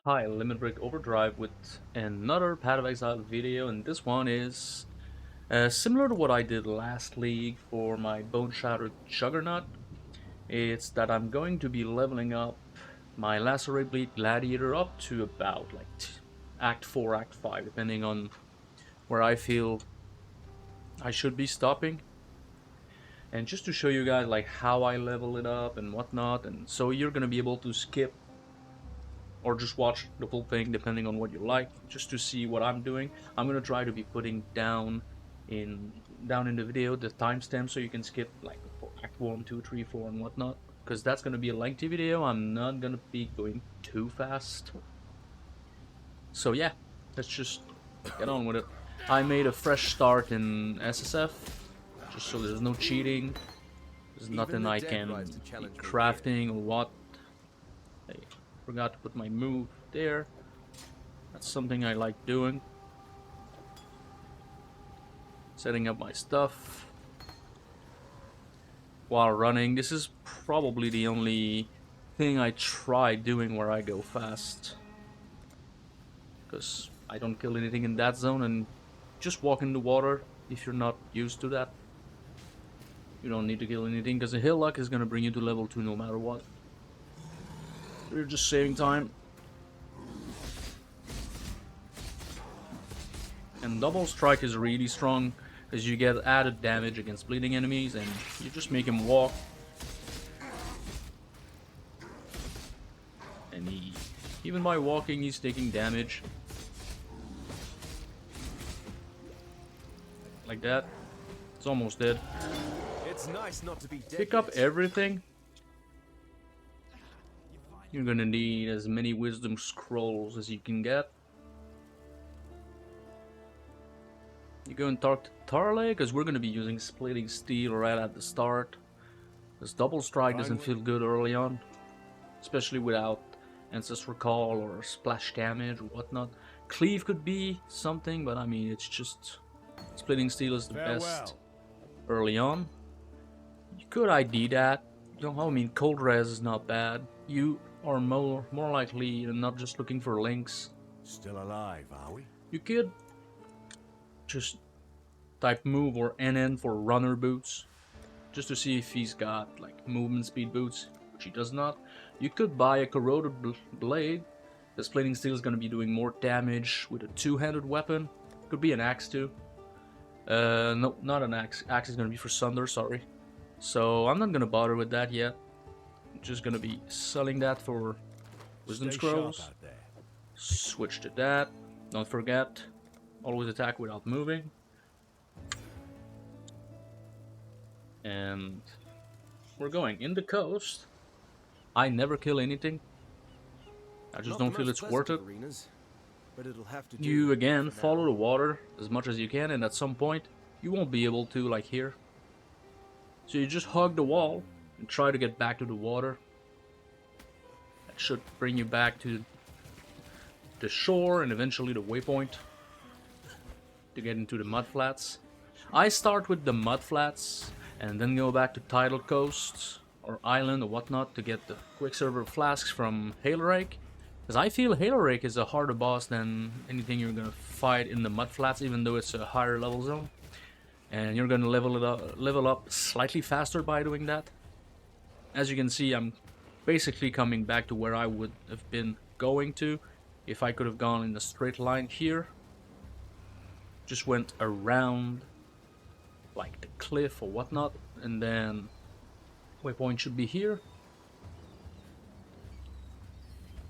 Hi, Limit Break Overdrive with another Path of Exile video, and this one is similar to what I did last league for my Bone Shattered Juggernaut. It's that I'm going to be leveling up my Lacerate Bleed Gladiator up to about like Act 4, Act 5, depending on where I feel I should be stopping. And just to show you guys like how I level it up and whatnot, and so you're gonna be able to skip or just watch the full thing depending on what you like, just to see what I'm doing. I'm gonna try to be putting down in the video the timestamp so you can skip like for act 1, 2, 3, 4 and whatnot, because that's gonna be a lengthy video. I'm not gonna be going too fast, so yeah, let's just get on with it. I made a fresh start in SSF just so there's no cheating, there's nothing I can be crafting or what. Hey, forgot to put my move there. That's something I like doing. Setting up my stuff while running. This is probably the only thing I try doing where I go fast, because I don't kill anything in that zone, and just walk in the water if you're not used to that. You don't need to kill anything, because a hillock is gonna bring you to level 2 no matter what. So you're just saving time. And double strike is really strong because you get added damage against bleeding enemies, and you just make him walk. And even by walking, he's taking damage. Like that. It's almost dead. It's nice not to be dead. Pick up everything. You're gonna need as many wisdom scrolls as you can get. You go and talk to Tarley, because we're gonna be using splitting steel right at the start. Because double strike doesn't feel good early on, especially without Ancestral Call or splash damage or whatnot. Cleave could be something, but I mean, it's just splitting steel is the best early on. You could ID that. You know, I mean, cold res is not bad. You are more likely than not just looking for links. Still alive, are we? You could just type move or NN for runner boots, just to see if he's got like movement speed boots, which he does not. You could buy a corroded blade. The splitting steel is going to be doing more damage with a two-handed weapon. Could be an axe too. No, not an axe. Axe is going to be for Sunder, sorry. So I'm not going to bother with that yet. I'm just going to be selling that for wisdom scrolls. Switch to that. Don't forget, always attack without moving. And we're going in the coast. I never kill anything. I just don't feel it's worth it. But it'll have to You again follow the water as much as you can, and at some point you won't be able to, like here. So you just hug the wall and try to get back to the water. That should bring you back to the shore and eventually the waypoint to get into the mudflats. I start with the mudflats and then go back to Tidal Coast or Island or whatnot to get the Quicksilver flasks from Hailrake. Because I feel Hailrake is a harder boss than anything you're gonna fight in the mudflats, even though it's a higher level zone. And you're gonna level up slightly faster by doing that. As you can see, I'm basically coming back to where I would have been going to if I could have gone in a straight line here. Just went around like the cliff or whatnot, and then waypoint should be here.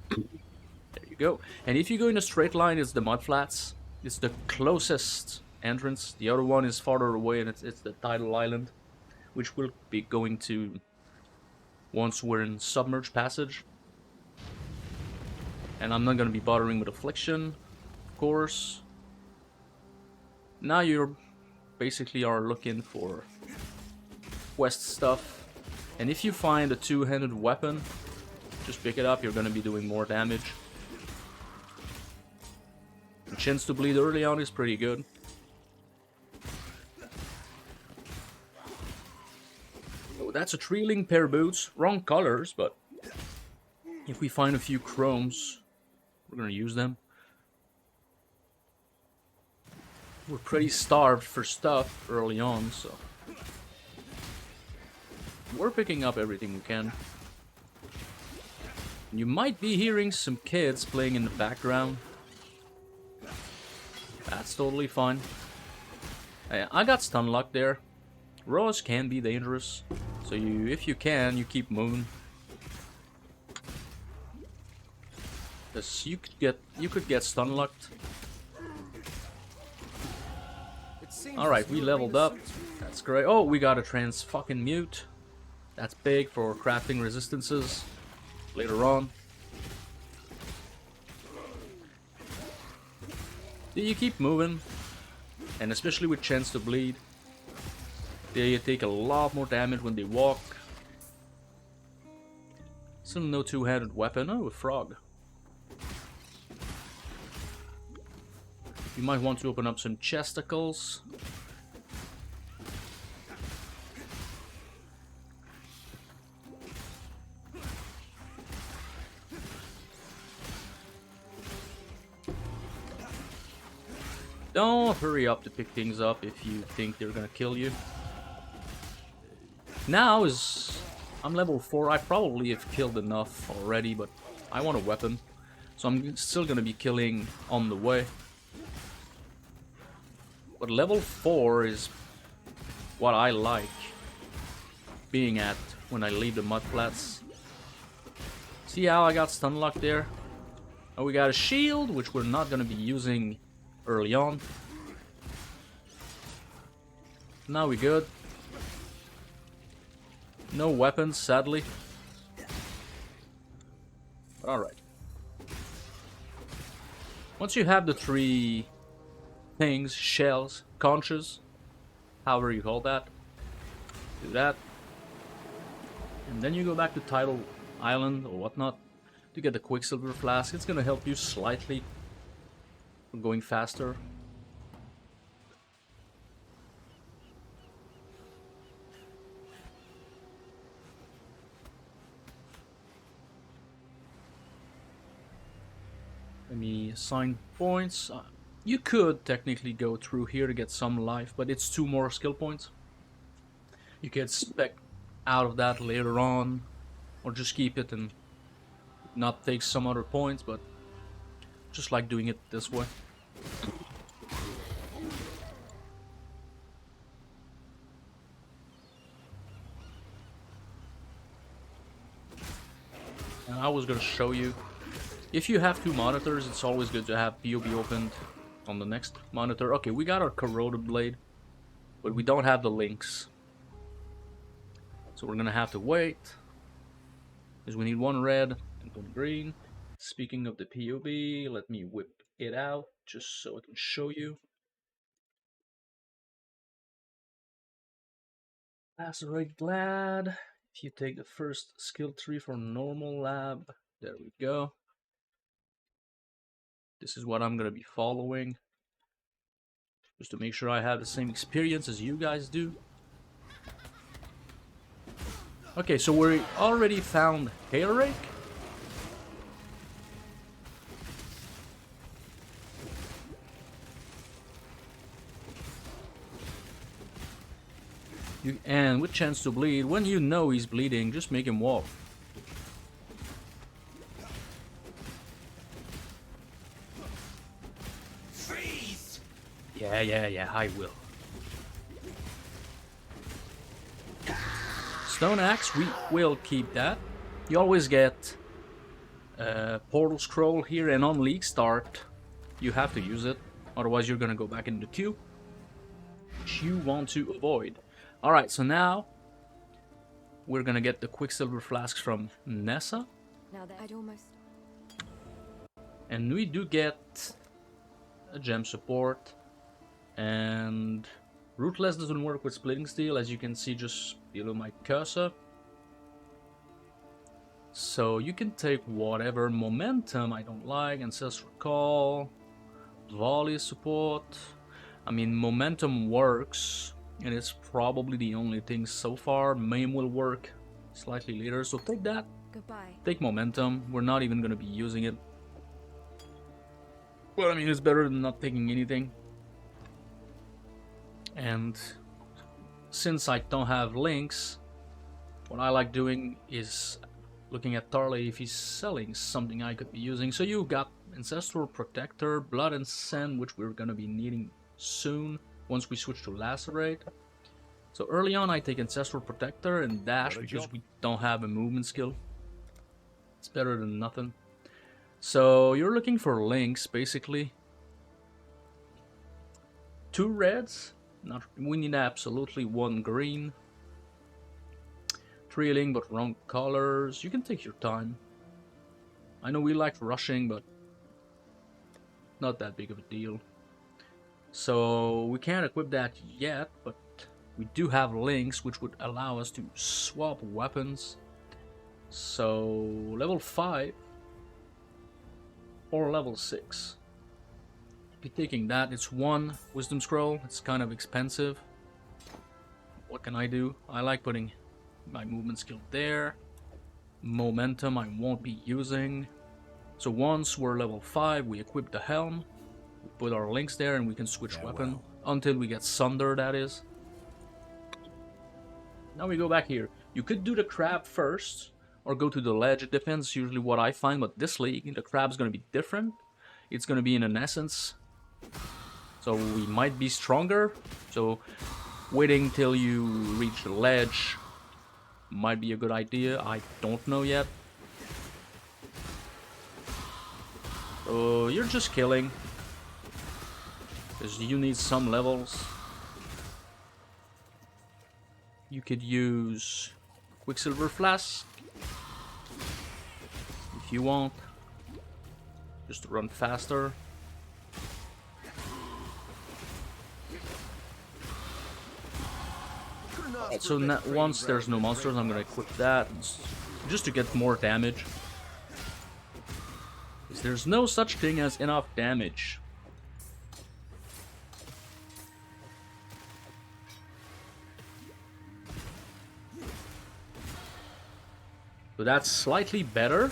There you go. And if you go in a straight line, it's the mudflats. It's the closest entrance. The other one is farther away, and it's the Tidal Island, which we'll be going to once we're in Submerged Passage. And I'm not going to be bothering with Affliction, of course. Now you're basically are looking for quest stuff. And if you find a two-handed weapon, just pick it up, you're going to be doing more damage. The chance to bleed early on is pretty good. Oh, that's a Treeling pair boots. Wrong colors, but if we find a few chromes, We're gonna use them. We're pretty starved for stuff early on, so we're picking up everything we can. You might be hearing some kids playing in the background. That's totally fine. Hey, I got stun lock there. Rows can be dangerous, so if you can, you keep moving. Cause you could get stun locked. All right, we leveled up. That's great. Oh, we got a trans fucking mute. That's big for crafting resistances later on. You keep moving, and especially with chance to bleed, they take a lot more damage when they walk. Still no two-handed weapon. Oh, a frog. You might want to open up some chesticles. Don't hurry up to pick things up if you think they're gonna kill you. Now I'm level 4. I probably have killed enough already, but I want a weapon. So I'm still gonna be killing on the way. But level 4 is what I like being at when I leave the mud flats. See how I got stun locked there? Oh, we got a shield, which we're not gonna be using early on. Now we good. No weapons, sadly. Alright. Once you have the 3 things, shells, conches, however you call that, do that. And then you go back to Tidal Island or whatnot to get the Quicksilver Flask. It's gonna help you slightly for going faster. Let me assign points. You could technically go through here to get some life, but it's 2 more skill points. You can spec out of that later on, or just keep it and not take some other points, but just like doing it this way. And I was gonna show you, if you have 2 monitors, it's always good to have POE opened on the next monitor. Okay, we got our corroded blade, but we don't have the links. So we're gonna have to wait, because we need 1 red and 1 green. Speaking of the POE, let me whip it out, just so I can show you. Lacerate Glad. If you take the first skill tree for normal lab, there we go. This is what I'm gonna be following, just to make sure I have the same experience as you guys do. Okay, so we already found Hail Rake. And with chance to bleed, when you know he's bleeding, just make him walk. Freeze! Yeah, I will. Stone Axe, we will keep that. You always get Portal Scroll here, and on League Start, you have to use it. Otherwise, you're gonna go back into the queue, which you want to avoid. Alright, so now we're gonna get the Quicksilver Flasks from Nessa. Now that I'd almost... And we do get a gem support. And Rootless doesn't work with Splitting Steel, as you can see just below my cursor. So you can take whatever. Momentum I don't like, Ancestral Call, Volley support. I mean, Momentum works, and it's probably the only thing so far. Maim will work slightly later, so take that. Goodbye. Take Momentum. We're not even going to be using it. Well, I mean, it's better than not taking anything. And since I don't have links, what I like doing is looking at Tarley if he's selling something I could be using. So you got Ancestral Protector, Blood and Sand, which we're gonna be needing soon once we switch to Lacerate. So early on I take Ancestral Protector and Dash because we don't have a movement skill. It's better than nothing. So you're looking for links basically. 2 reds, we need absolutely 1 green. Trailing but wrong colors. You can take your time. I know we like rushing, but not that big of a deal. So we can't equip that yet, but we do have links which would allow us to swap weapons. So level 5 or level 6. Be taking that. It's 1 wisdom scroll. It's kind of expensive. What can I do? I like putting my movement skill there. Momentum I won't be using. So once we're level 5, we equip the helm. We put our links there and we can switch weapon. Until we get Sunder, that is. Now we go back here. You could do the crab first, or go to the ledge. It depends usually what I find, but this league, the crab's gonna be different. It's gonna be in an essence. So we might be stronger. So waiting till you reach the ledge might be a good idea. I don't know yet. So you're just killing. Because you need some levels. You could use Quicksilver Flask if you want, just to run faster. So once there's no monsters, I'm gonna equip that just to get more damage. Because there's no such thing as enough damage. So that's slightly better.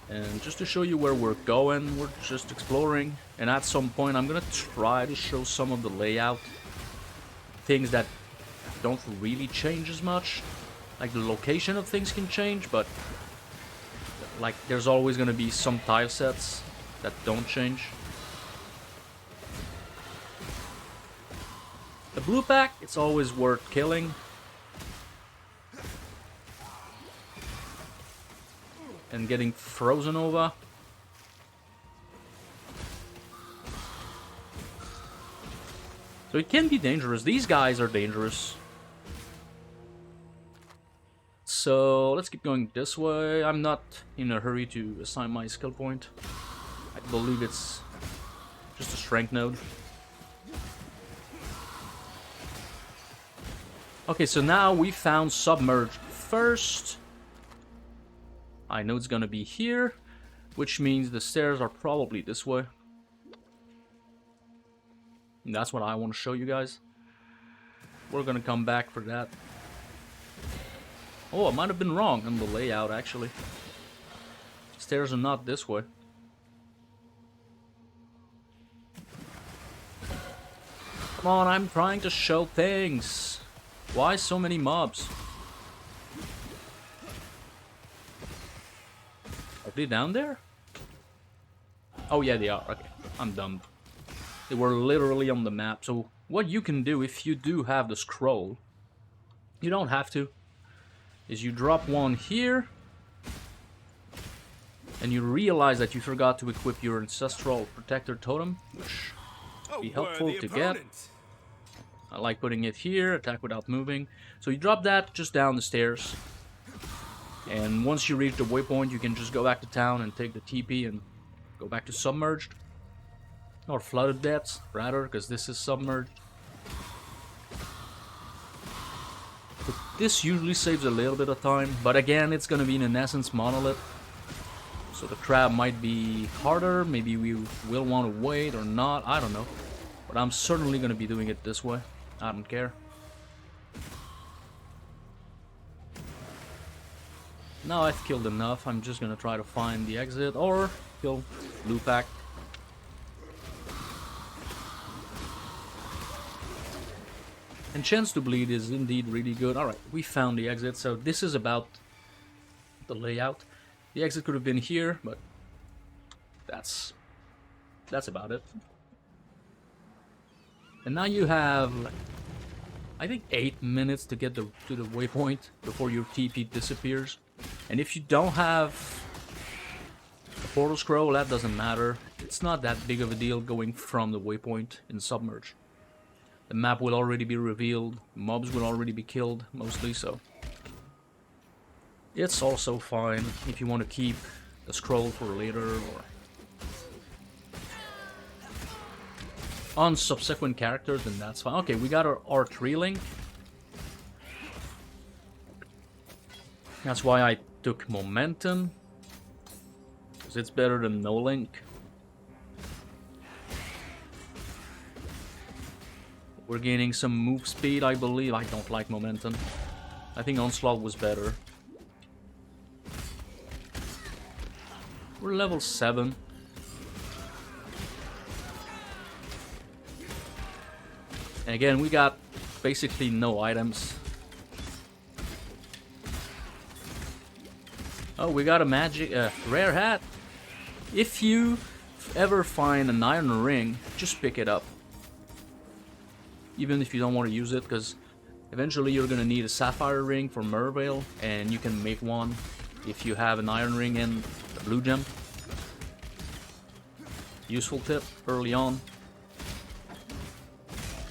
And just to show you where we're going, we're just exploring. And at some point I'm gonna try to show some of the layout. Things that don't really change as much. Like the location of things can change, but like there's always gonna be some tile sets that don't change. The blue pack, it's always worth killing. And getting frozen over. So it can be dangerous. These guys are dangerous. So let's keep going this way. I'm not in a hurry to assign my skill point. I believe it's just a strength node. Okay, so now we found Submerged first. I know it's gonna be here, which means the stairs are probably this way. And that's what I want to show you guys. We're gonna come back for that. Oh, I might have been wrong on the layout, actually. Stairs are not this way. Come on, I'm trying to show things. Why so many mobs? Are they down there? Oh yeah, they are. Okay, I'm dumb. They were literally on the map. So what you can do if you do have the scroll, you don't have to, is you drop one here, and you realize that you forgot to equip your Ancestral Protector Totem, which would be helpful to get. I like putting it here, attack without moving. So you drop that just down the stairs. And once you reach the waypoint, you can just go back to town and take the TP and go back to Submerged. Or Flooded Depths, rather, because this is Submerged. But this usually saves a little bit of time, but again, it's going to be in an Essence Monolith. So the crab might be harder, maybe we will want to wait or not, I don't know. But I'm certainly going to be doing it this way, I don't care. Now I've killed enough, I'm just gonna try to find the exit or kill Lupac. And chance to bleed is indeed really good. Alright, we found the exit, so this is about the layout. The exit could have been here, but that's about it. And now you have, I think, 8 minutes to get to the waypoint before your TP disappears. And if you don't have a portal scroll, that doesn't matter. It's not that big of a deal going from the waypoint in Submerged. The map will already be revealed, mobs will already be killed, mostly, so it's also fine if you want to keep the scroll for later or on subsequent characters, then that's fine. Okay, we got our R3 link. That's why I took momentum, because it's better than no link. We're gaining some move speed, I believe. I don't like momentum. I think Onslaught was better. We're level 7. And again, we got basically no items. Oh, we got a magic, rare hat. If you ever find an iron ring, just pick it up. Even if you don't want to use it, because eventually you're going to need a sapphire ring for Merveil, and you can make one if you have an iron ring and a blue gem. Useful tip early on.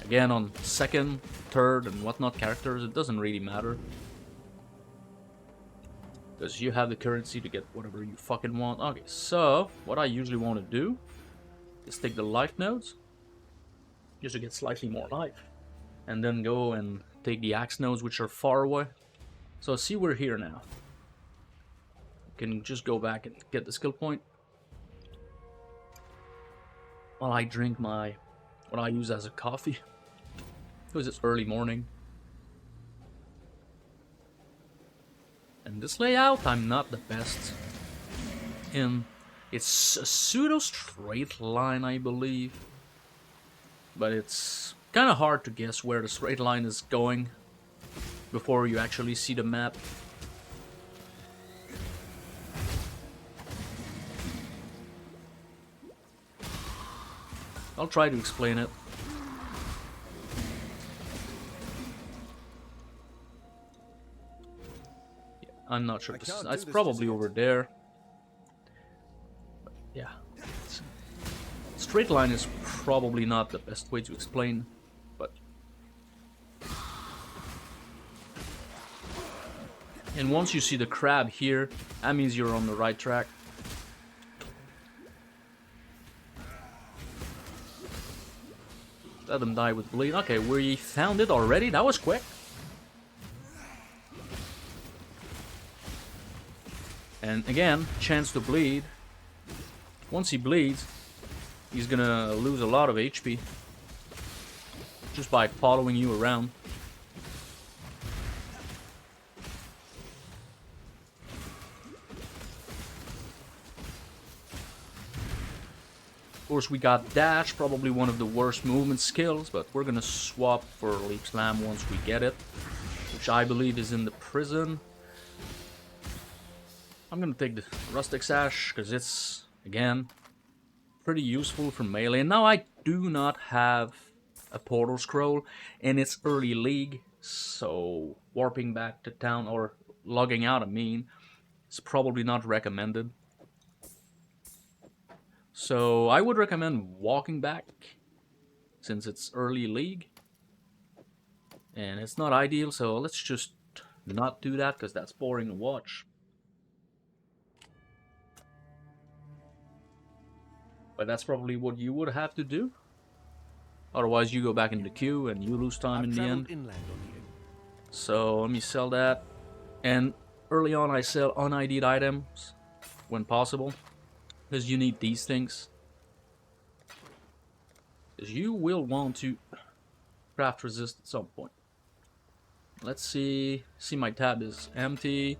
Again, on second, third, and whatnot characters, it doesn't really matter. Because you have the currency to get whatever you fucking want. Okay, so what I usually want to do is take the life nodes, just to get slightly more life, and then go and take the axe nodes, which are far away. So see, we're here now. You can just go back and get the skill point while I drink my what I use as a coffee, because it's early morning. And this layout, I'm not the best in. It's a pseudo straight line, I believe, but it's kind of hard to guess where the straight line is going before you actually see the map. I'll try to explain it. Yeah, I'm not sure. It's probably over there. But yeah. Straight line is probably not the best way to explain, but... And once you see the crab here, that means you're on the right track. Let them die with bleed. Okay, we found it already. That was quick. And again, chance to bleed. Once he bleeds, he's gonna lose a lot of HP just by following you around. Of course, we got Dash, probably one of the worst movement skills, but we're gonna swap for Leap Slam once we get it, which I believe is in the prison. I'm gonna take the Rustic Sash, because it's, again, pretty useful for melee. And now I do not have a Portal Scroll, and it's early league, so warping back to town, or logging out, I mean, is probably not recommended. So I would recommend walking back, since it's early league. And it's not ideal, so let's just not do that, because that's boring to watch. But that's probably what you would have to do. Otherwise you go back in the queue and you lose time in the end. So let me sell that. And early on I sell un-ID'd items when possible, because you need these things. Because you will want to craft resist at some point. Let's see. See, my tab is empty.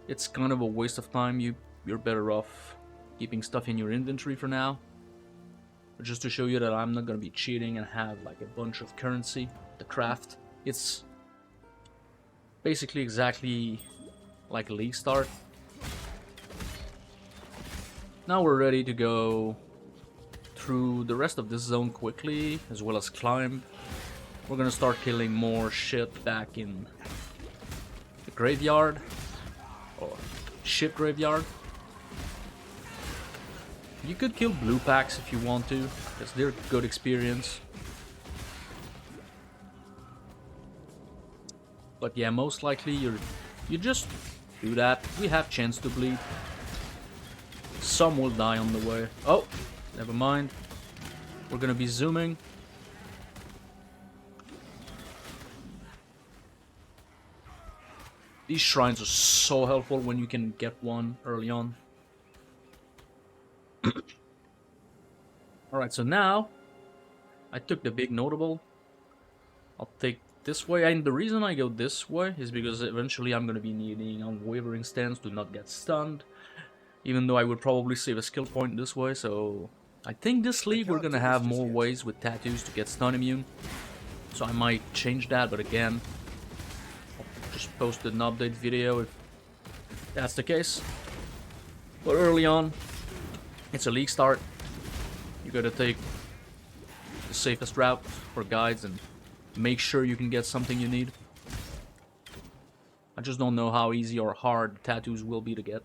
it's kind of a waste of time. You're better off keeping stuff in your inventory for now. But just to show you that I'm not gonna be cheating and have like a bunch of currency to craft. It's basically exactly like a league start. Now we're ready to go through the rest of this zone quickly, as well as climb. We're gonna start killing more shit back in the graveyard, or ship graveyard. You could kill blue packs if you want to, because they're good experience. But yeah, most likely you just do that. We have chance to bleed. Some will die on the way. Oh, never mind. We're gonna be zooming. These shrines are so helpful when you can get one early on. Alright, so now I took the big notable. I'll take this way, and the reason I go this way is because eventually I'm gonna be needing unwavering stance to not get stunned. Even though I would probably save a skill point this way, so I think this league we're gonna have more ways with tattoos to get stun immune. So I might change that, but again, I'll just post an update video if that's the case. But early on, it's a league start. You gotta take the safest route for guides and make sure you can get something you need. I just don't know how easy or hard tattoos will be to get.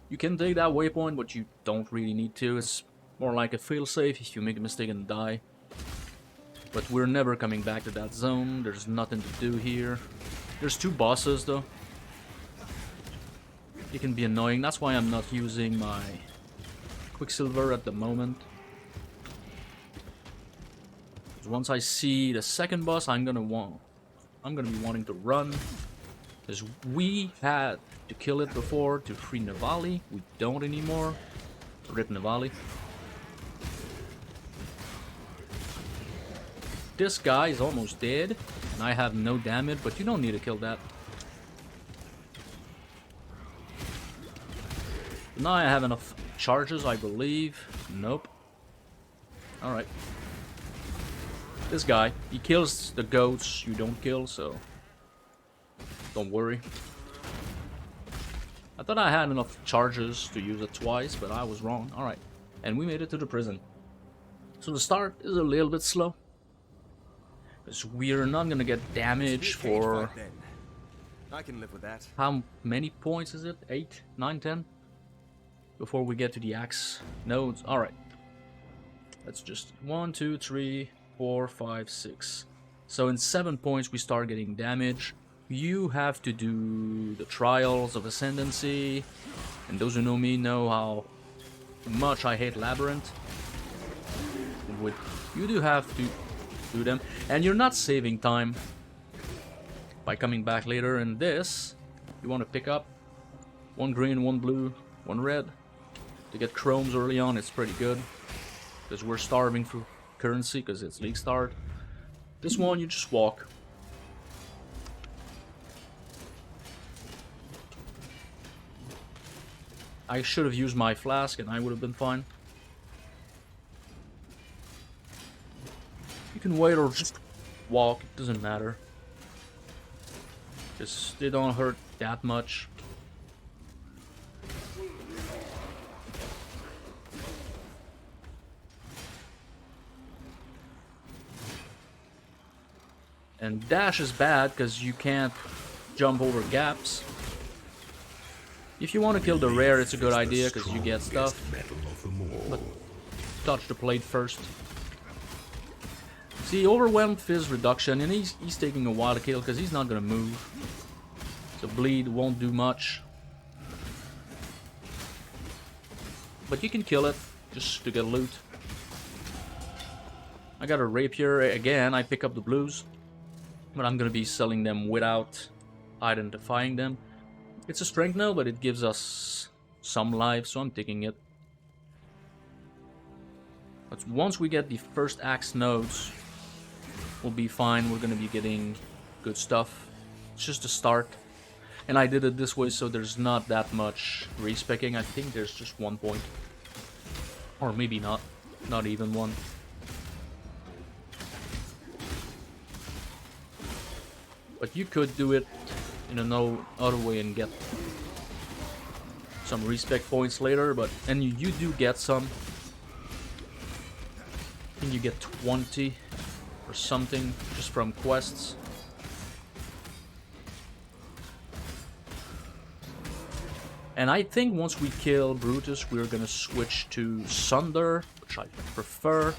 You can take that waypoint, but you don't really need to. It's more like a failsafe if you make a mistake and die. But we're never coming back to that zone. There's nothing to do here. There's two bosses though. It can be annoying. That's why I'm not using my Quicksilver at the moment. Once I see the second boss, I'm gonna be wanting to run. Because we had to kill it before to free Navali. We don't anymore. Rip Navali. This guy is almost dead. And I have no damage, but you don't need to kill that. Now I have enough charges, I believe. Nope. Alright. This guy, he kills the goats you don't kill, so don't worry. I thought I had enough charges to use it twice, but I was wrong. Alright. And we made it to the prison. So the start is a little bit slow. Because we're not gonna get damage for... I can live with that. How many points is it? 8, 9, 10? Before we get to the axe nodes. Alright. Let's just... 1, 2, 3, 4, 5, 6. So in 7 points we start getting damage. You have to do the Trials of Ascendancy. And those who know me know how much I hate Labyrinth. You do have to do them. And you're not saving time by coming back later. And this, you want to pick up 1 green, 1 blue, 1 red. To get chromes early on, it's pretty good. Because we're starving for currency, because it's league start. This one, you just walk. I should have used my flask and I would have been fine. You can wait or just walk, it doesn't matter. Because they don't hurt that much. And dash is bad because you can't jump over gaps. If you want to kill the rare, it's a good idea because you get stuff. But touch the plate first. See, overwhelmed Fizz reduction, and he's taking a while to kill because he's not gonna move. So bleed won't do much. But you can kill it just to get loot. I got a rapier again. I pick up the blues. But I'm gonna be selling them without identifying them. It's a strength now, but it gives us some life, so I'm taking it. But once we get the first axe nodes, we'll be fine. We're gonna be getting good stuff. It's just a start. And I did it this way so there's not that much respecking. I think there's just 1 point. Or maybe not. Not even one. But you could do it in another other way and get some respect points later, but and you do get some. I think you get 20 or something just from quests. And I think once we kill Brutus, we're gonna switch to Sunder, which I prefer.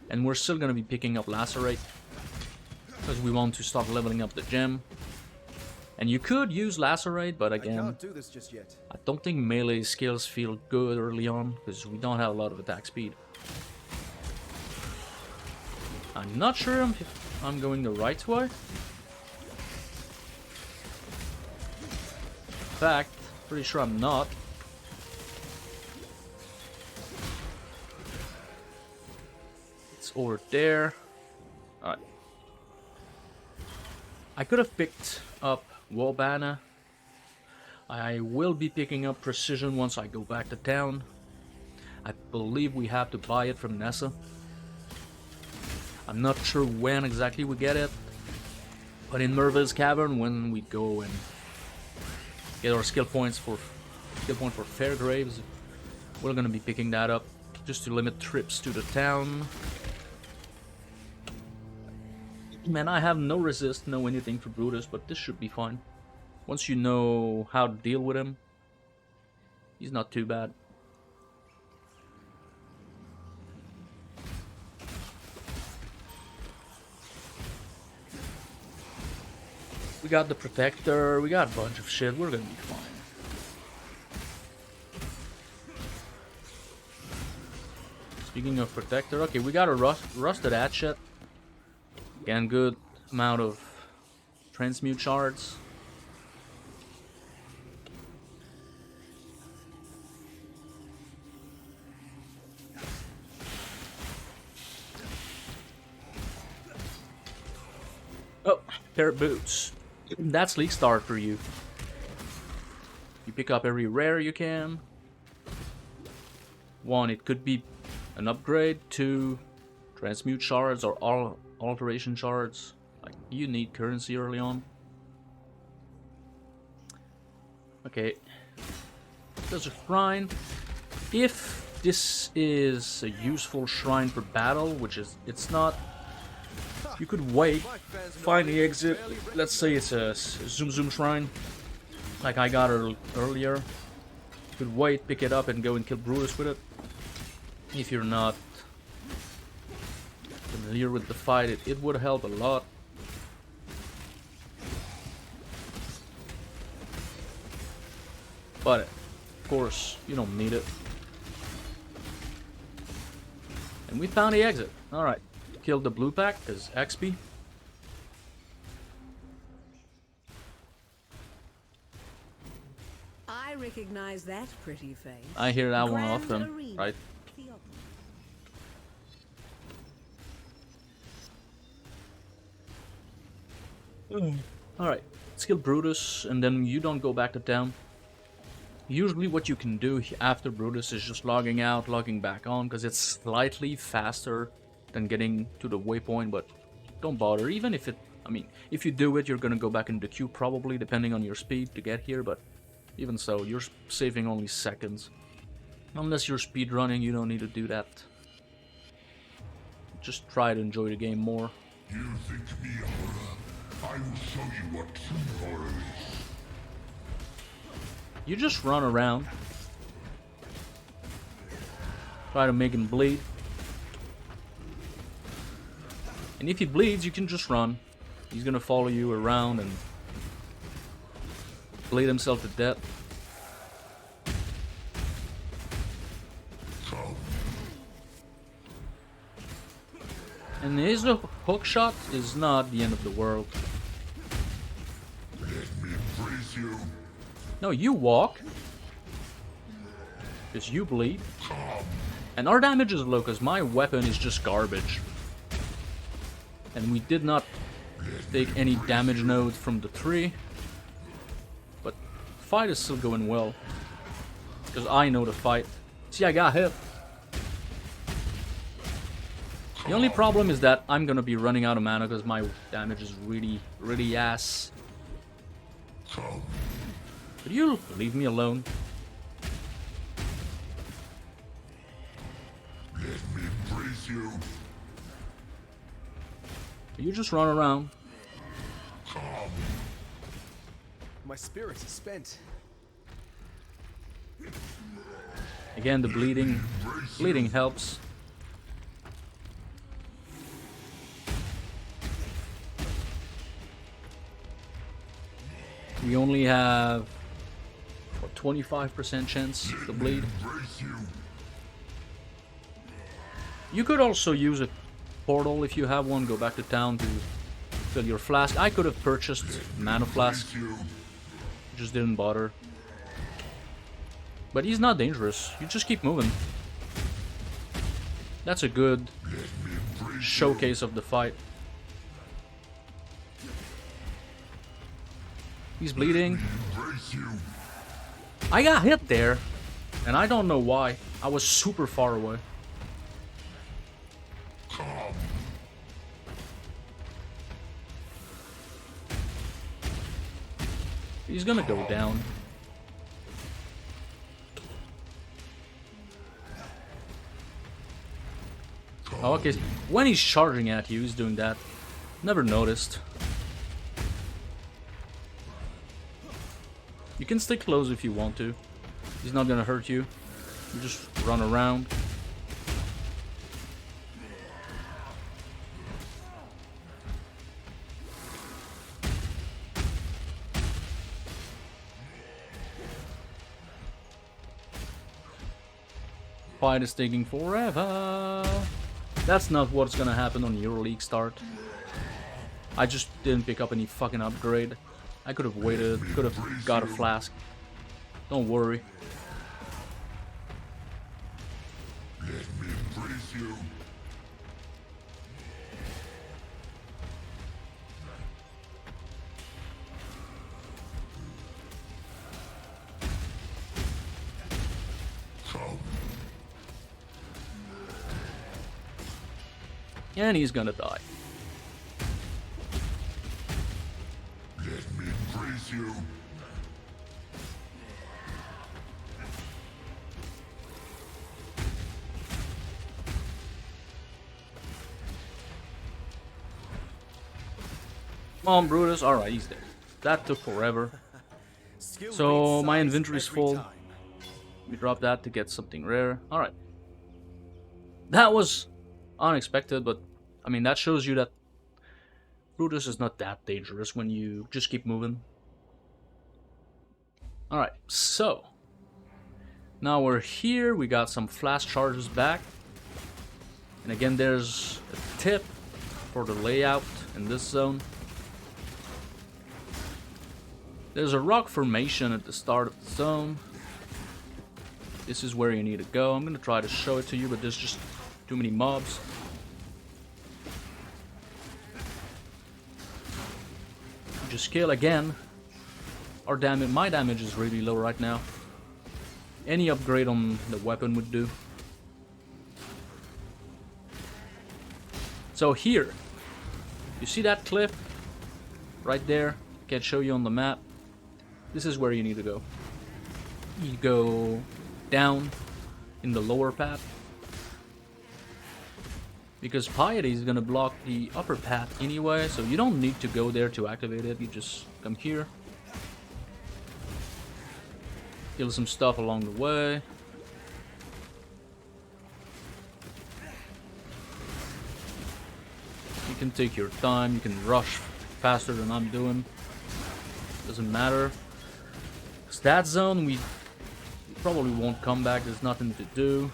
And we're still gonna be picking up Lacerate, because we want to start leveling up the gem. And you could use Lacerate, but again, I can't do this just yet. I don't think melee skills feel good early on, because we don't have a lot of attack speed. I'm not sure if I'm going the right way. In fact, pretty sure I'm not. It's over there. Alright. I could have picked up Wobana. I will be picking up Precision once I go back to town. I believe we have to buy it from Nessa. I'm not sure when exactly we get it, but in Merva's Cavern, when we go and get our skill point for Fairgraves, we're gonna be picking that up just to limit trips to the town. Man, I have no resist, no anything for Brutus, but this should be fine. Once you know how to deal with him, he's not too bad. We got the Protector, we got a bunch of shit, we're gonna be fine. Speaking of Protector, okay, we got a rusted hatchet. Again, good amount of transmute shards. Oh, pair of boots. That's League Start for you. You pick up every rare you can. 1, it could be an upgrade. 2, transmute shards or alteration shards. Like, you need currency early on. Okay. There's a shrine. If this is a useful shrine for battle, which is it's not, you could wait, find the exit. Let's say it's a Zoom Zoom shrine, like I got earlier. You could wait, pick it up, and go and kill Brutus with it. If you're not familiar with the fight, it would help a lot. But of course, you don't need it. And we found the exit. Alright. Killed the blue pack as XP. I recognize that pretty face. I hear that one Grand often, Arena. right? Alright, let's kill Brutus, and then you don't go back to town. Usually what you can do after Brutus is just logging out, logging back on, because it's slightly faster than getting to the waypoint, but don't bother. Even if it, I mean, if you do it, you're gonna go back in the queue probably, depending on your speed to get here, but even so, you're saving only seconds. Unless you're speedrunning, you don't need to do that. Just try to enjoy the game more. You think me horror? I will show you what true horror is. You just run around. Try to make him bleed. And if he bleeds, you can just run. He's gonna follow you around and bleed himself to death. And his hook shot is not the end of the world. Let me freeze you. No, you walk. Because you bleed. Kaom. And our damage is low because my weapon is just garbage. And we did not take any damage node from the tree. But the fight is still going well. Because I know the fight. See, I got hit. The only problem is that I'm gonna be running out of mana because my damage is really ass. Could you leave me alone? Let me embrace you. You just run around. Kaom. My spirit is spent. Again, the bleeding helps. We only have what, 25% chance to bleed. Embrace you. You could also use a portal if you have one. Go back to town to fill your flask. I could have purchased mana flask. Just didn't bother. But he's not dangerous. You just keep moving. That's a good showcase of the fight. He's bleeding. I got hit there, and I don't know why. I was super far away. He's gonna go down. Oh, okay. When he's charging at you, he's doing that. Never noticed. You can stay close if you want to. He's not gonna hurt you. You just run around. Fight is taking forever. That's not what's gonna happen on your league start. I just didn't pick up any fucking upgrade. I could have waited, could have got a flask. Don't worry. Let me embrace you. And he's gonna die. Let me embrace you. Come on, Brutus. Alright, he's there. That took forever. So my inventory's full. We drop that to get something rare. Alright. That was unexpected, but I mean, that shows you that Brutus is not that dangerous when you just keep moving. Alright, so now we're here. We got some flash charges back. And again, there's a tip for the layout in this zone. There's a rock formation at the start of the zone. This is where you need to go. I'm gonna try to show it to you, but there's just too many mobs. Just kill again. Our damage, my damage is really low right now. Any upgrade on the weapon would do. So here, you see that cliff right there? Can't show you on the map. This is where you need to go. You go down in the lower path, because Piety is gonna block the upper path anyway, so you don't need to go there to activate it. You just come here, kill some stuff along the way. You can take your time, you can rush faster than I'm doing. Doesn't matter. Stat zone, we probably won't come back, there's nothing to do.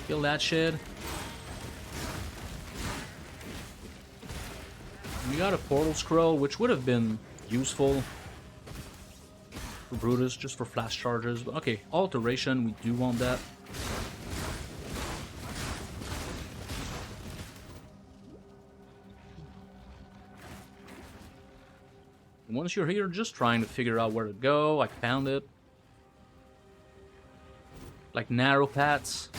Kill that shit. We got a portal scroll, which would have been useful. for Brutus, just for flash charges. But okay, alteration, we do want that. Once you're here, just trying to figure out where to go. I found it. Like narrow paths.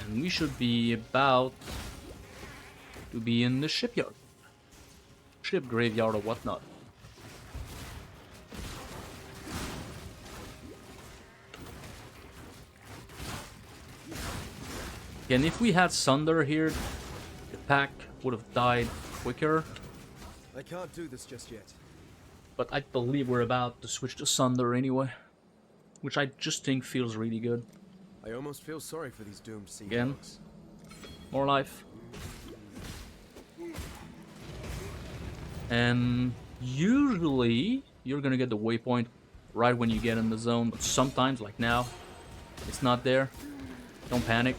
And we should be about to be in the shipyard. Ship graveyard or whatnot. And if we had Sunder here, the pack would have died quicker. I can't do this just yet. But I believe we're about to switch to Sunder anyway. Which I just think feels really good. I almost feel sorry for these doomed sea Again. dogs. More life. And usually you're gonna get the waypoint right when you get in the zone. But sometimes, like now, it's not there. Don't panic.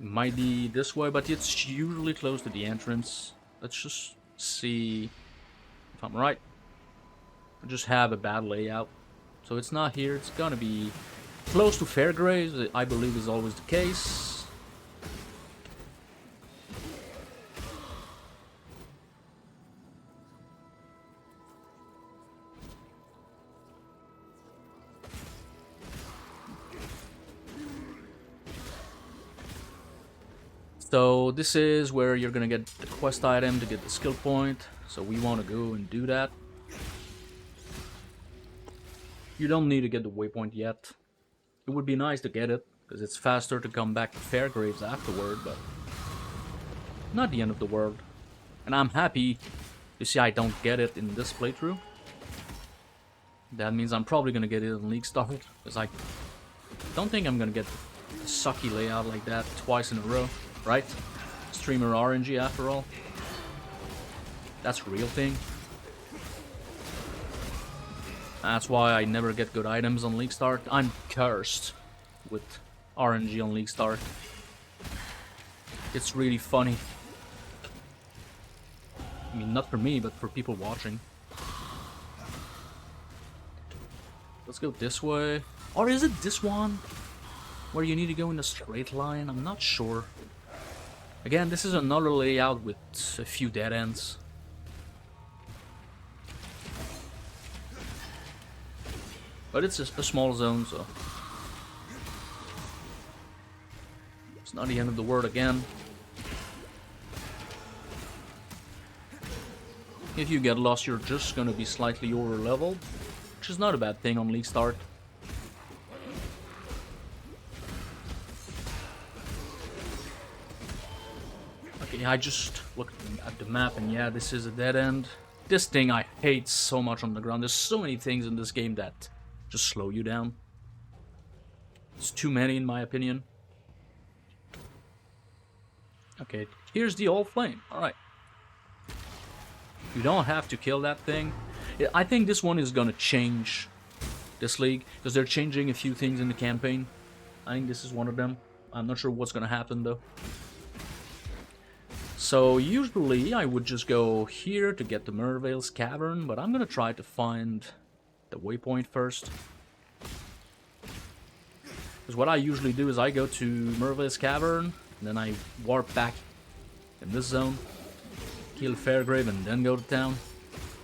It might be this way, but it's usually close to the entrance. Let's just see if I'm right. I just have a bad layout. So it's not here. It's gonna be close to Fairgraves, I believe is always the case. So this is where you're gonna get the quest item to get the skill point. So we want to go and do that. You don't need to get the waypoint yet. It would be nice to get it, because it's faster to come back to Fairgraves afterward, but not the end of the world. And I'm happy to see I don't get it in this playthrough. That means I'm probably gonna get it in League Start, because I don't think I'm gonna get a sucky layout like that twice in a row. Right? Streamer RNG after all. That's a real thing. That's why I never get good items on League Start. I'm cursed with RNG on League Start. It's really funny. I mean, not for me, but for people watching. Let's go this way. Or is it this one? Where you need to go in a straight line? I'm not sure. Again, this is another layout with a few dead ends. But it's a small zone, so it's not the end of the world again. If you get lost, you're just gonna be slightly over leveled, which is not a bad thing on League Start. Okay, I just looked at the map and yeah, this is a dead end. This thing I hate so much on the ground. There's so many things in this game that just slow you down. It's too many in my opinion. Okay, here's the old flame. Alright. You don't have to kill that thing. I think this one is gonna change this league, because they're changing a few things in the campaign. I think this is one of them. I'm not sure what's gonna happen though. So usually I would just go here to get the Merveil's Cavern, but I'm gonna try to find the waypoint first. Because what I usually do is I go to Merveil's Cavern, and then I warp back in this zone, kill Fairgrave, and then go to town.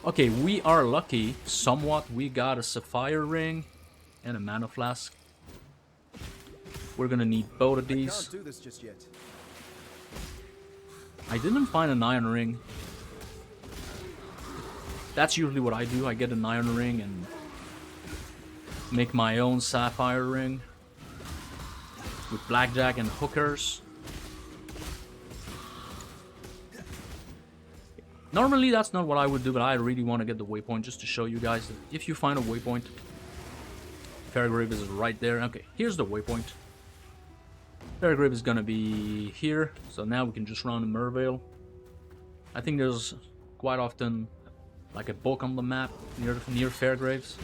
Okay, we are lucky, somewhat. We got a Sapphire Ring and a Mana Flask. We're gonna need both of these. I can't do this just yet. I didn't find an Iron Ring. That's usually what I do. I get an Iron Ring and make my own Sapphire Ring with Blackjack and hookers. Normally that's not what I would do, but I really want to get the waypoint just to show you guys that if you find a waypoint, Fairgrave is right there. Okay, here's the waypoint. Fairgrave is gonna be here, so now we can just run a Merveil. I think there's quite often like a bulk on the map near Fairgraves.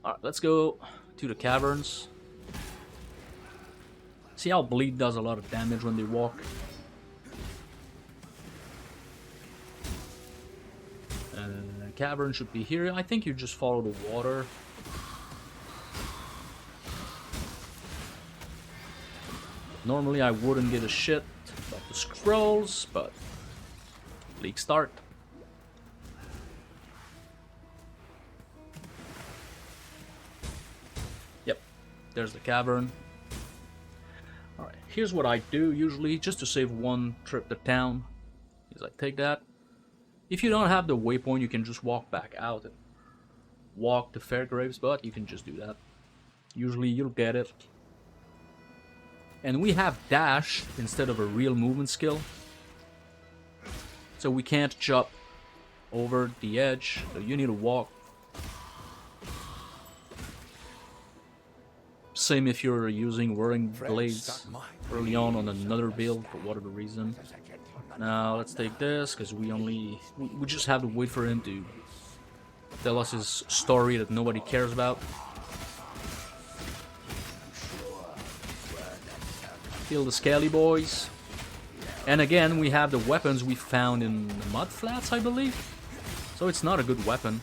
Alright, let's go to the caverns. See how bleed does a lot of damage when they walk. Cavern should be here. I think you just follow the water. Normally I wouldn't give a shit about the scrolls, but league start. Yep, there's the cavern. Alright, here's what I do usually, just to save one trip to town, is I take that. If you don't have the waypoint, you can just walk back out and walk to Fairgraves, but you can just do that. Usually you'll get it. And we have dash instead of a real movement skill. So we can't jump over the edge, so you need to walk. Same if you're using Whirling Blades early on another build for whatever reason. Now let's take this, because we just have to wait for him to tell us his story that nobody cares about. Kill the Scaly Boys. And again, we have the weapons we found in the mud flats, I believe. So it's not a good weapon.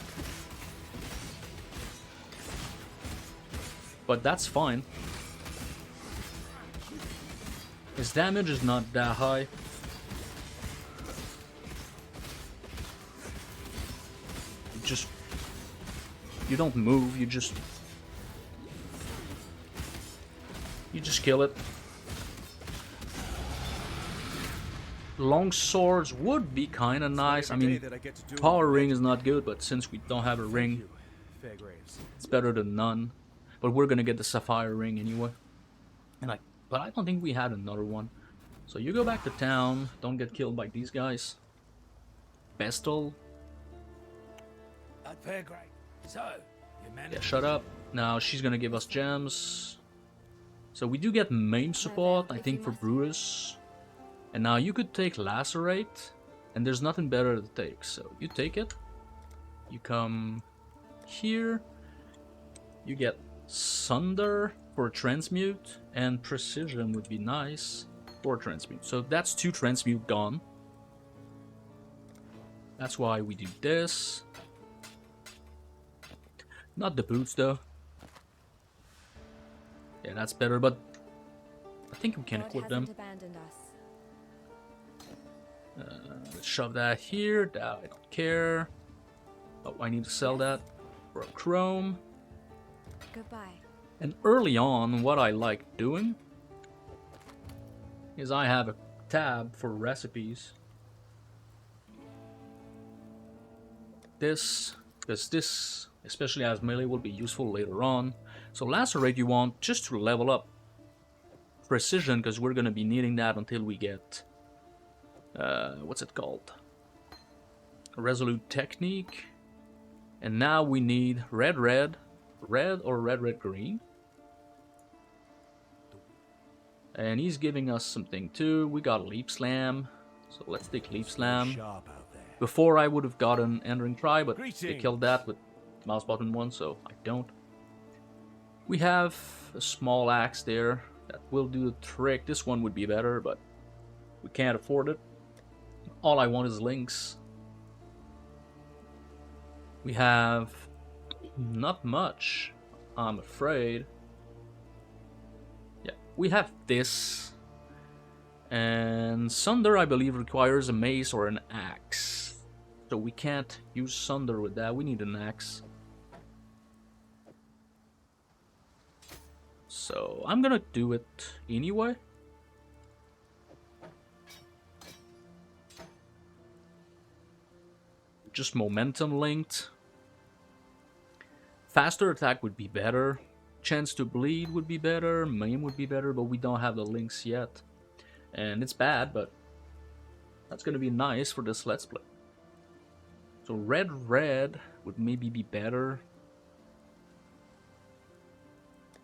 But that's fine. His damage is not that high. You don't move, you just kill it. Long swords would be kind of nice. I mean, power ring is not good, but since we don't have a ring, it's better than none. But we're gonna get the sapphire ring anyway. But I don't think we had another one. So you go back to town. Don't get killed by these guys. Bestel. Yeah, shut up. Now she's gonna give us gems. So we do get main support, I think, for Brutus. And now you could take Lacerate, and there's nothing better to take. So you take it. You come here. You get Sunder for Transmute, and Precision would be nice for Transmute. So that's 2 Transmute gone. That's why we do this. Not the boots though. Yeah, that's better, but I think we can equip them. Let's shove that here. That I don't care. Oh, I need to sell that for a chrome. Goodbye. And early on, what I like doing is I have a tab for recipes. This, because this, especially as melee, will be useful later on. So Lacerate you want just to level up Precision, because we're going to be needing that until we get, what's it called? A Resolute Technique. And now we need red or red green. And he's giving us something too. We got Leap Slam, so let's take Leap Slam. Before I would have gotten Entering Try, but they killed that with mouse button 1, so I don't. We have a small axe there that will do the trick. This one would be better, but we can't afford it. All I want is links. We have not much, I'm afraid. Yeah, we have this. And Sunder, I believe, requires a mace or an axe. So we can't use Sunder with that. We need an axe. So I'm gonna do it anyway. Just momentum linked. Faster attack would be better. Chance to bleed would be better. Maim would be better, but we don't have the links yet. And it's bad, but that's gonna be nice for this Let's Play. So red would maybe be better.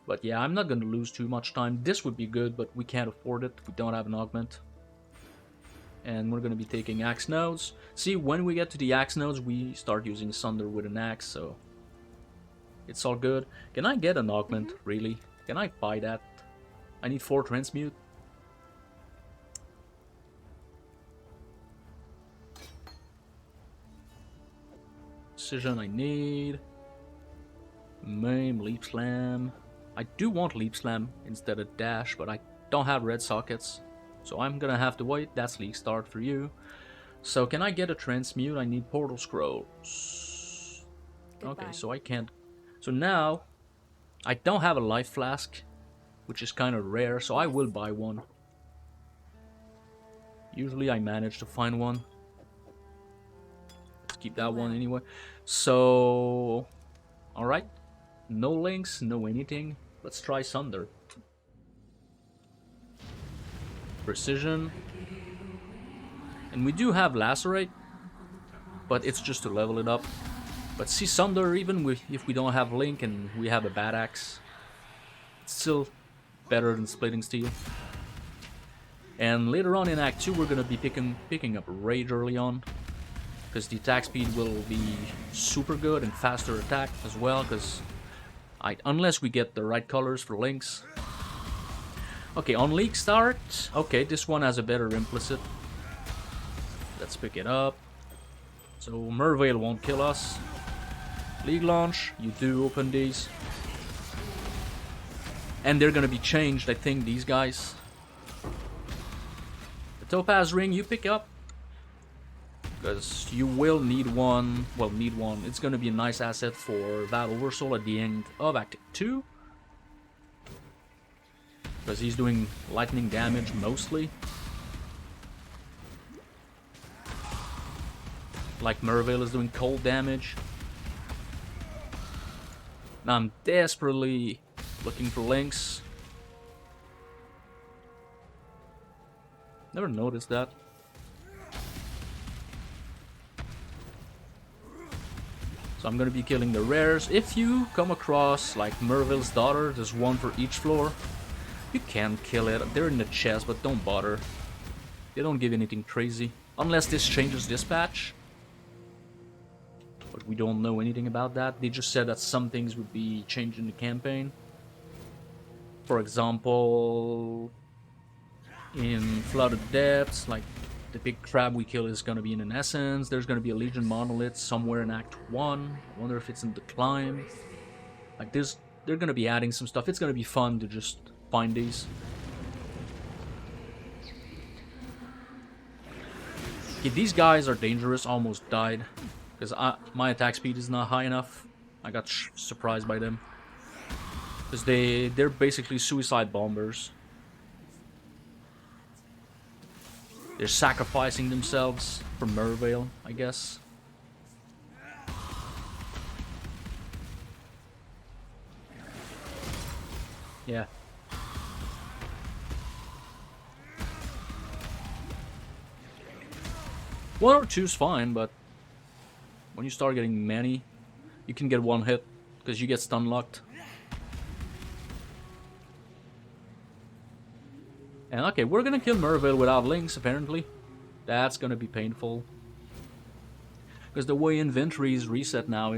But yeah, I'm not gonna lose too much time. This would be good, but we can't afford it. We don't have an augment. And we're gonna be taking axe nodes. See, when we get to the axe nodes, we start using Sunder with an axe, so It's all good. Can I get an augment, really? Can I buy that? I need 4 transmute. Precision I need. Maim, Leap Slam. I do want Leap Slam instead of Dash, but I don't have red sockets. So I'm gonna have to wait. That's League Start for you. So can I get a transmute? I need Portal Scrolls. Goodbye. Okay, so I can't. So now, I don't have a Life Flask, which is kind of rare, so I will buy one. Usually I manage to find one. Let's keep that one anyway. So, alright. No links, no anything. Let's try Sunder. Precision. And we do have Lacerate, but it's just to level it up. But see, Sunder, even if we don't have Link and we have a Bad Axe, it's still better than Splitting Steel. And later on in Act 2, we're gonna be picking up Rage early on, because the attack speed will be super good and faster attack as well, because unless we get the right colors for links. Okay, on League Start, okay, this one has a better implicit. Let's pick it up. So Merveil won't kill us. League Launch, you do open these. And they're gonna be changed, I think, these guys. The Topaz Ring you pick up, because you will need one. Well, need one. It's gonna be a nice asset for that Oversoul at the end of Act 2. Because he's doing lightning damage mostly. Like Merveil is doing cold damage. Now I'm desperately looking for links. Never noticed that. So I'm gonna be killing the rares. If you come across like Merveil's daughter, there's one for each floor. You can kill it. They're in the chest, but don't bother. They don't give anything crazy. Unless this changes this patch. But we don't know anything about that. They just said that some things would be changed in the campaign. For example, in Flooded Depths, like the big crab we kill is gonna be in an essence. There's gonna be a Legion Monolith somewhere in Act 1. I wonder if it's in the climb. Like they're gonna be adding some stuff. It's gonna be fun to just find these. Okay, these guys are dangerous. Almost died. Because my attack speed is not high enough. I got surprised by them. Because they're basically suicide bombers. They're sacrificing themselves for Merveil, I guess. Yeah. One or two's fine, but when you start getting many, you can get one hit because you get stun locked. And okay, we're gonna kill Merveil without links, apparently. That's gonna be painful. Because the way inventory is reset now,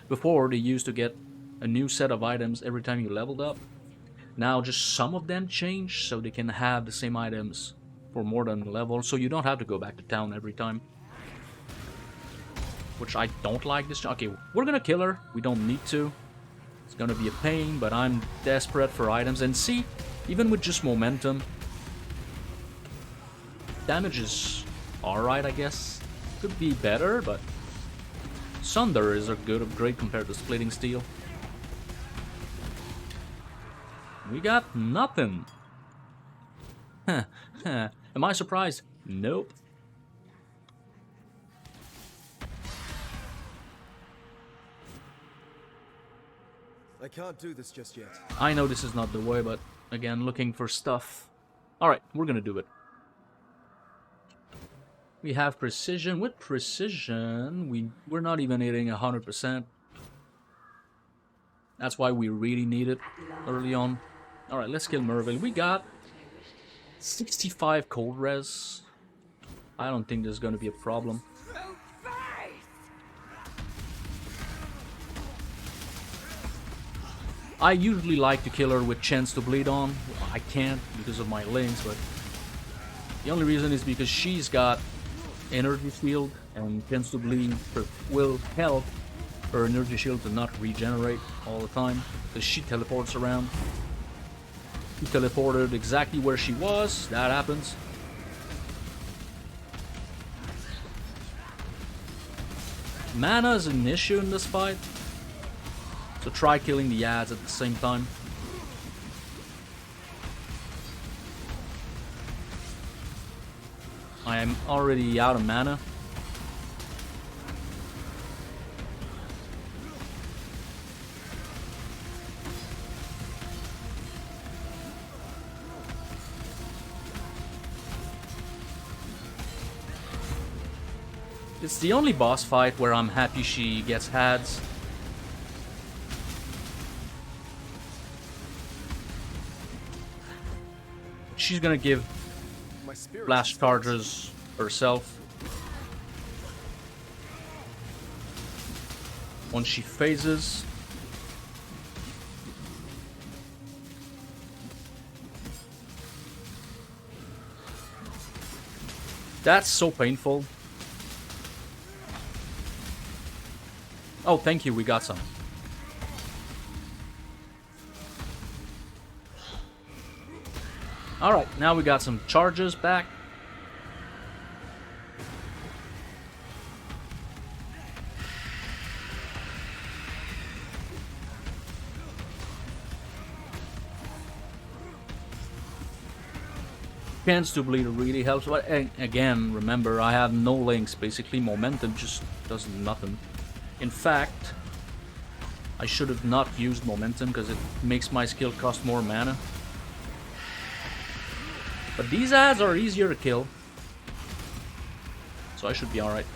before they used to get a new set of items every time you leveled up. Now just some of them change, so they can have the same items for more than a level, so you don't have to go back to town every time. Which I don't like this. Okay, we're gonna kill her. We don't need to. It's gonna be a pain, but I'm desperate for items. And see, even with just momentum, damage is alright, I guess. Could be better, but Sunder is a good upgrade compared to Splitting Steel. We got nothing. Am I surprised? Nope. I can't do this just yet. I know this is not the way, but again, looking for stuff. Alright, we're gonna do it. We have precision. With precision, we're not even hitting 100%. That's why we really need it early on. Alright, let's kill Merveil. We got 65 cold res. I don't think there's gonna be a problem. I usually like to kill her with chance to bleed on. I can't because of my links, but the only reason is because she's got energy shield, and chance to bleed will help her energy shield to not regenerate all the time, because she teleports around. She teleported exactly where she was. That happens. Mana is an issue in this fight, so try killing the ads at the same time. I am already out of mana. It's the only boss fight where I'm happy she gets hads. She's gonna give blast charges herself once she phases. That's so painful. Oh, thank you, we got some. Alright, now we got some charges back. Chance to bleed really helps, but again, remember, I have no links. Basically, momentum just does nothing. In fact, I should have not used momentum because it makes my skill cost more mana. But these ads are easier to kill, so I should be alright.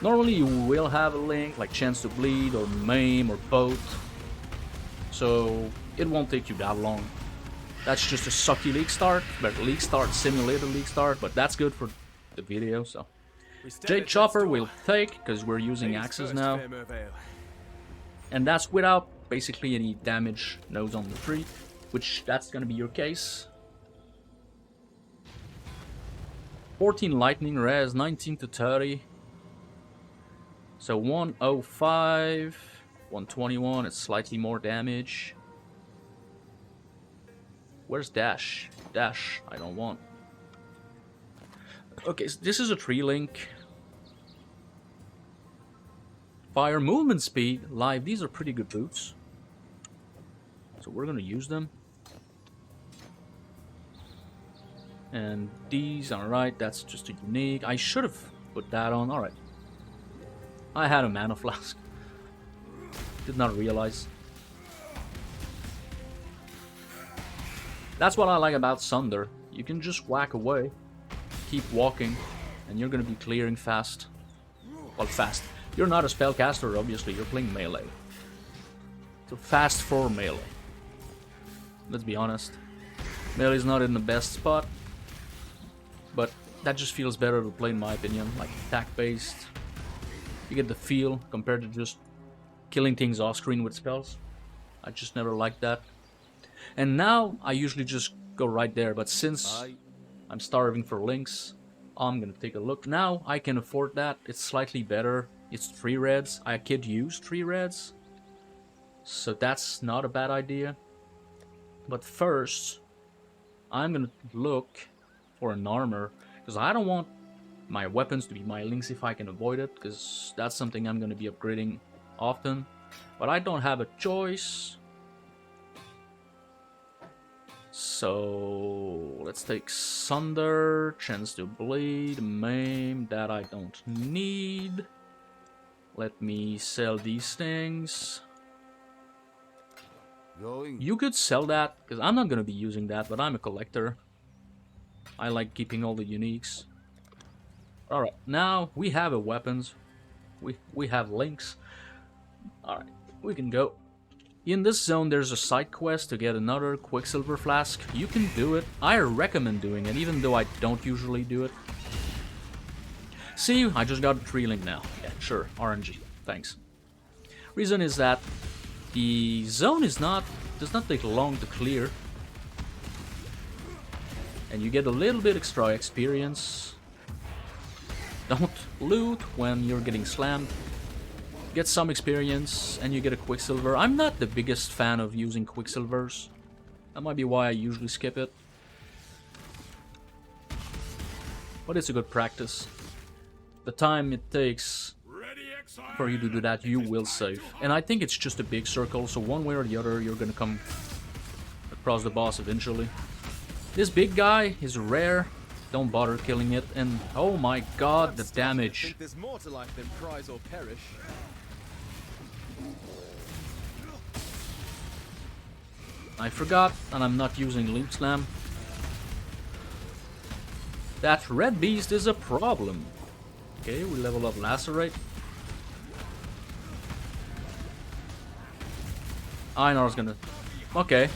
Normally you will have a link, like chance to bleed or maim or both, so it won't take you that long. That's just a sucky league start, but league start, simulated league start, but that's good for the video, so. Jade Chopper we'll take, because we're using axes now. And that's without basically any damage nodes on the tree, which that's gonna be your case. 14 lightning res, 19 to 30. So 105, 121, it's slightly more damage. Where's dash? Dash, I don't want. Okay, so this is a tree link. Fire, movement speed, live, these are pretty good boots. So we're gonna use them. And these, alright, that's just a unique. I should have put that on, alright. I had a mana flask. Did not realize. That's what I like about Sunder. You can just whack away, keep walking, and you're gonna be clearing fast. Well, fast. You're not a spellcaster, obviously, you're playing melee. So fast for melee. Let's be honest. Melee is not in the best spot, but that just feels better to play in my opinion, like attack-based. You get the feel compared to just killing things off screen with spells. I just never liked that. And now I usually just go right there, but since I'm starving for links, I'm gonna take a look. Now I can afford that. It's slightly better. It's 3 reds. I could use 3 reds, so that's not a bad idea. But first, I'm gonna look for an armor, because I don't want my weapons to be my links if I can avoid it, because that's something I'm going to be upgrading often. But I don't have a choice. So let's take Sunder, chance to bleed, maim, that I don't need. Let me sell these things. You could sell that, because I'm not going to be using that, but I'm a collector. I like keeping all the uniques. Alright, now we have a weapons. We have links. Alright, we can go. In this zone, there's a side quest to get another Quicksilver Flask. You can do it. I recommend doing it, even though I don't usually do it. See, I just got a 3-link now. Yeah, sure, RNG. Thanks. Reason is that the zone does not take long to clear. And you get a little bit extra experience. Don't loot when you're getting slammed. Get some experience and you get a Quicksilver. I'm not the biggest fan of using Quicksilvers. That might be why I usually skip it. But it's a good practice. The time it takes for you to do that, you will save. And I think it's just a big circle, so one way or the other, you're gonna come across the boss eventually. This big guy is rare. Don't bother killing it. And oh my god, the damage. I think there's more to life than prize or perish. I forgot, and I'm not using Leap Slam. That red beast is a problem. Okay, we level up Lacerate. Einar's gonna... Okay.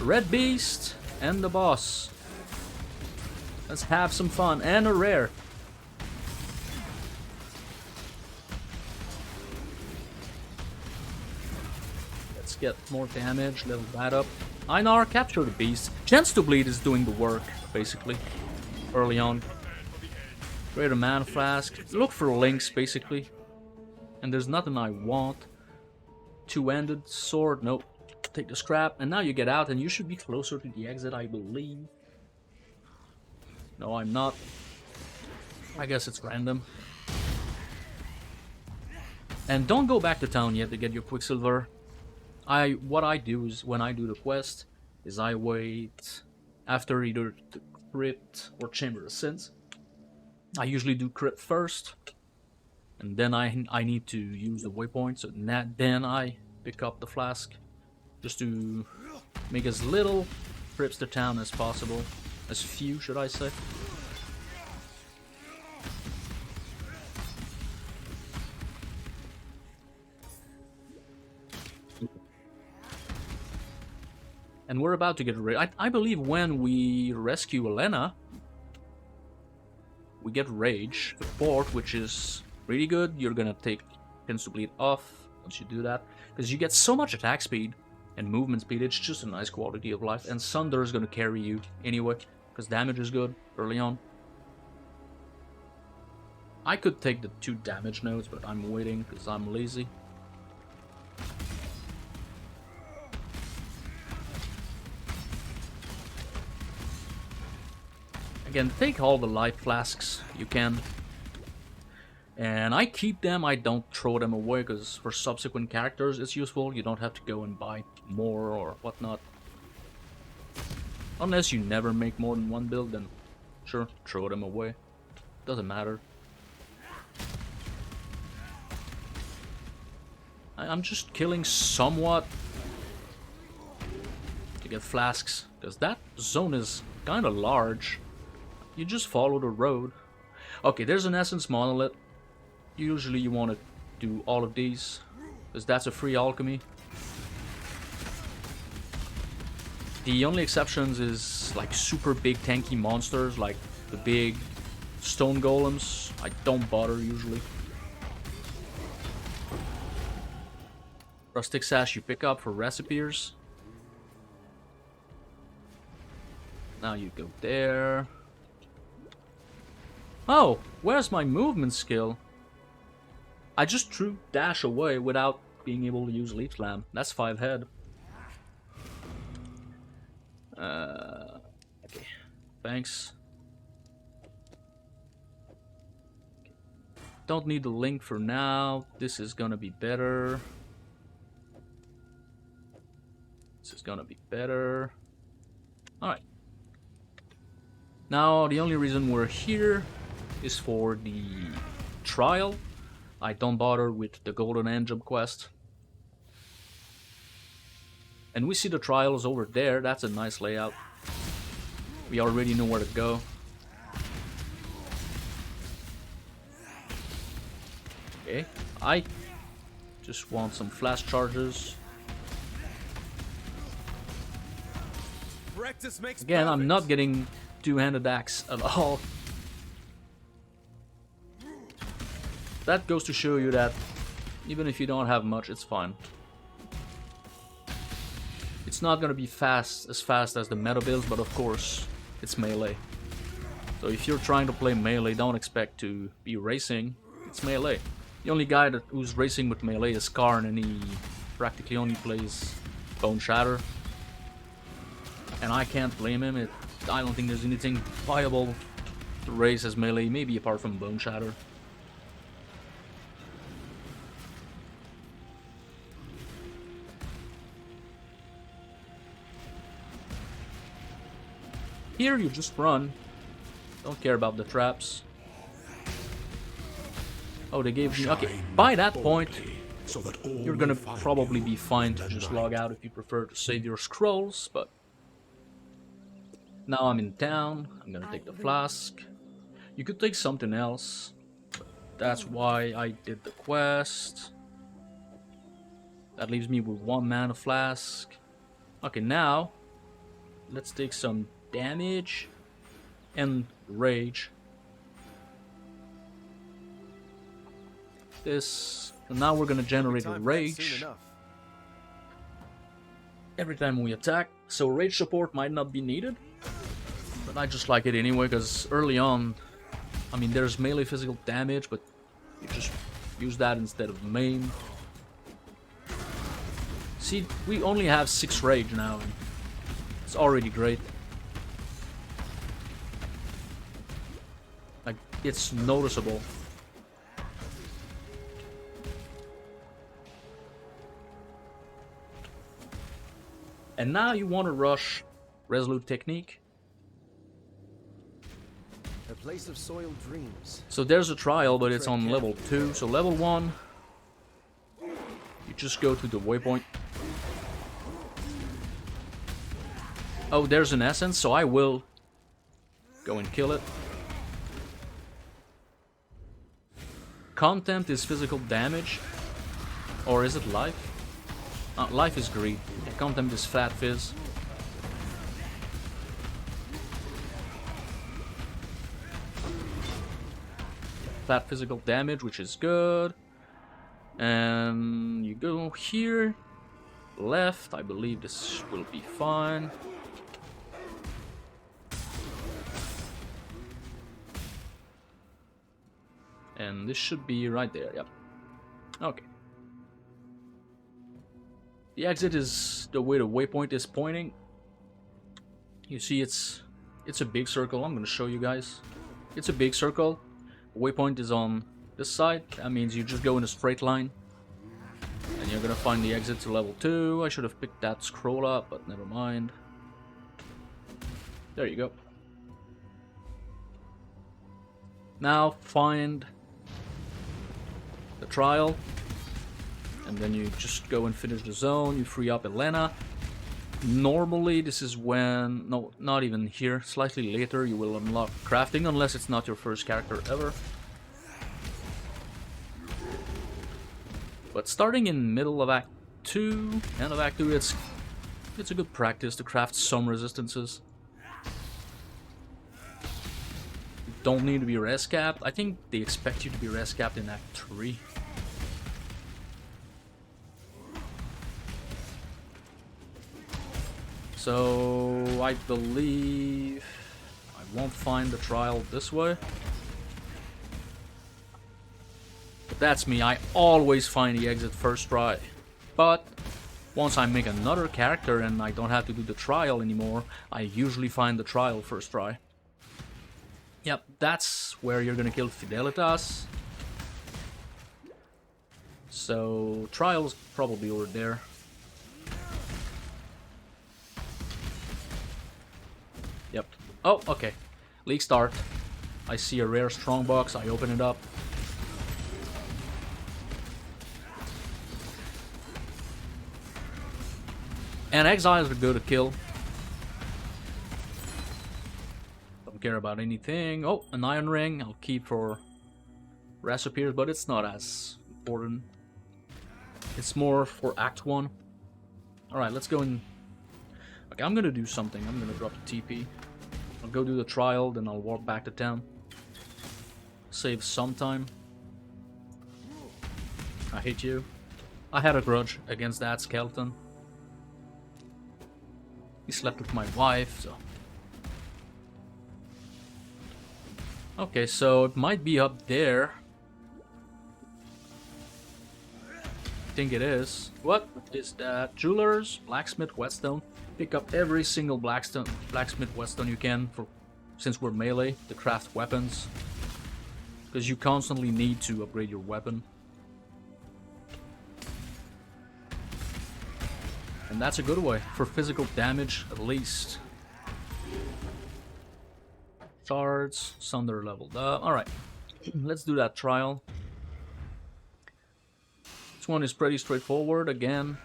Red beast and the boss. Let's have some fun. And a rare. Let's get more damage, level that up. Einar, capture the beast. Chance to bleed is doing the work, basically. Early on. Greater mana flask. Look for links, basically. And there's nothing I want. Two-handed sword, nope. Take the scrap, and now you get out, and you should be closer to the exit, I believe. No, I'm not. I guess it's random. And don't go back to town yet to get your Quicksilver. What I do is, when I do the quest, is I wait after either the Crypt or Chamber of Sins. I usually do Crypt first, and then I need to use the waypoint, so then I pick up the flask, just to make as little trips to town as possible. As few, should I say. And we're about to get rage. I believe when we rescue Elena, we get Rage, support, which is really good. You're gonna take Tends to Bleed off once you do that, because you get so much attack speed and movement speed. It's just a nice quality of life. And Sunder is gonna carry you anyway, because damage is good early on. I could take the 2 damage nodes, but I'm waiting because I'm lazy. Again, take all the life flasks you can. And I keep them, I don't throw them away, because for subsequent characters it's useful. You don't have to go and buy more or whatnot. Unless you never make more than one build, then sure, throw them away. Doesn't matter. I'm just killing somewhat to get flasks, because that zone is kind of large. You just follow the road. Okay, there's an Essence Monolith. Usually you want to do all of these, because that's a free alchemy. The only exceptions is like super big tanky monsters, like the big stone golems. I don't bother usually. Rustic Sash you pick up for recipes. Now you go there. Oh, where's my movement skill? I just threw dash away without being able to use Leap Slam. That's 5 head. Okay, thanks. Don't need the link for now. This is gonna be better. This is gonna be better. Alright. Now, the only reason we're here is for the trial. I don't bother with the Golden Engine quest. And we see the trials over there. That's a nice layout. We already know where to go. Okay, I Just want some flash charges. Practice makes Again, I'm perfect. not getting two-handed axe at all. That goes to show you that even if you don't have much, it's fine. It's not gonna be fast as the meta builds, but of course, it's melee. So if you're trying to play melee, don't expect to be racing. It's melee. The only guy who's racing with melee is Sarn, and he practically only plays Bone Shatter. And I can't blame him. I don't think there's anything viable to race as melee, maybe apart from Bone Shatter. Here you just run. Don't care about the traps. Oh, they gave me... Okay, by that point, you're gonna probably be fine to just log out if you prefer to save your scrolls, but... Now I'm in town, I'm gonna take the flask. You could take something else. That's why I did the quest. That leaves me with 1 mana flask. Okay, now, let's take some damage and rage. And now we're gonna generate a rage every time we attack. So rage support might not be needed, but I just like it anyway, because early on, I mean, there's melee physical damage, but you just use that instead of main. See, we only have 6 rage now, and it's already great. Like, it's noticeable. And now you want to rush Resolute Technique. A place of soiled dreams. So there's a trial, but it's on level 2. So level 1, you just go to the waypoint. Oh, there's an essence, so I will go and kill it. Contempt is physical damage. Or is it life? Life is greed. Contempt is fat fizz. Flat physical damage, which is good. And you go here. Left. I believe this will be fine. And this should be right there, yep. Okay. The exit is the way the waypoint is pointing. You see it's a big circle. I'm gonna show you guys. It's a big circle. The waypoint is on this side. That means you just go in a straight line. And you're gonna find the exit to level 2. I should have picked that scroll up, but never mind. There you go. Now find the trial. And then you just go and finish the zone, you free up Elena. Normally this is when, no, not even here, slightly later you will unlock crafting, unless it's not your first character ever. But starting in middle of Act 2, end of Act 2, it's a good practice to craft some resistances. You don't need to be res capped. I think they expect you to be res capped in Act 3. So, I believe I won't find the trial this way. But that's me, I always find the exit first try. But, once I make another character and I don't have to do the trial anymore, I usually find the trial first try. Yep, that's where you're gonna kill Fidelitas. So, trial's probably over there. Yep. Oh, okay. League start. I see a rare strongbox. I open it up. And exiles are good to kill. Don't care about anything. Oh, an iron ring. I'll keep for recipes, but it's not as important. It's more for Act 1. Alright, let's go in. Okay, I'm gonna do something. I'm gonna drop the TP. I'll go do the trial, then I'll walk back to town. Save some time. I hate you. I had a grudge against that skeleton. He slept with my wife, so... Okay, so it might be up there. I think it is. What is that? Jewelers, blacksmith, whetstone. Pick up every single blacksmith, whetstone you can, since we're melee, to craft weapons. Because you constantly need to upgrade your weapon. And that's a good way, for physical damage at least. Shards, Sunder leveled up. Alright, let's do that trial. This one is pretty straightforward again.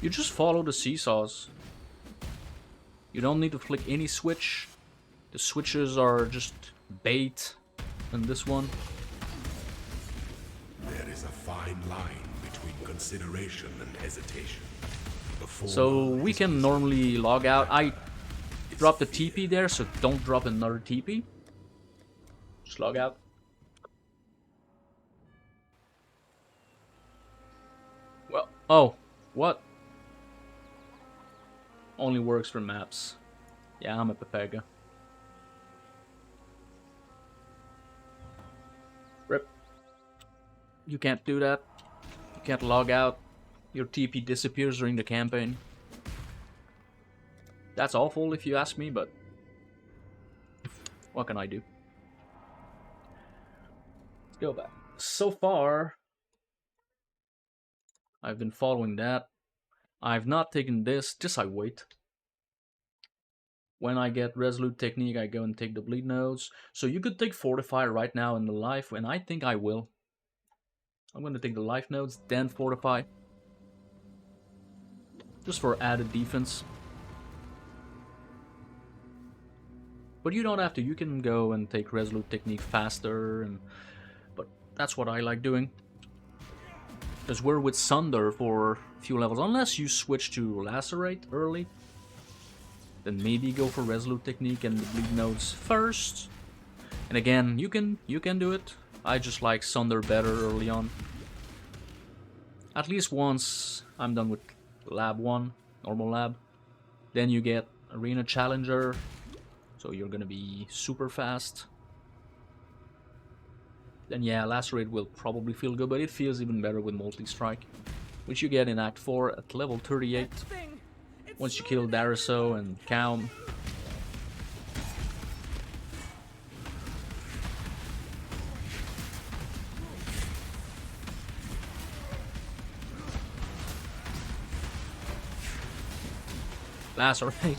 You just follow the seesaws. You don't need to flick any switch. The switches are just bait in this one. There is a fine line between consideration and hesitation. So we can normally log out. I dropped the TP there, so don't drop another TP. Just log out. Well, oh, what? Only works for maps. Yeah, I'm a Pepega. Rip. You can't do that. You can't log out. Your TP disappears during the campaign. That's awful if you ask me, but what can I do? Let's go back. So far, I've been following that. I've not taken this, just I wait. When I get Resolute Technique, I go and take the bleed nodes. So you could take Fortify right now in the life, and I think I will. I'm going to take the life nodes, then Fortify. Just for added defense. But you don't have to, you can go and take Resolute Technique faster, but that's what I like doing. Because we're with Sunder for a few levels, unless you switch to Lacerate early. Then maybe go for Resolute Technique and the bleed nodes first. And again, you can do it. I just like Sunder better early on. At least once I'm done with Lab 1, normal lab. Then you get Arena Challenger. So you're gonna be super fast. Then yeah, Lacerate will probably feel good, but it feels even better with Multi-Strike. Which you get in Act 4 at level 38. Once you kill Dariso and Kaom. Lacerate.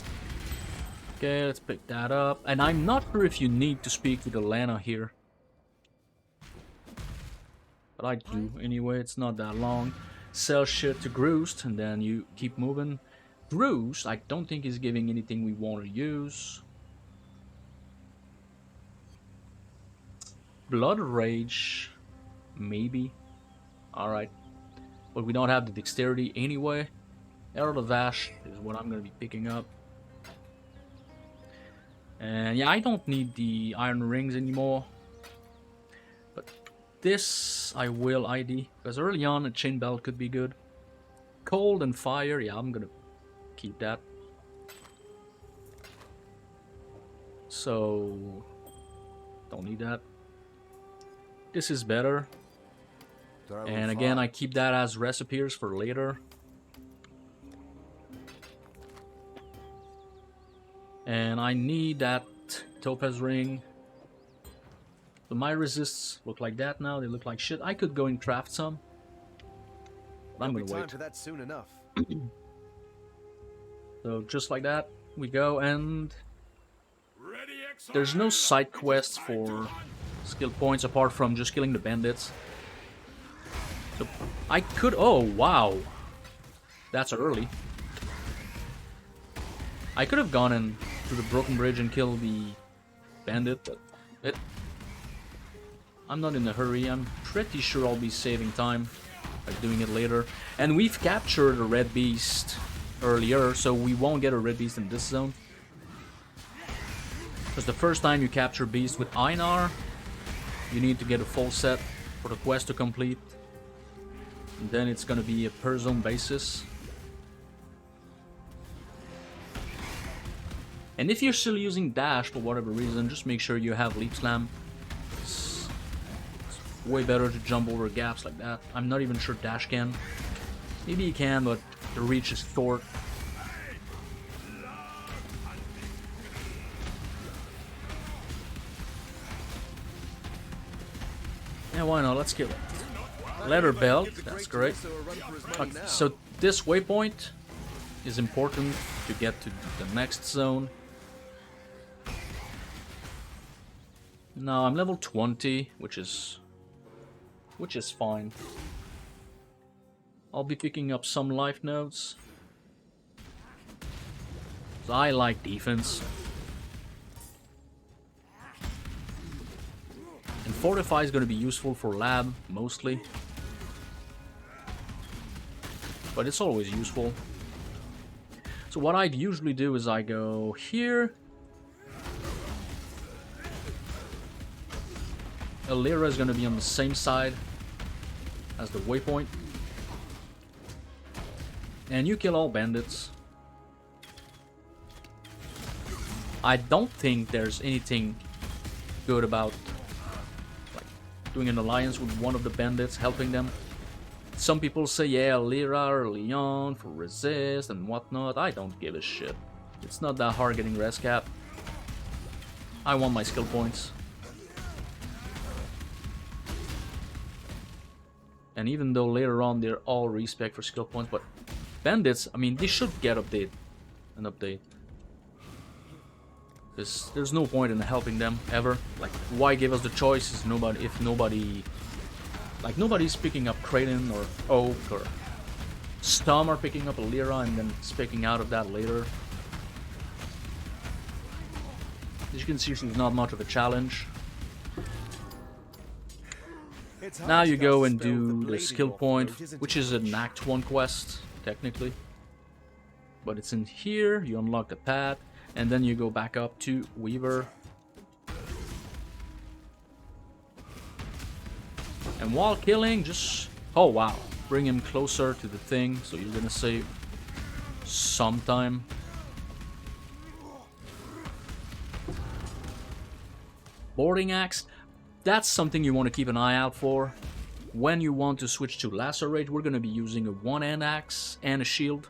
Okay, let's pick that up. And I'm not sure if you need to speak with Elena here. But I do anyway, it's not that long. Sell shit to Groost, and then you keep moving. Groost, I don't think he's giving anything we want to use. Blood Rage, maybe. Alright. But we don't have the dexterity anyway. Herald of Ash is what I'm going to be picking up. And yeah, I don't need the iron rings anymore. But this I will ID. Because early on a chain belt could be good. Cold and fire, yeah, I'm going to keep that. So, don't need that. This is better. And again, I keep that as recipes for later. And I need that topaz ring. So my resists look like that now. They look like shit. I could go and craft some. But I'm gonna wait. For that soon enough. So just like that, we go, and there's no side quests for skill points apart from just killing the bandits. So I could. Oh wow, that's early. I could have gone in to the broken bridge and killed the bandit, but I'm not in a hurry. I'm pretty sure I'll be saving time by doing it later. And we've captured a red beast earlier, so we won't get a red beast in this zone. Because the first time you capture beast with Einar, you need to get a full set for the quest to complete. And then it's gonna be a per zone basis. And if you're still using dash for whatever reason, just make sure you have leap slam. It's way better to jump over gaps like that. I'm not even sure dash can. Maybe you can, but the reach is short. Yeah, why not? Let's kill it. Leather belt, that's great. Okay, so this waypoint is important to get to the next zone. Now I'm level 20, which is fine. I'll be picking up some life nodes. So I like defense. And Fortify is going to be useful for lab, mostly. But it's always useful. So what I'd usually do is I go here. Alira is going to be on the same side as the waypoint. And you kill all bandits. I don't think there's anything good about doing an alliance with one of the bandits, helping them. Some people say, yeah, Lyra or Leon for resist and whatnot. I don't give a shit. It's not that hard getting res cap. I want my skill points. And even though later on they're all respec for skill points, but bandits, I mean, they should get an update. Because there's no point in helping them ever. Like, why give us the choice if nobody's picking up Kraityn or Oak or Stom are picking up a Lyra and then speaking out of that later. As you can see, she's not much of a challenge. Now you go and do the skill point, which is an Act 1 quest, technically. But it's in here, you unlock the path. And then you go back up to Weaver. And while killing, just... oh wow. Bring him closer to the thing, so you're gonna save some time. Boarding axe. That's something you want to keep an eye out for. When you want to switch to Lacerate, we're gonna be using a one-hand axe and a shield.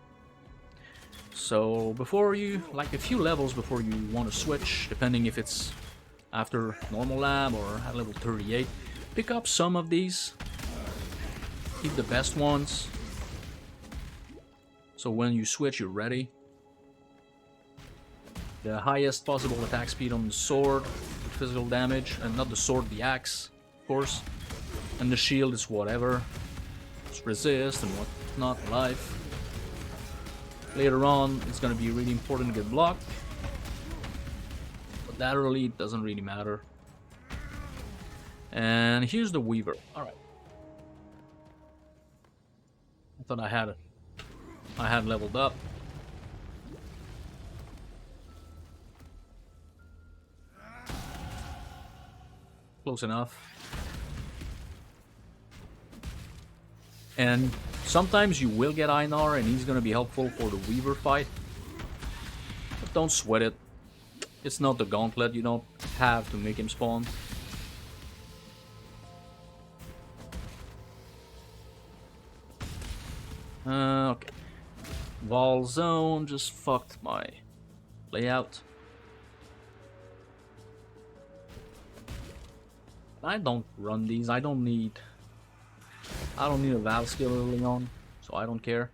So before you, like a few levels before you want to switch, depending if it's after normal lab or at level 38, pick up some of these. Keep the best ones. So when you switch, you're ready. The highest possible attack speed on the sword with physical damage, and not the sword, the axe, of course. And the shield is whatever. It's resist and whatnot, life. Later on, it's going to be really important to get blocked. But that really doesn't really matter. And here's the Weaver. Alright. I thought I had leveled up. Close enough. And sometimes you will get Einar and he's gonna be helpful for the Weaver fight. But don't sweat it. It's not the gauntlet, you don't have to make him spawn. Okay. Wall zone just fucked my layout. I don't run these, I don't need a Val skill early on, so I don't care.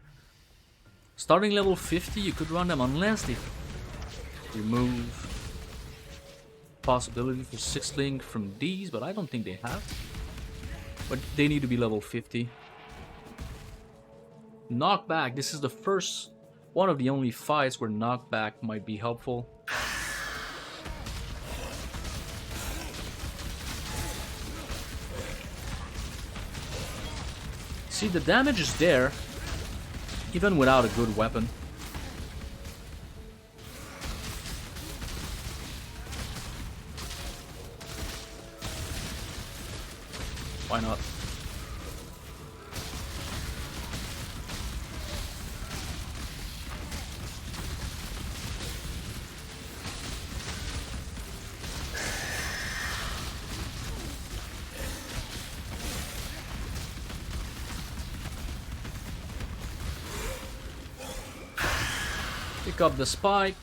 Starting level 50, you could run them unless they remove possibility for 6-link from these, but I don't think they have. But they need to be level 50. Knockback, this is the first, one of the only fights where knockback might be helpful. See, the damage is there, even without a good weapon. Why not? Pick up the spike.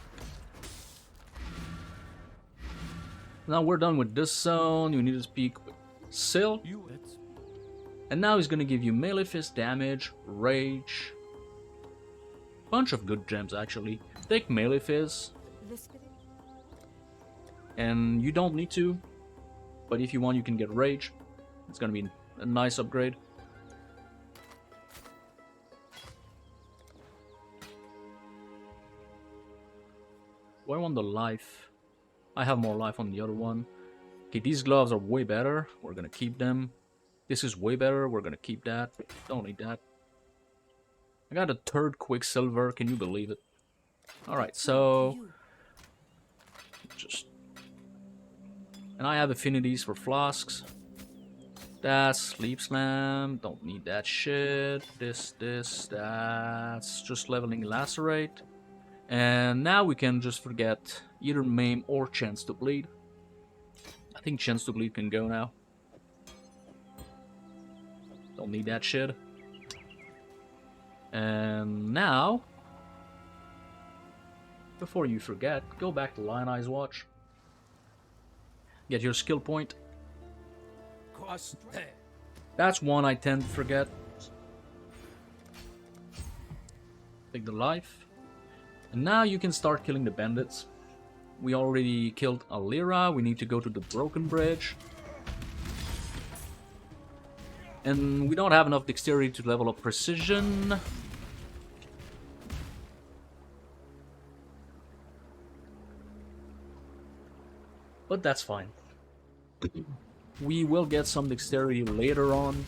Now we're done with this zone. You need to speak with Sil. And now he's gonna give you melee fist damage, rage. Bunch of good gems actually. Take melee fist. And you don't need to, but if you want you can get rage. It's gonna be a nice upgrade. Do I want the life? I have more life on the other one. Okay, these gloves are way better. We're gonna keep them. This is way better. We're gonna keep that. Don't need that. I got a third Quicksilver. Can you believe it? Alright, so... just... And I have affinities for flasks. That's Sleep Slam. Don't need that shit. This, that's just leveling Lacerate. And now we can just forget either Maim or Chance to Bleed. I think Chance to Bleed can go now. Don't need that shit. And now, before you forget, go back to Lion Eyes Watch. Get your skill point. That's one I tend to forget. Take the life. And now you can start killing the bandits. We already killed Alira. We need to go to the Broken Bridge. And we don't have enough dexterity to level up precision. But that's fine. We will get some dexterity later on.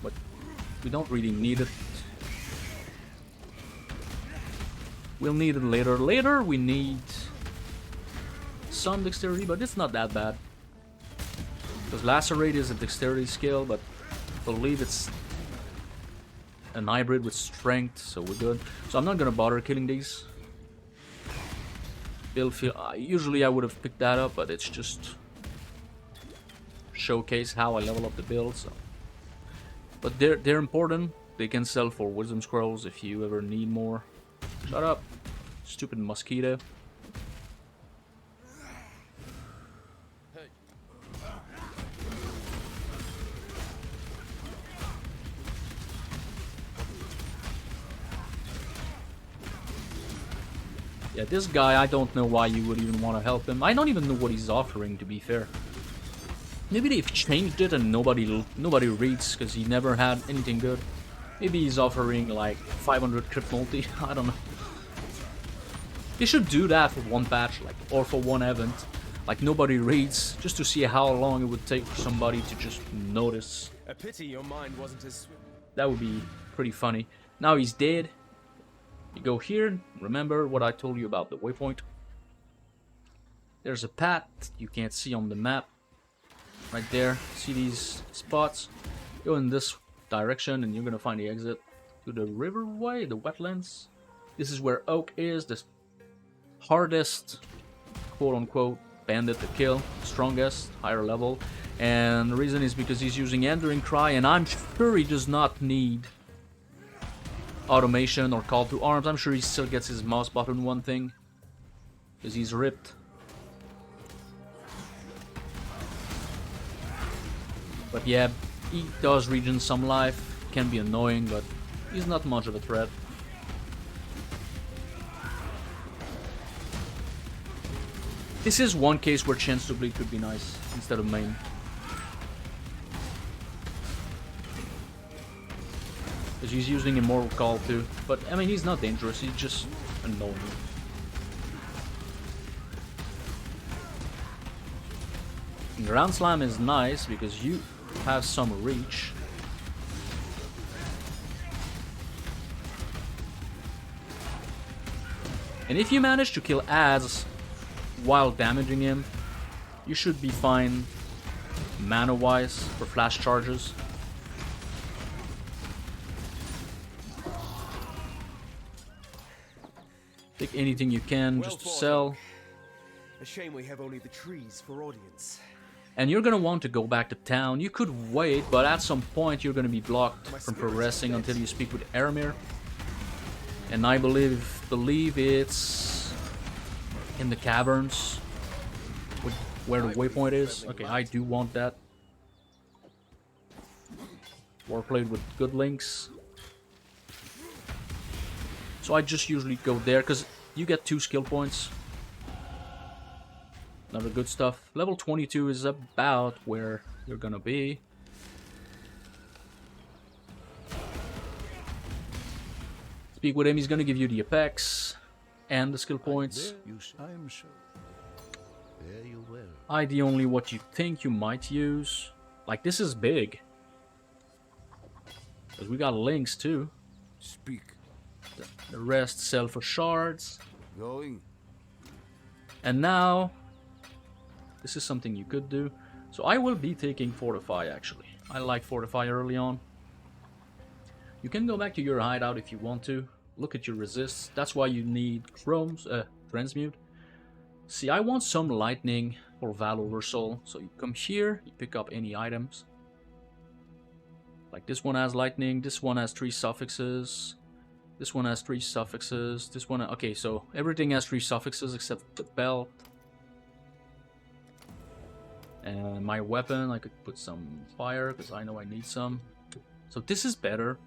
But we don't really need it. We'll need it later. Later we need some dexterity, but it's not that bad. Because Lacerate is a dexterity skill, but I believe it's an hybrid with strength, so we're good. So I'm not gonna bother killing these. Usually I would have picked that up, but it's just showcase how I level up the build. So. But they're important. They can sell for wisdom scrolls if you ever need more. Shut up, stupid mosquito. Yeah, this guy, I don't know why you would even want to help him. I don't even know what he's offering, to be fair. Maybe they've changed it and nobody reads because he never had anything good. Maybe he's offering like 500 crit multi. I don't know. They should do that for one patch, like, or for one event. Like nobody reads, just to see how long it would take for somebody to just notice. A pity your mind wasn't as swift. That would be pretty funny. Now he's dead. You go here, remember what I told you about the waypoint. There's a path you can't see on the map. Right there, see these spots? Go in this direction and you're gonna find the exit to the riverway, the wetlands. This is where Oak is, the hardest, quote-unquote, bandit to kill, strongest, higher level. And the reason is because he's using Enduring Cry, and I'm sure he does not need automation or call to arms. I'm sure he still gets his mouse button one thing, because he's ripped. But yeah, he does regen some life, can be annoying, but he's not much of a threat. This is one case where Chance to Bleed could be nice, instead of Maim. Because he's using Immortal Call too. But, I mean, he's not dangerous, he's just annoying. Ground Slam is nice because you have some reach. And if you manage to kill Az while damaging him, you should be fine mana-wise for flash charges. Take anything you can just to sell. A shame we have only the trees for audience. And you're gonna want to go back to town. You could wait, but at some point you're gonna be blocked from progressing until you speak with Aramir. And I believe it's in the caverns where the waypoint is. Okay, I do want that. Warplayed with good links. So I just usually go there because you get 2 skill points. Another good stuff. Level 22 is about where you're gonna be. Speak with him, he's gonna give you the apex and the skill points. I'm sure. There you will. ID only what you think you might use. Like, this is big. Because we got links too. Speak. The rest sell for shards. Going. And now, this is something you could do. So I will be taking Fortify actually. I like Fortify early on. You can go back to your hideout if you want to. Look at your resists. That's why you need transmute. See, I want some lightning or Val Oversoul. So you come here, you pick up any items. Like this one has lightning, this one has 3 suffixes. This one has 3 suffixes. This one, okay, so everything has 3 suffixes except the belt. And my weapon, I could put some fire because I know I need some. So this is better.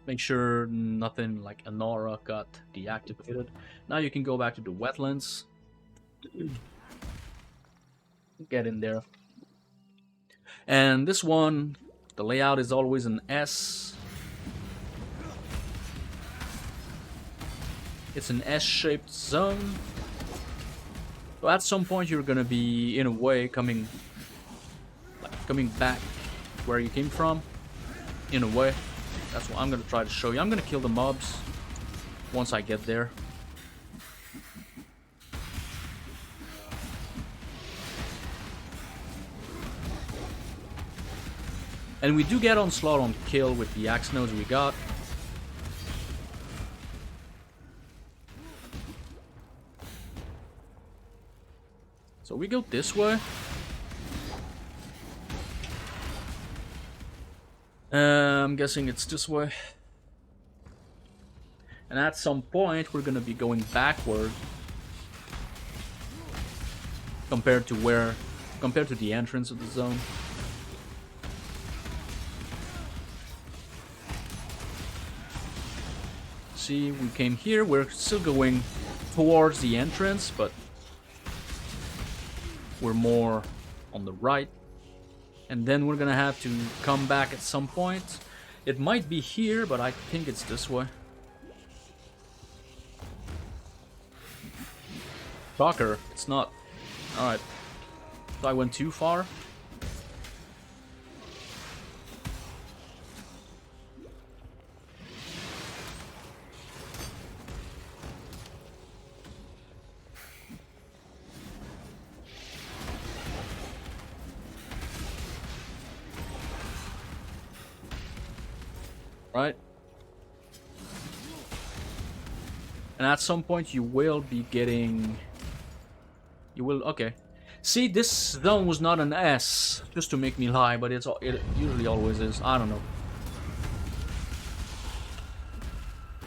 Make sure nothing like Anora got deactivated. Now you can go back to the wetlands. Get in there. And this one, the layout is always an S. It's an S-shaped zone. So at some point you're gonna be, in a way, coming back where you came from. In a way. That's what I'm gonna try to show you. I'm gonna kill the mobs once I get there. And we do get onslaught on kill with the axe nodes we got. So we go this way. I'm guessing it's this way. And at some point we're gonna be going backward compared to the entrance of the zone. See, we came here, we're still going towards the entrance, but we're more on the right. And then we're gonna have to come back at some point. It might be here, but I think it's this way. Shocker, it's not. Alright. So I went too far. Right? And at some point you will be getting... okay. See, this zone was not an S, just to make me lie, but it usually always is. I don't know.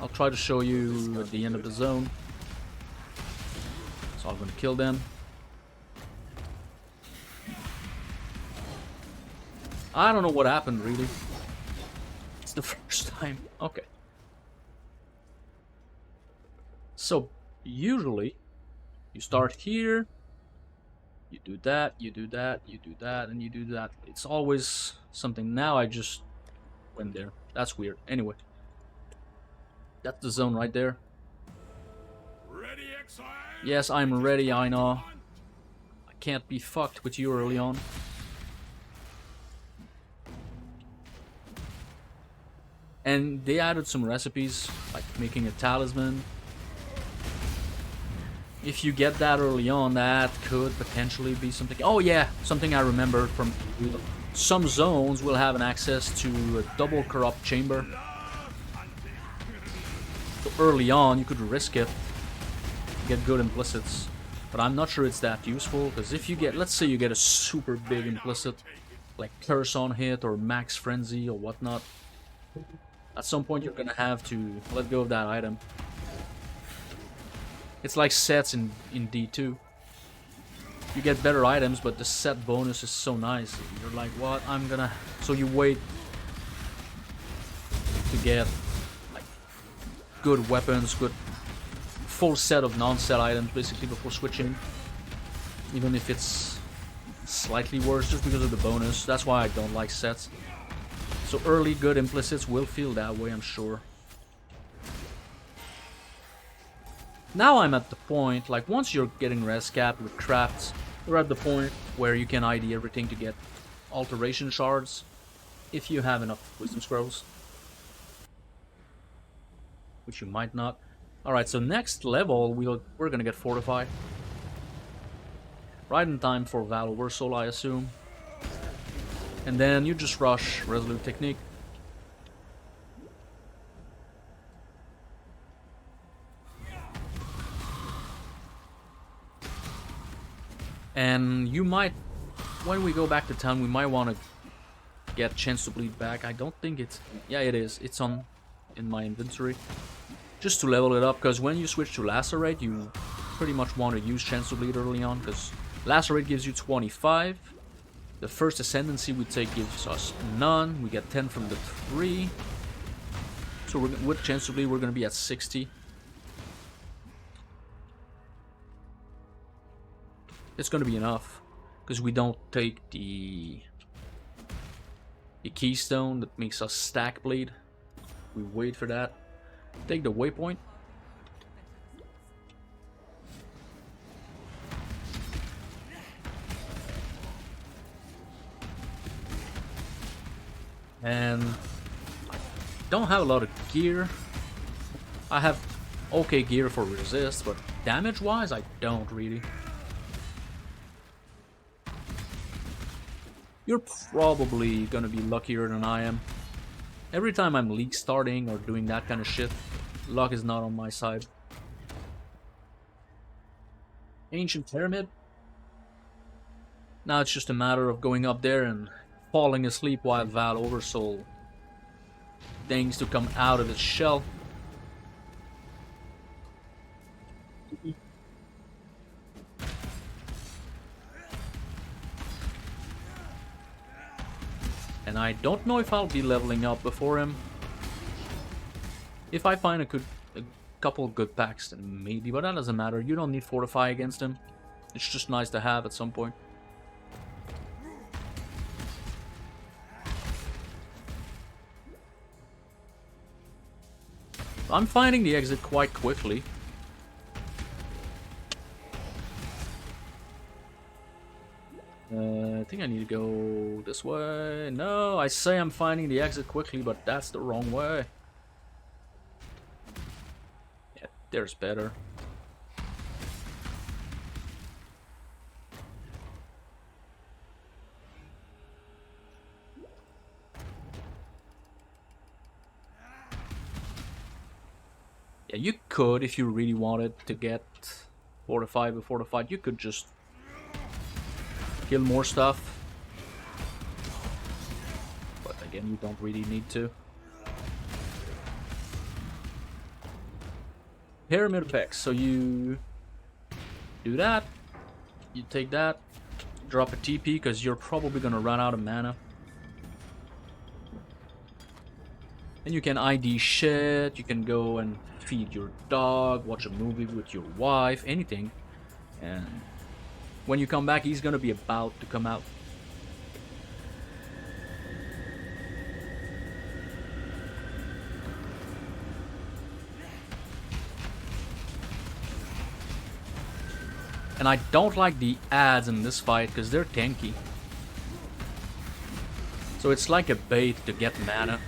I'll try to show you at the end of the zone. So I'm gonna kill them. I don't know what happened, really. It's the first time. Okay. So, usually, you start here, you do that, you do that, you do that, and you do that. It's always something. Now I just went there. That's weird. Anyway. That's the zone right there. Ready, exile? Yes, I'm ready, I know. I can't be fucked with you early on. And they added some recipes, like making a talisman. If you get that early on, that could potentially be something. Oh yeah, something I remember from some zones will have an access to a double corrupt chamber. So early on, you could risk it, get good implicits. But I'm not sure it's that useful, because if you get, let's say you get a super big implicit, like Curse on Hit or Max Frenzy or whatnot, at some point you're gonna have to let go of that item. It's like sets in D2. You get better items, but the set bonus is so nice. You're like, what? I'm gonna... So you wait to get like good weapons, good full set of non-set items basically before switching. Even if it's slightly worse just because of the bonus. That's why I don't like sets. So early good implicits will feel that way, I'm sure. Now I'm at the point, like once you're getting res capped with crafts, you're at the point where you can ID everything to get alteration shards, if you have enough wisdom scrolls. Which you might not. Alright, so next level we're gonna get fortified. Right in time for Val Oversoul, I assume. And then you just rush Resolute Technique. And you might, when we go back to town, we might want to get Chance to Bleed back. I don't think it's... Yeah, it is. It's on in my inventory. Just to level it up, because when you switch to Lacerate, you pretty much want to use Chance to Bleed early on, because Lacerate gives you 25. The first Ascendancy we take gives us none. We get 10 from the 3. So with Chance to Bleed, we're going to be at 60. It's going to be enough, because we don't take the keystone that makes us stack bleed. We wait for that. Take the waypoint. And I don't have a lot of gear. I have okay gear for resist, but damage wise I don't really. You're probably gonna be luckier than I am. Every time I'm league starting or doing that kind of shit, luck is not on my side. Ancient Pyramid. Now it's just a matter of going up there and falling asleep while Val Oversoul deigns to come out of its shell. And I don't know if I'll be leveling up before him. If I find a couple of good packs, then maybe, but that doesn't matter. You don't need Fortify against him. It's just nice to have at some point. I'm finding the exit quite quickly. I think I need to go this way. No, I say I'm finding the exit quickly, but that's the wrong way. Yeah, there's better. Yeah, you could, if you really wanted to get fortified before the fight, you could just kill more stuff. But again, you don't really need to. Pyramid effects, so you do that, you take that, drop a TP, because you're probably gonna run out of mana. And you can ID shit, you can go and feed your dog, watch a movie with your wife, anything. And when you come back, he's gonna be about to come out. And I don't like the ads in this fight because they're tanky. So it's like a bait to get mana.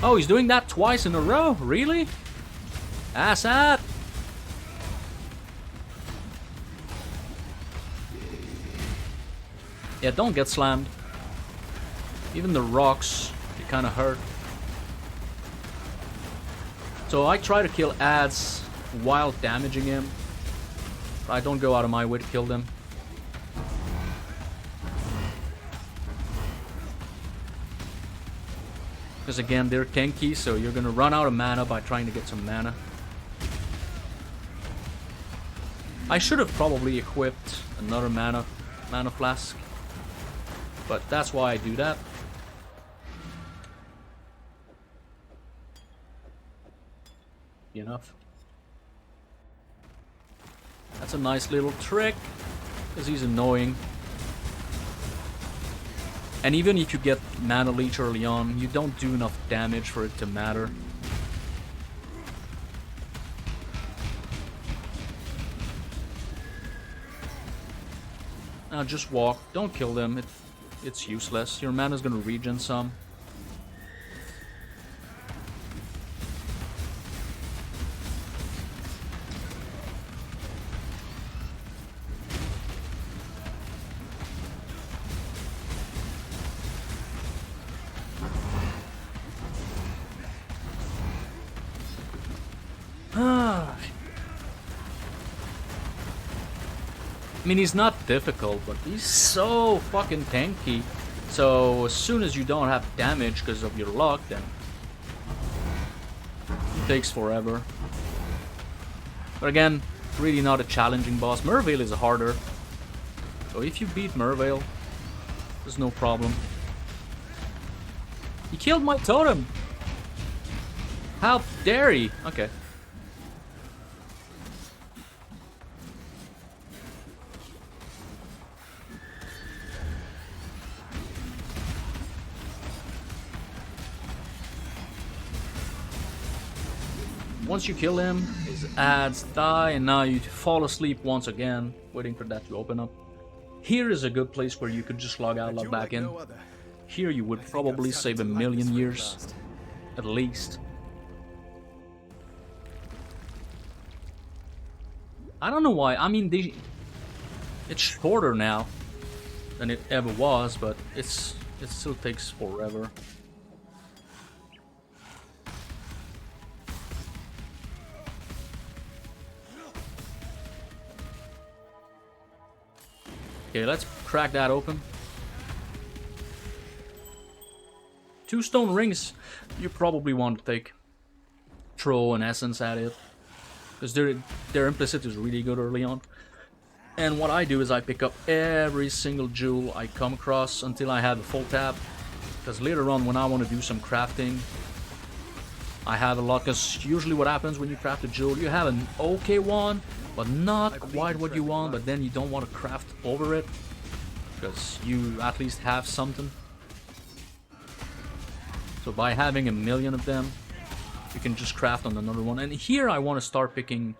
Oh, he's doing that twice in a row? Really? Assad! Yeah, don't get slammed. Even the rocks, they kind of hurt. So I try to kill ads while damaging him. But I don't go out of my way to kill them. Because again, they're tanky, so you're gonna run out of mana by trying to get some mana. I should have probably equipped another mana flask. But that's why I do that. Enough. That's a nice little trick, because he's annoying. And even if you get mana leech early on, you don't do enough damage for it to matter. Now just walk, don't kill them, it's useless. Your mana's gonna regen some. I mean, he's not difficult, but he's so fucking tanky. So as soon as you don't have damage because of your luck, then it takes forever. But again, really not a challenging boss. Mervale is harder. So if you beat Mervale, there's no problem. He killed my totem! How dare he? Okay. Once you kill him, his ads die, and now you fall asleep once again, waiting for that to open up. Here is a good place where you could just log out, log back in. Here you would probably save a million years, at least. I don't know why. I mean, it's shorter now than it ever was, but it still takes forever. Okay, let's crack that open. 2 stone rings. You probably want to take throw an essence at it, because their implicit is really good early on. And what I do is I pick up every single jewel I come across until I have a full tab, because later on when I want to do some crafting, I have a lot. Because usually what happens when you craft a jewel, you have an okay one, but not quite what you want, but then you don't want to craft over it, because you at least have something. So by having a million of them, you can just craft on another one. And here I want to start picking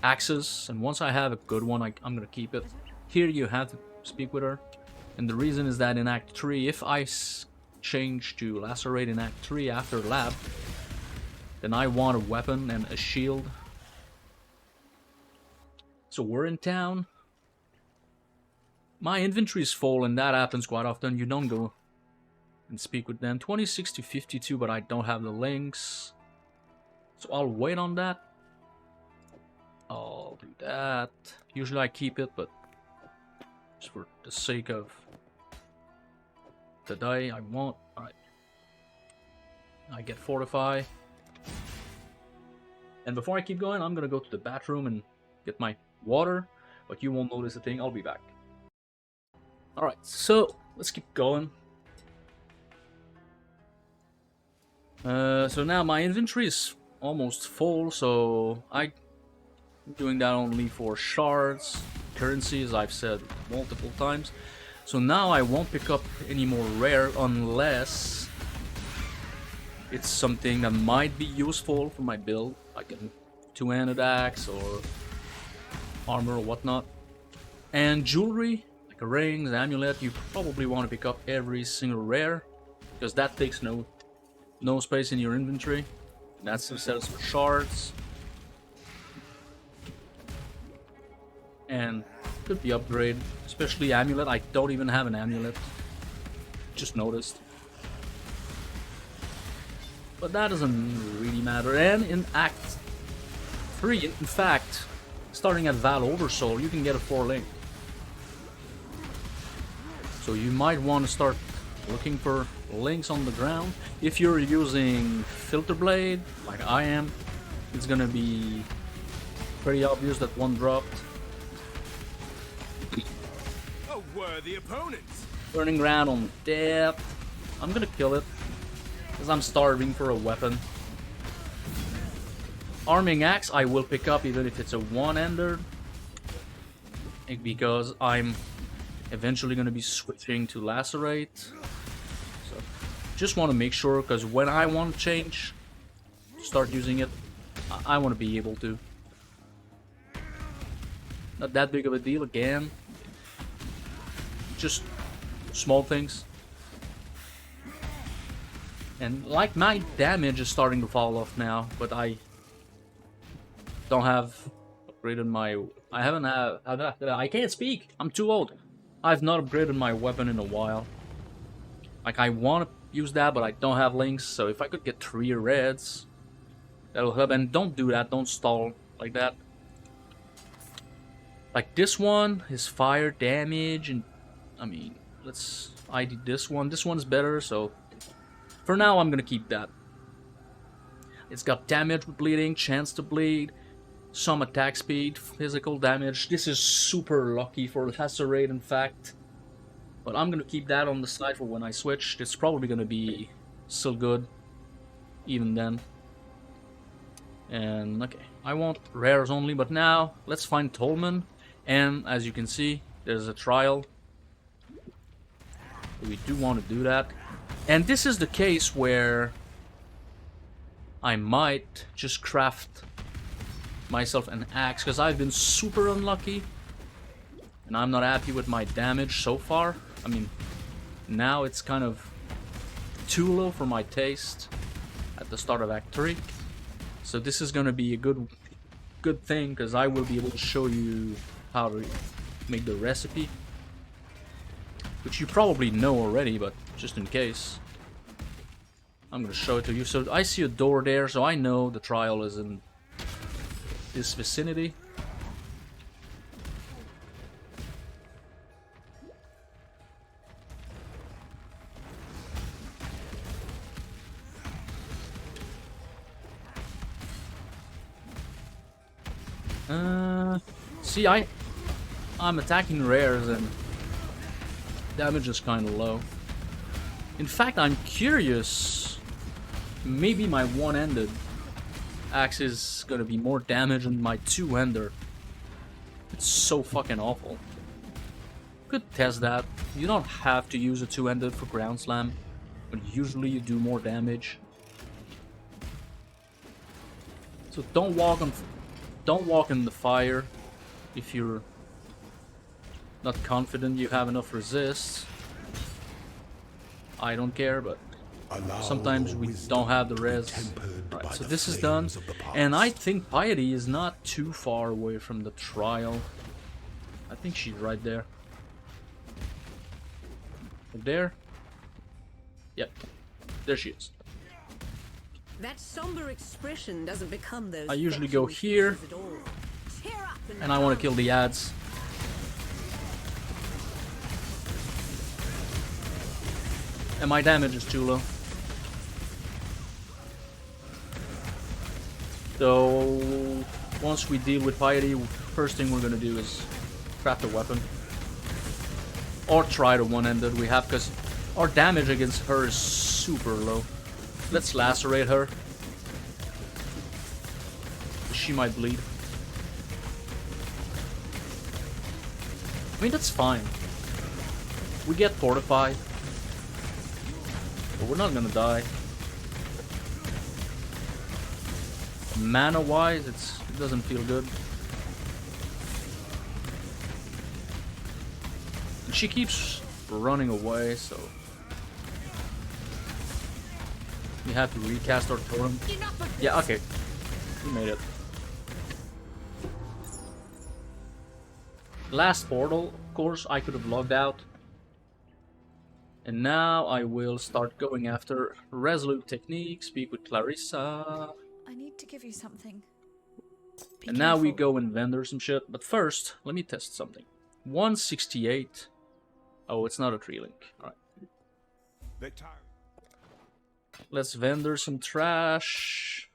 axes, and once I have a good one, I'm going to keep it. Here you have to speak with her, and the reason is that in Act 3, if I change to Lacerate in Act 3 after Lab, then I want a weapon and a shield. So we're in town. My inventory is full, and that happens quite often. You don't go and speak with them. 26 to 52, but I don't have the links. So I'll wait on that. I'll do that. Usually I keep it, but just for the sake of today, I won't. Alright. I get Fortify. And before I keep going, I'm gonna go to the bathroom and get my water, but you won't notice a thing. I'll be back. Alright, so let's keep going. So now my inventory is almost full, so I'm doing that only for shards, currency, as I've said multiple times. So now I won't pick up any more rare unless It's something that might be useful for my build, like a two-handed axe or armor or whatnot. And jewelry, like a ring, an amulet, you probably want to pick up every single rare, because that takes no space in your inventory. That's the sets for shards. And could be upgraded, especially amulet. I don't even have an amulet. Just noticed. But that doesn't really matter. And in Act 3, in fact, starting at Val Oversoul, you can get a 4-link. So you might want to start looking for links on the ground. If you're using Filter Blade, like I am, it's gonna be pretty obvious that one dropped. A worthy opponent. Burning Ground on depth. I'm gonna kill it, because I'm starving for a weapon. Arming Axe I will pick up even if it's a one-ender, because I'm eventually gonna be switching to Lacerate. So just want to make sure, because when I want to change, start using it, I want to be able to. Not that big of a deal again. Just small things. And like my damage is starting to fall off now, but I don't have upgraded my. I can't speak. I'm too old. I've not upgraded my weapon in a while. Like I want to use that, but I don't have links. So if I could get 3 reds, that'll help. And don't do that. Don't stall like that. Like this one is fire damage, and I mean, let's ID this one. This one's better, so for now I'm gonna keep that. It's got damage with bleeding, chance to bleed, some attack speed, physical damage. This is super lucky for Lacerate, in fact. But I'm gonna keep that on the side for when I switch. It's probably gonna be still good, even then. And okay, I want rares only, but now let's find Tolman. And as you can see, there's a trial. We do want to do that. And this is the case where I might just craft myself an axe, because I've been super unlucky and I'm not happy with my damage so far. I mean, now it's kind of too low for my taste at the start of Act 3. So this is going to be a good thing, because I will be able to show you how to make the recipe, which you probably know already, but just in case, I'm gonna show it to you. So I see a door there, so I know the trial is in this vicinity. See, I'm attacking rares and damage is kind of low. In fact, I'm curious. Maybe my one-handed axe is gonna be more damage than my two-hander. It's so fucking awful. Could test that. You don't have to use a two-handed for ground slam, but usually you do more damage. So don't walk in the fire if you're not confident you have enough resist. I don't care, but sometimes we don't have the res. Right, so this is done, and I think Piety is not too far away from the trial. I think she's right there. Right there? Yep, there she is. That somber expression doesn't become those. I usually go here, and I want to kill the ads. And my damage is too low. So once we deal with Piety, first thing we're gonna do is craft a weapon. Or try the one-handed we have, because our damage against her is super low. Let's lacerate her. She might bleed. I mean, that's fine. We get fortified. But we're not gonna die. mana-wise, it doesn't feel good. And she keeps running away, so we have to recast our totem. Yeah, okay. We made it. Last portal, of course, I could have logged out. And now I will start going after Resolute Technique, speak with Clarissa. I need to give you something. Be And now we careful. go and vendor some shit. But first, let me test something. 168. Oh, it's not a tree link. Alright. Let's vendor some trash.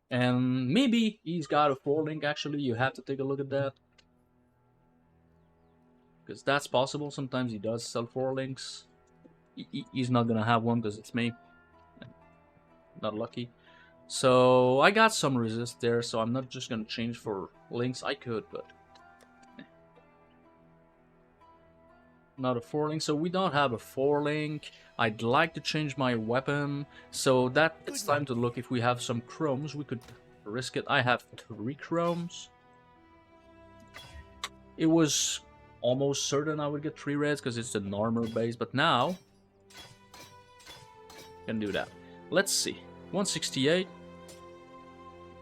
And maybe he's got a 4 link actually. You have to take a look at that. Because that's possible. Sometimes he does sell 4 links. He's not gonna have one because it's me. Not lucky. So I got some resist there, so I'm not just gonna change for links. I could, but not a 4 link. So we don't have a 4 link. I'd like to change my weapon. So that it's time to look if we have some chromes. We could risk it. I have 3 chromes. It was almost certain I would get 3 reds because it's the normal base, but now can do that. Let's see. 168.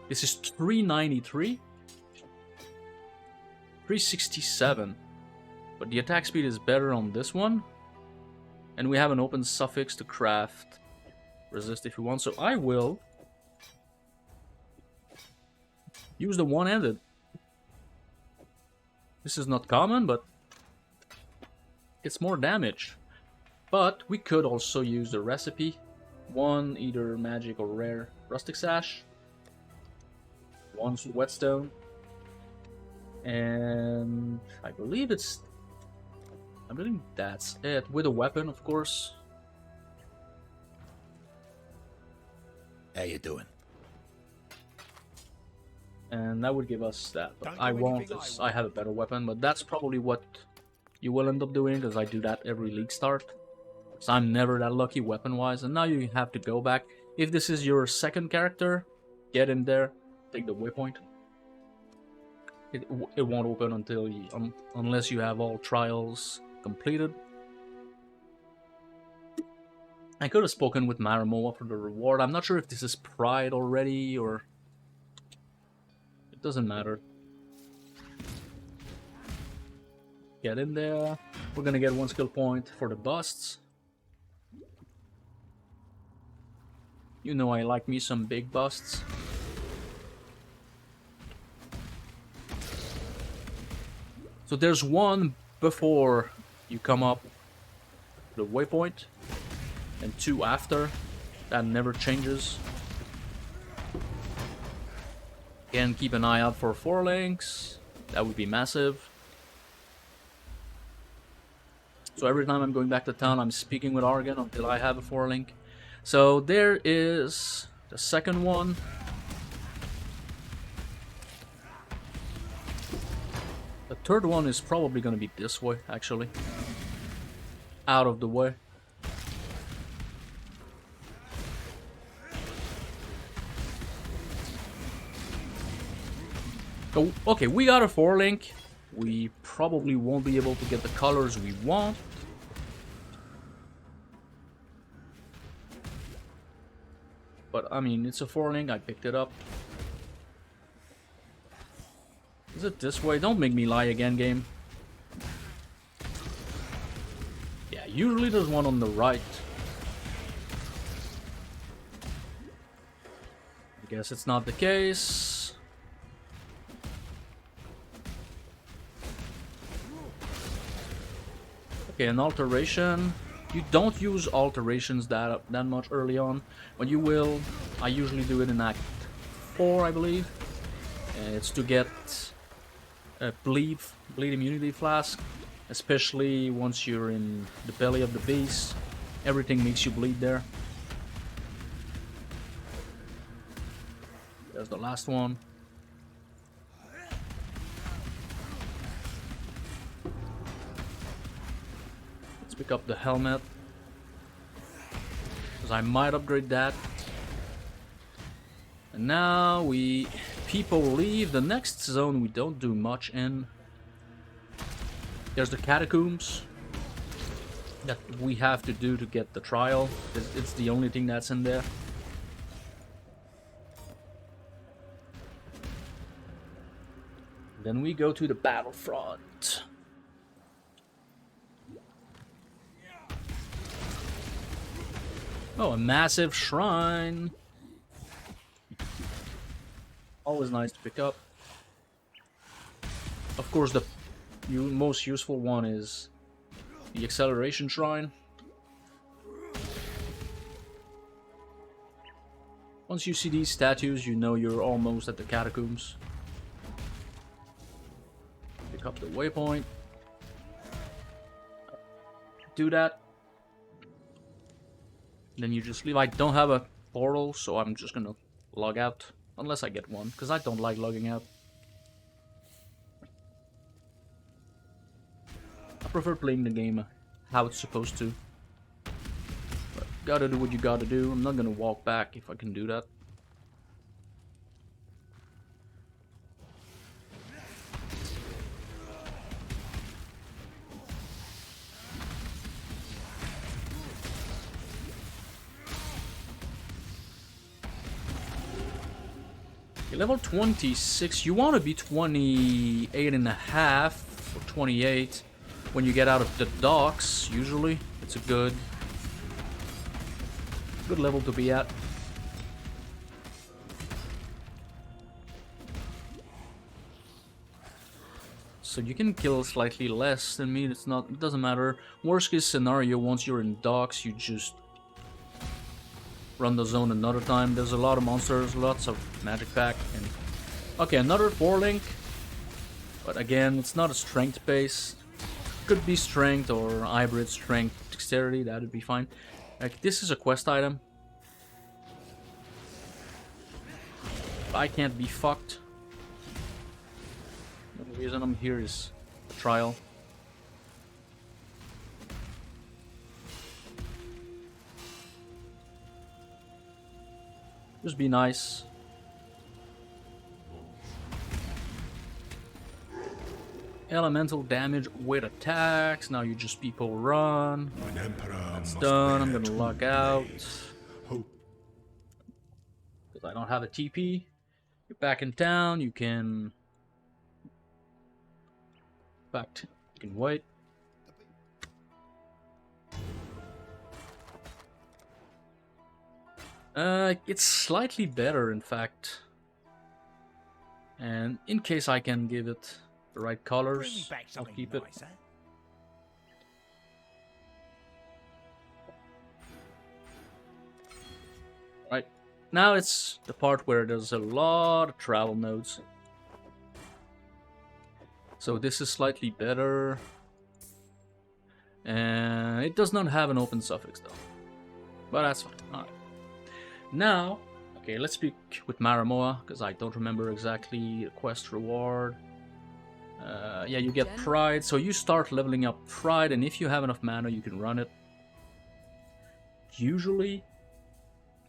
This is 393. 367. But the attack speed is better on this one. And we have an open suffix to craft resist if you want. So I will use the one-handed. This is not common, but it's more damage. But we could also use the recipe. 1 either magic or rare rustic sash. 1 whetstone. And I believe that's it. With a weapon, of course. How you doing? And that would give us that. But I won't, because I have a better weapon. But that's probably what you will end up doing, because I do that every league start. So I'm never that lucky weapon-wise. And now you have to go back. If this is your second character, get in there, take the waypoint. It won't open until unless you have all trials completed. I could have spoken with Maramoa for the reward. I'm not sure if this is Pride already, or... It doesn't matter. Get in there. We're gonna get 1 skill point for the busts. You know I like me some big busts. So there's 1 before you come up the waypoint, and 2 after. That never changes. Again, keep an eye out for 4 links. That would be massive. So every time I'm going back to town, I'm speaking with Argon until I have a 4 link. So there is the second one. The third one is probably going to be this way, actually. Out of the way. So, okay, we got a 4 link. We probably won't be able to get the colors we want. But, I mean, it's a 4 link. I picked it up. Is it this way? Don't make me lie again, game. Yeah, usually there's one on the right. I guess it's not the case. Okay, an alteration. You don't use alterations that much early on. When you will, I usually do it in Act 4, I believe. It's to get a bleed immunity flask, especially once you're in the belly of the beast. Everything makes you bleed there. There's the last one. Let's pick up the helmet, because because I might upgrade that. And now people leave. The next zone we don't do much in. There's the catacombs that we have to do to get the trial. It's the only thing that's in there. Then we go to the battlefront. Oh, a massive shrine. Always nice to pick up. Of course, the most useful one is the acceleration shrine. Once you see these statues, you know you're almost at the catacombs. Pick up the waypoint. Do that. Then you just leave. I don't have a portal, so I'm just gonna log out. Unless I get one, because I don't like logging out. I prefer playing the game how it's supposed to. But gotta do what you gotta do. I'm not gonna walk back if I can do that. Level 26, you want to be 28 and a half or 28 when you get out of the docks. Usually it's a good level to be at. So you can kill slightly less than me. It doesn't matter. Worst case scenario, once you're in docks, you just run the zone another time. There's a lot of monsters, lots of magic pack, and okay, another 4-link, but again, it's not a strength base. Could be strength or hybrid strength dexterity, that would be fine. Like, this is a quest item. I can't be fucked. The only reason I'm here is the trial. Just be nice. Elemental damage with attacks. Now you just people run. That's done. I'm gonna log out. Because I don't have a TP. You're back in town. You can... You can wait. It's slightly better, in fact. And in case I can give it the right colors, I'll keep it. Right. Now it's the part where there's a lot of travel nodes. So this is slightly better. And it does not have an open suffix though. But that's fine. Alright. Now, okay, let's speak with Maramoa, because I don't remember exactly the quest reward. Yeah, you get Pride, so you start leveling up Pride, and if you have enough mana, you can run it. Usually,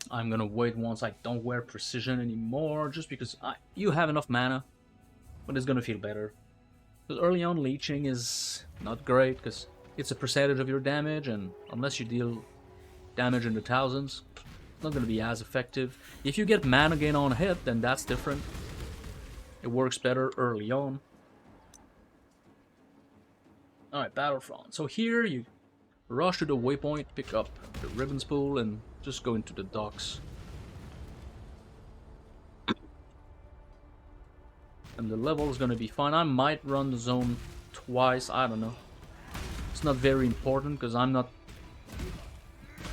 I'm gonna wait once I don't wear Precision anymore, just because you have enough mana, but it's gonna feel better. Because early on, leeching is not great, because it's a percentage of your damage, and unless you deal damage in the thousands, not going to be as effective. If you get mana gain on hit, then that's different. It works better early on. Alright, Battlefront. So here you rush to the waypoint, pick up the ribbons pool, and just go into the docks. And the level is going to be fine. I might run the zone twice, I don't know. It's not very important because I'm not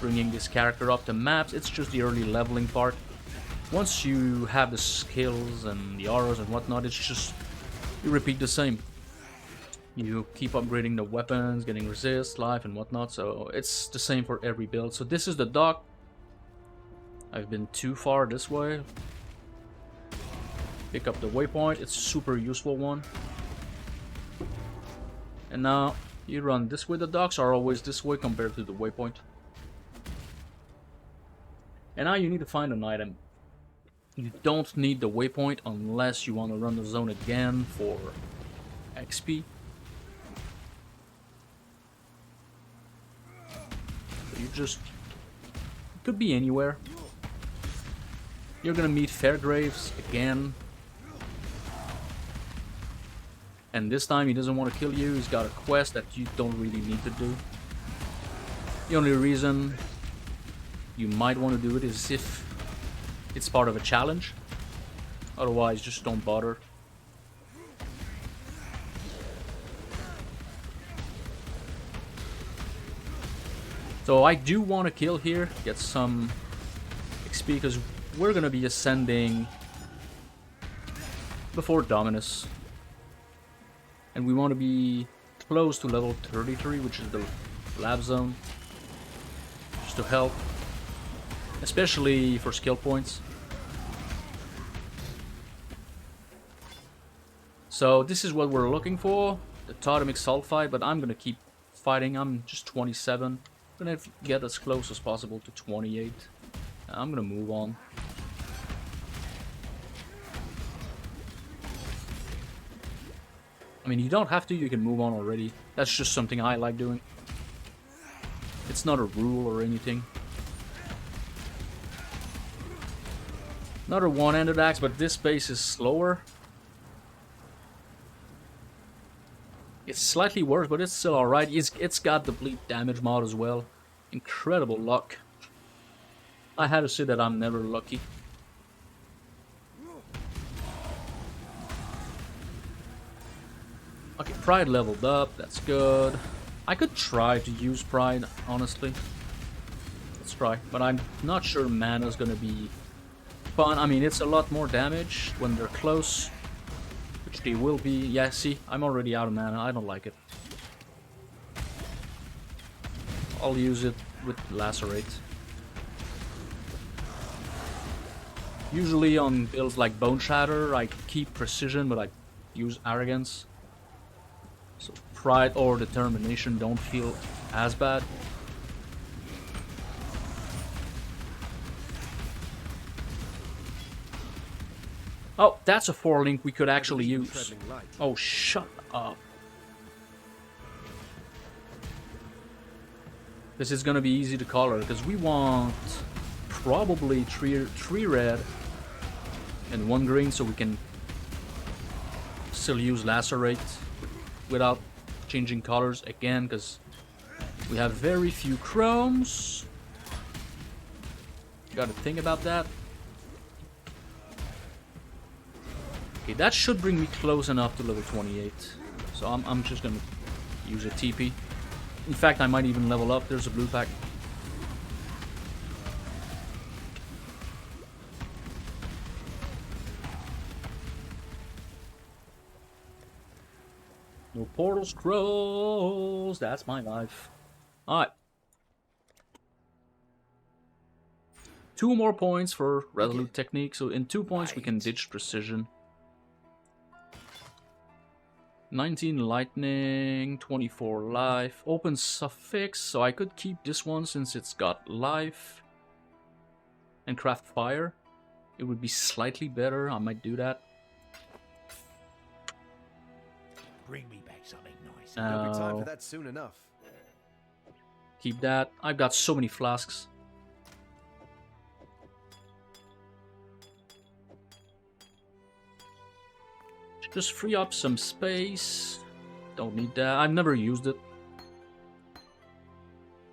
bringing this character up to maps, it's just the early leveling part. Once you have the skills and the auras and whatnot, it's just, you repeat the same. You keep upgrading the weapons, getting resist, life and whatnot, so it's the same for every build. So this is the dock. I've been too far this way. Pick up the waypoint, it's a super useful one. And now you run this way. The docks are always this way compared to the waypoint. And now you need to find an item. You don't need the waypoint unless you want to run the zone again for XP. You just... It could be anywhere. You're gonna meet Fairgraves again. And this time he doesn't want to kill you. He's got a quest that you don't really need to do. The only reason you might want to do it is if it's part of a challenge. Otherwise, just don't bother. So I do want to kill here, get some XP, because we're going to be ascending before Dominus. And we want to be close to level 33, which is the lab zone. Just to help. Especially for skill points. So this is what we're looking for. The Totemic Sulfide, but I'm going to keep fighting. I'm just 27. I'm going to get as close as possible to 28. I'm going to move on. I mean, you don't have to, you can move on already. That's just something I like doing. It's not a rule or anything. Another one-handed axe, but this base is slower. It's slightly worse, but it's still alright. It's got the bleed damage mod as well. Incredible luck. I had to say that I'm never lucky. Okay, Pride leveled up, that's good. I could try to use Pride, honestly. Let's try, but I'm not sure mana's gonna be fun. I mean, it's a lot more damage when they're close, which they will be. Yeah, see, I'm already out of mana, I don't like it. I'll use it with Lacerate. Usually on builds like Bone Shatter, I keep precision, but I use Arrogance. So Pride or Determination don't feel as bad. Oh, that's a 4-link we could actually use. Oh, shut up. This is gonna be easy to color, because we want probably 3 red and 1 green, so we can still use Lacerate without changing colors again, because we have very few chromes. Gotta think about that. Okay, that should bring me close enough to level 28. So I'm just gonna use a TP. In fact, I might even level up. There's a blue pack. No portal scrolls. That's my life. Alright. 2 more points for Resolute Technique. So in 2 points we can ditch Precision. 19 Lightning, 24 Life. Open Suffix, so I could keep this one since it's got Life. And Craft Fire. It would be slightly better. I might do that. Bring me back something nice. There'll be time for that soon enough. Keep that. I've got so many flasks. Just free up some space. Don't need that. I've never used it.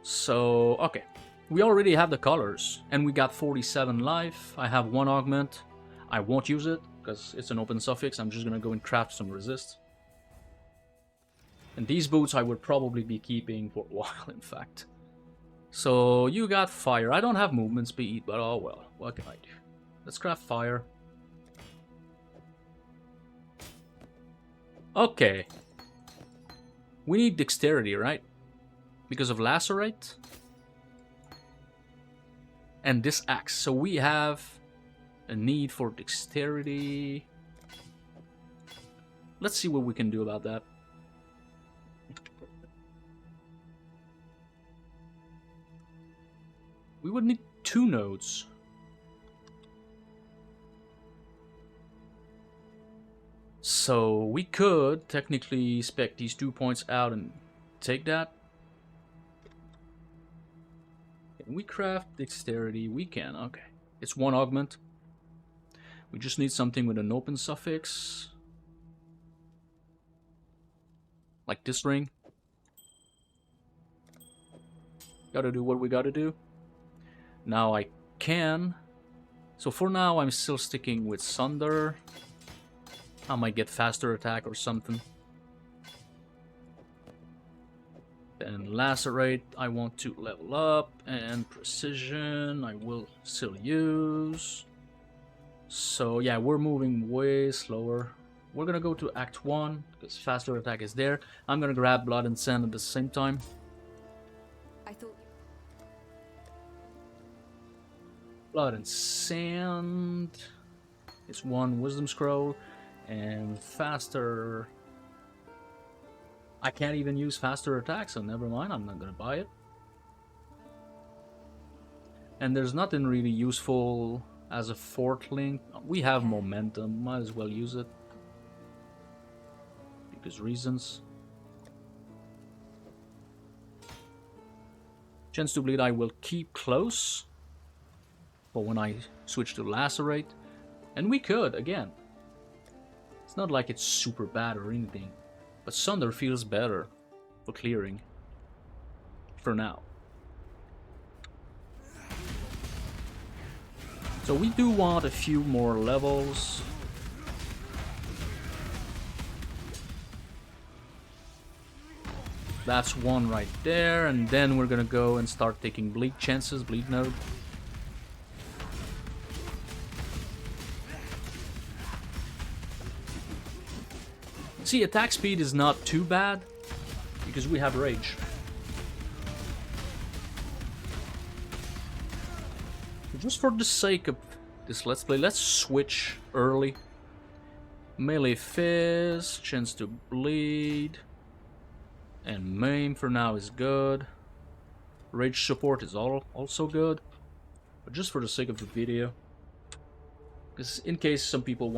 So, okay. We already have the colors. And we got 47 life. I have 1 augment. I won't use it because it's an open suffix. I'm just going to go and craft some resist. And these boots I would probably be keeping for a while, in fact. So, you got fire. I don't have movement speed, but oh well. What can I do? Let's craft fire. Okay. We need dexterity, right? Because of Lacerate. And this axe. So we have a need for dexterity. Let's see what we can do about that. We would need 2 nodes. So we could technically spec these 2 points out and take that. Can we craft dexterity? We can, okay. It's 1 augment. We just need something with an open suffix. Like this ring. Gotta do what we gotta do. Now I can. So for now I'm still sticking with Sunder. I might get faster attack or something. Then Lacerate I want to level up. And Precision I will still use. So yeah, we're moving way slower. We're gonna go to Act 1 because faster attack is there. I'm gonna grab Blood and Sand at the same time. I thought. Blood and Sand. It's 1 Wisdom Scroll. And faster... I can't even use faster attack, so never mind, I'm not gonna buy it. And there's nothing really useful as a 4th link. We have momentum, might as well use it. Because reasons. Chance to Bleed I will keep close. But when I switch to Lacerate. And we could, again. It's not like it's super bad or anything. But Sunder feels better for clearing. For now. So we do want a few more levels. That's 1 right there, and then we're gonna go and start taking bleed chances, bleed node. See, attack speed is not too bad, because we have rage. Just for the sake of this Let's Play, let's switch early. Melee Fizz, chance to bleed. And Maim for now is good. Rage support is also good. But just for the sake of the video. Because in case some people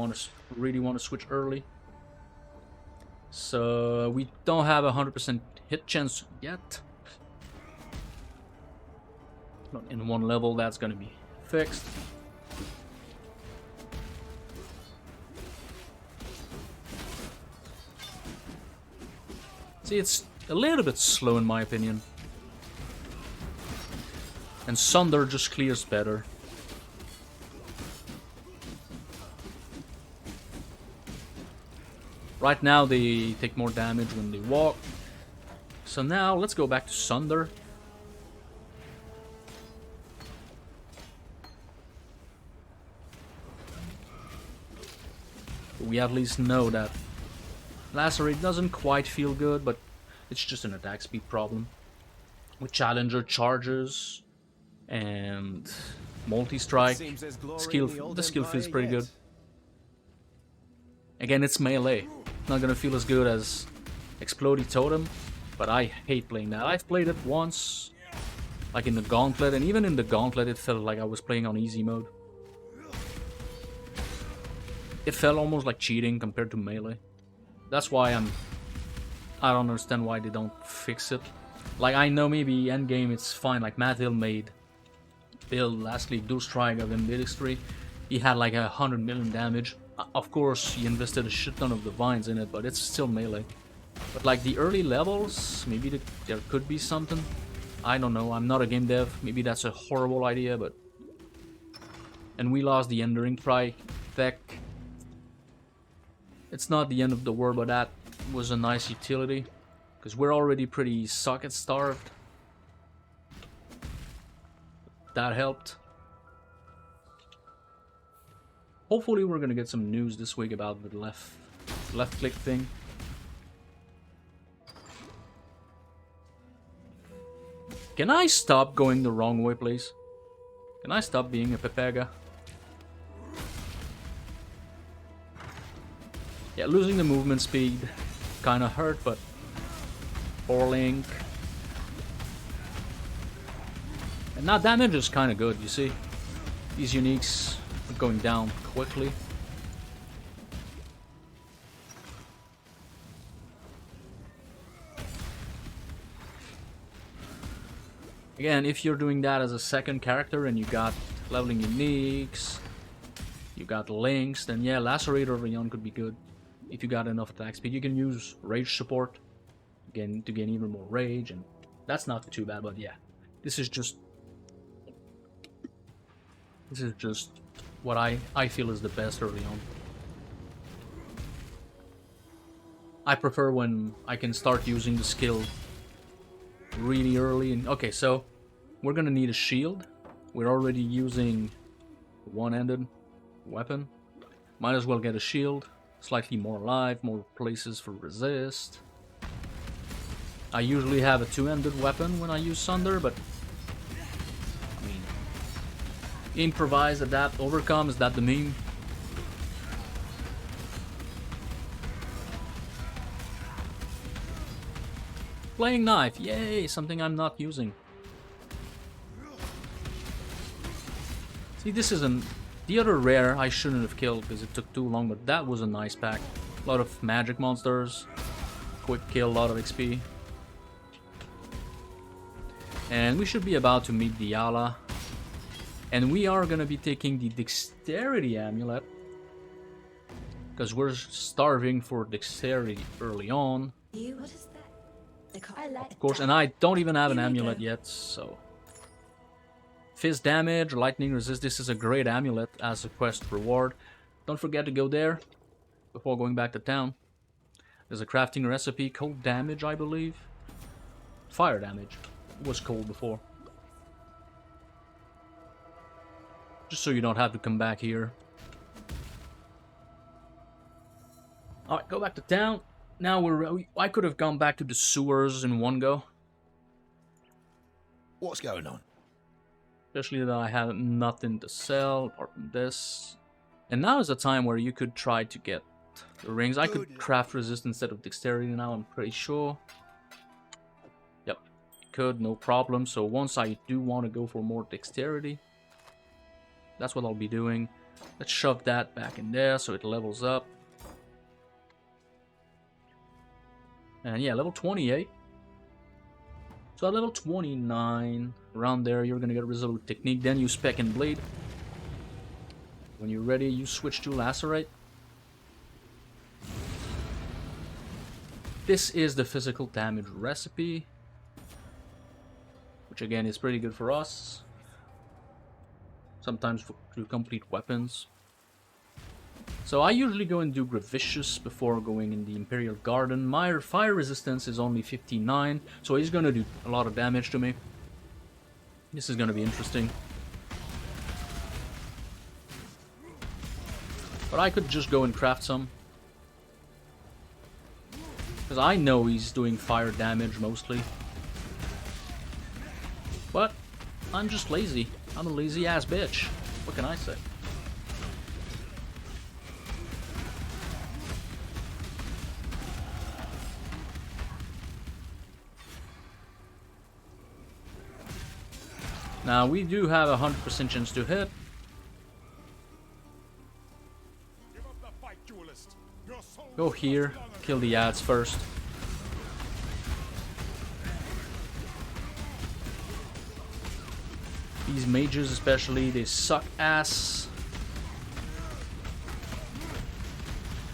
really want to switch early. So we don't have a 100% hit chance yet. Not in 1 level, that's gonna be fixed. See, it's a little bit slow in my opinion. And Sunder just clears better. Right now they take more damage when they walk. So now let's go back to Sunder. We at least know that Lacerate doesn't quite feel good, but it's just an attack speed problem. With Challenger charges and multi-strike, the skill feels pretty good. Again, it's melee. Not gonna feel as good as Explodey Totem, but I hate playing that. I've played it once, like in the Gauntlet, and even in the Gauntlet it felt like I was playing on easy mode. It felt almost like cheating compared to melee. That's why I don't understand why they don't fix it. Like, I know maybe endgame it's fine, like Matt Hill made build last league, Dual Strike of Ambidextry. He had like 100 million damage. Of course, he invested a shit ton of divines in it, but it's still melee. But like the early levels, maybe there could be something. I don't know, I'm not a game dev. Maybe that's a horrible idea, but... And we lost the Enduring Strike deck. It's not the end of the world, but that was a nice utility. Because we're already pretty socket starved. That helped. Hopefully we're gonna get some news this week about the left click thing. Can I stop going the wrong way, please? Can I stop being a Pepega? Yeah, losing the movement speed kinda hurt, but... Poor Link. And now damage is kinda good, you see? These uniques are going down quickly. Again, if you're doing that as a second character and you got leveling uniques, you got links, then yeah, Lacerate or Rion could be good. If you got enough attack speed, you can use rage support again to gain even more rage, and that's not too bad. But yeah, this is just what I feel is the best early on. I prefer when I can start using the skill really early. And okay, so we're gonna need a shield. We're already using one-handed weapon. Might as well get a shield. Slightly more life, more places for resist. I usually have a two-handed weapon when I use Sunder, but I mean, improvise, adapt, overcome, is that the meme? Playing knife, yay! Something I'm not using. See, this isn't... The other rare I shouldn't have killed because it took too long, but that was a nice pack. A lot of magic monsters. Quick kill, a lot of XP. And we should be about to meet Diala. And we are gonna be taking the Dexterity Amulet. Because we're starving for Dexterity early on. What is that? Of course, and I don't even have an amulet yet, so... Fizz damage, lightning resist, this is a great amulet as a quest reward. Don't forget to go there before going back to town. There's a crafting recipe, cold damage, I believe. Fire damage. It was cold before. Just so you don't have to come back here. Alright, go back to town. Now I could have gone back to the sewers in one go. What's going on? Especially that I had nothing to sell apart from this. And now is a time where you could try to get the rings. I could craft resist instead of dexterity now, I'm pretty sure. Yep, could, no problem. So once I do want to go for more dexterity, that's what I'll be doing. Let's shove that back in there so it levels up. And yeah, level 28. So at level 29, around there, you're gonna get Resolute Technique. Then you Spec and Blade. When you're ready, you switch to Lacerate. This is the physical damage recipe, which again is pretty good for us. Sometimes to complete weapons. So I usually go and do Gravicious before going in the Imperial Garden. My fire resistance is only 59, so he's gonna do a lot of damage to me. This is gonna be interesting. But I could just go and craft some. Because I know he's doing fire damage mostly. But I'm just lazy. I'm a lazy ass bitch. What can I say? Now, we do have a 100% chance to hit. Go here, kill the ads first. These mages especially, they suck ass.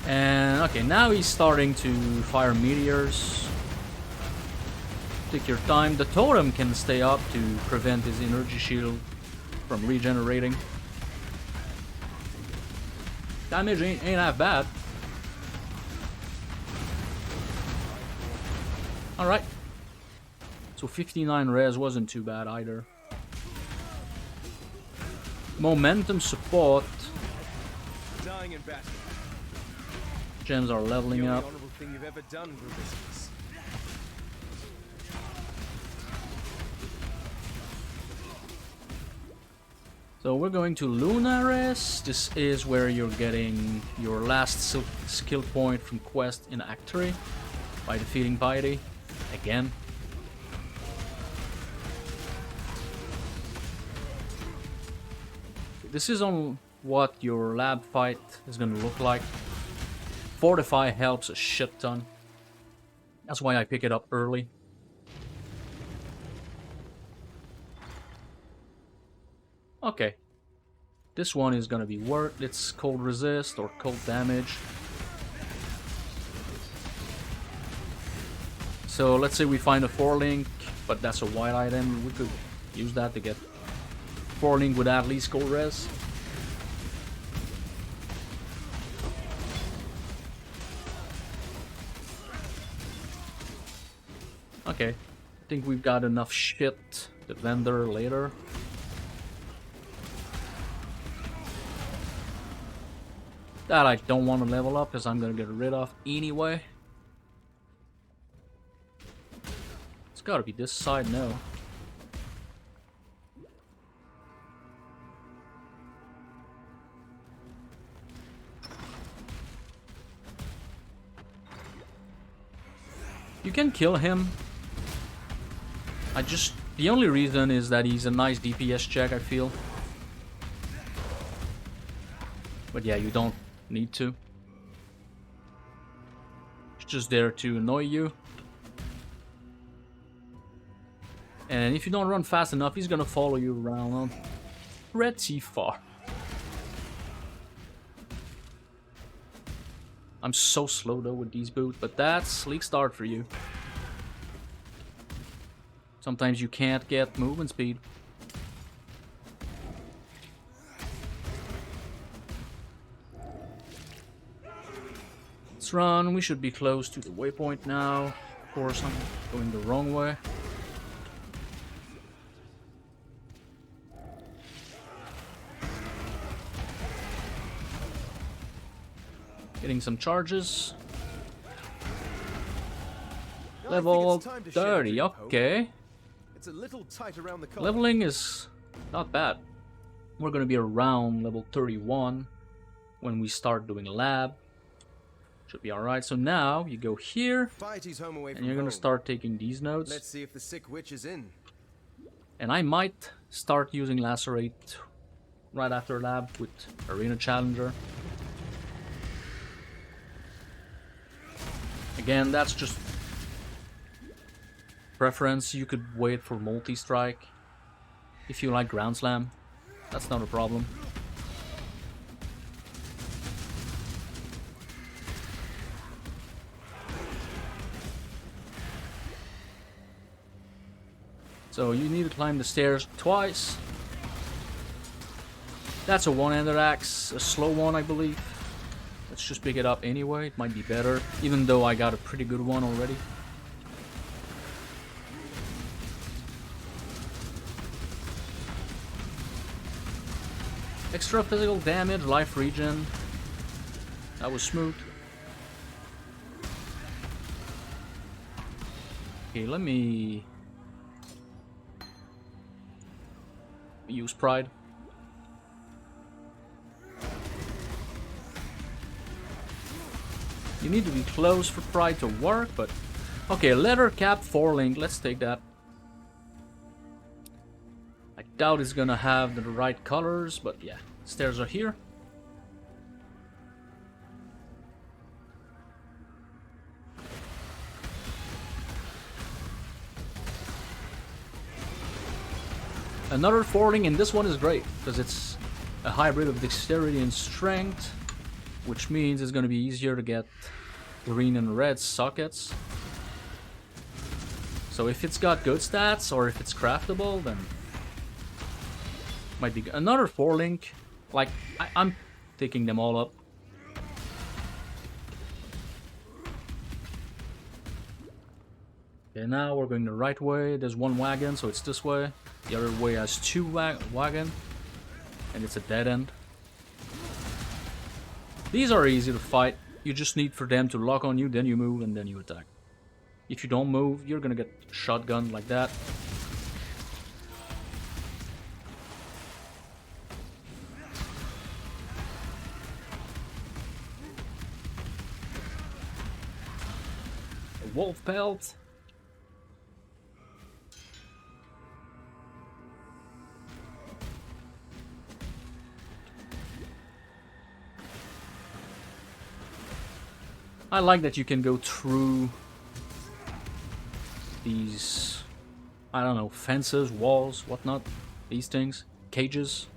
And okay, now he's starting to fire meteors. Take your time. The totem can stay up to prevent his energy shield from regenerating. Damage ain't half bad. Alright. So 59 res wasn't too bad either. Momentum support. Gems are leveling up. So we're going to Lunares. This is where you're getting your last skill point from quest in Act 3 by defeating Piety. Again. This is on what your lab fight is going to look like. Fortify helps a shit ton. That's why I pick it up early. Okay. This one is gonna be worth its cold resist or cold damage. So let's say we find a 4-link, but that's a white item. We could use that to get 4-link with at least cold res. Okay, I think we've got enough shit to vendor later. That I don't want to level up because I'm gonna get rid of anyway. It's gotta be this side now. You can kill him. The only reason is that he's a nice DPS check, I feel. But yeah, you don't need to. It's just there to annoy you. And if you don't run fast enough, he's gonna follow you around pretty far. I'm so slow though with these boots, but that's sleek start for you. Sometimes you can't get movement speed. Let's run. We should be close to the waypoint now. Of course, I'm going the wrong way. Getting some charges. Level 30, okay. It's a little tight around the collar. Leveling is not bad. We're gonna be around level 31 when we start doing lab. Should be alright. So now you go here and you're gonna start taking these nodes. Let's see if the sick witch is in. And I might start using Lacerate right after lab with Arena Challenger. Again, that's just preference. You could wait for multi-strike if you like ground slam. That's not a problem. So you need to climb the stairs twice. That's a one-handed axe, a slow one I believe. Let's just pick it up anyway, it might be better, even though I got a pretty good one already. Extra physical damage, life regen. That was smooth. Okay, let me use pride. You need to be close for pride to work, but okay, leather cap 4-link, let's take that. I doubt it's gonna have the right colors, but yeah, stairs are here. Another 4-link, and this one is great because it's a hybrid of dexterity and strength, which means it's going to be easier to get green and red sockets. So if it's got good stats or if it's craftable, then might be good. Another 4-link. Like I'm taking them all up. Okay, now we're going the right way. There's one wagon, so it's this way. The other way has two wagon, and it's a dead end. These are easy to fight. You just need for them to lock on you, then you move, and then you attack. If you don't move, you're gonna get shotgunned like that. A wolf pelt. I like that you can go through these, I don't know, fences, walls, whatnot, these things, cages.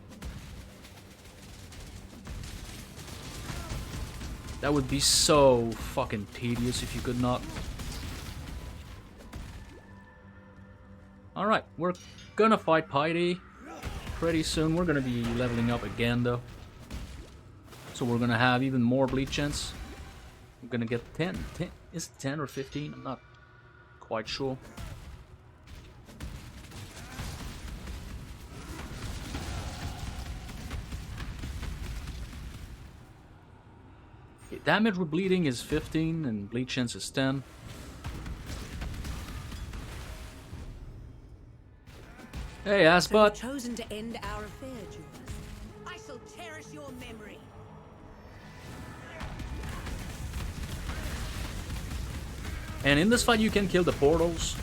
That would be so fucking tedious if you could not. Alright, we're gonna fight POE pretty soon. We're gonna be leveling up again though. So we're gonna have even more bleed chance. We're gonna get 10. Is it 10 or 15? I'm not quite sure. Okay, damage with bleeding is 15 and bleed chance is 10. Hey, ass So butt. you've chosen to end our affair, Judas. I shall cherish your memory. And in this fight you can kill the portals.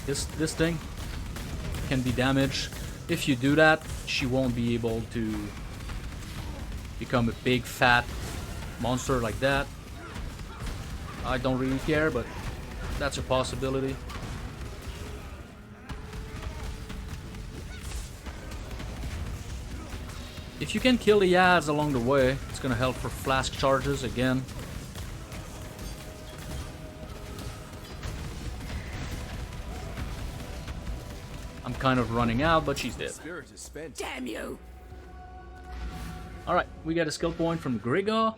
This thing can be damaged. If you do that, she won't be able to become a big fat monster like that. I don't really care, but that's a possibility. If you can kill the Yads along the way, it's gonna help for flask charges again. I'm kind of running out, but she's dead. Spirit is spent. Damn you! Alright, we get a skill point from Grigor.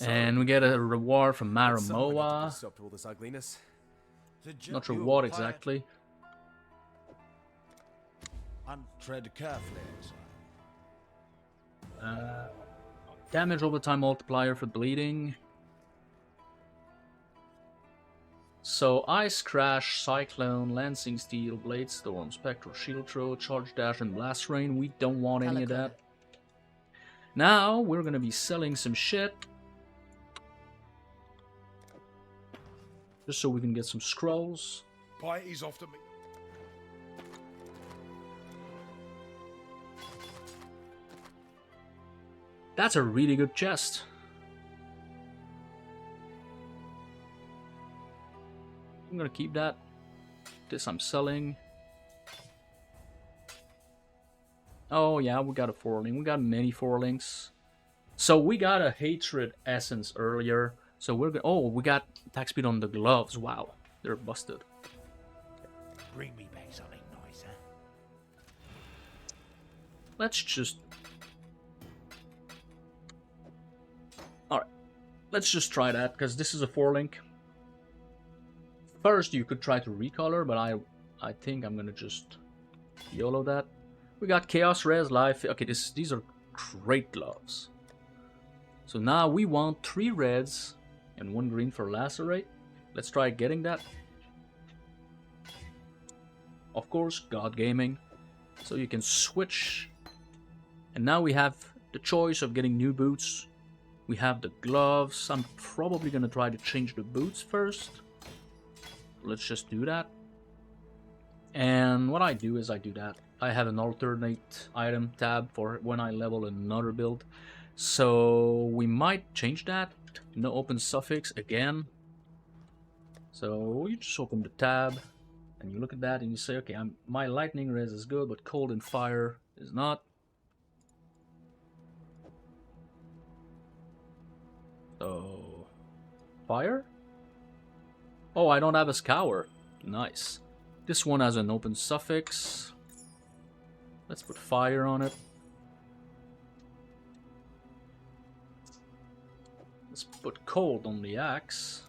And we get a reward from Someone had to Maramoa. stop all this ugliness. Not sure what exactly. Tread carefully, sire. Damage over time multiplier for bleeding. So Ice Crash, Cyclone, Lancing Steel, Blade Storm, Spectral Shield Throw, Charge Dash, and Blast Rain. We don't want any of that. Now we're gonna be selling some shit. Just so we can get some scrolls. Piety's off to me. That's a really good chest. I'm gonna keep that. This I'm selling. Oh yeah, we got a 4-link. We got many 4-links. So we got a Hatred Essence earlier. So we're gonna... Oh, we got attack speed on the gloves. Wow, they're busted. Bring me back something nice, huh? Let's just... Alright. Let's just try that, because this is a 4-link. First, you could try to recolor, but I think I'm gonna just YOLO that. We got Chaos Res Life. Okay, these are great gloves. So now we want 3 reds and 1 green for Lacerate. Let's try getting that. Of course, God Gaming. So you can switch. And now we have the choice of getting new boots. We have the gloves. I'm probably gonna try to change the boots first. Let's just do that. And what I do is I do that. I have an alternate item tab for when I level another build. So we might change that. No open suffix again. So you just open the tab and you look at that and you say, okay, my lightning res is good, but cold and fire is not. So fire? Oh, I don't have a scour. Nice. This one has an open suffix. Let's put fire on it. Let's put cold on the axe.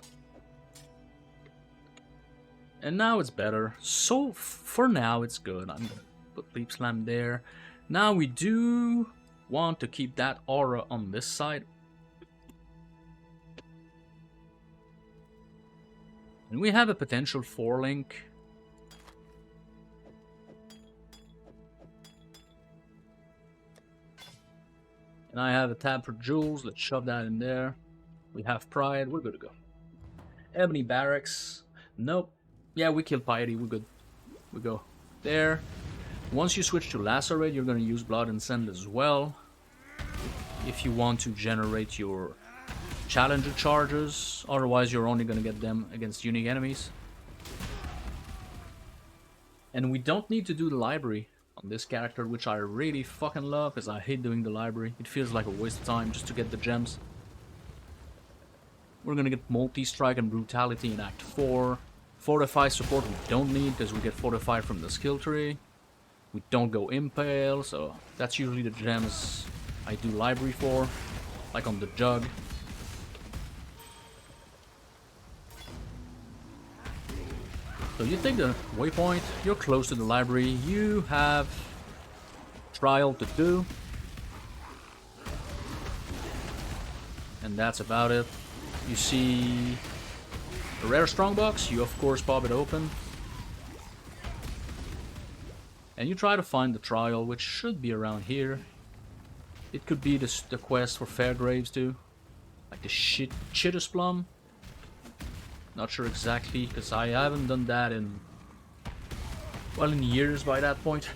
And now it's better. So for now it's good. I'm gonna put Leap Slam there. Now we do want to keep that aura on this side. And we have a potential 4-link. And I have a tab for jewels. Let's shove that in there. We have pride. We're good to go. Ebony Barracks. Nope. Yeah, we killed Piety. We're good. We go there. Once you switch to Lacerate, you're going to use Blood and Sand as well. If you want to generate your Challenger charges. Otherwise, you're only going to get them against unique enemies. And we don't need to do the library. on this character, which I really fucking love because I hate doing the library. It feels like a waste of time just to get the gems. We're gonna get multi-strike and brutality in Act 4. Fortify support we don't need because we get fortify from the skill tree. We don't go impale, so that's usually the gems I do library for, like on the jug. So you take the waypoint, you're close to the library, you have trial to do. And that's about it. You see a rare strongbox, you of course pop it open. And you try to find the trial, which should be around here. It could be the quest for Fairgraves too. Like the Chitus Plum. Not sure exactly, because I haven't done that in... well, in years by that point.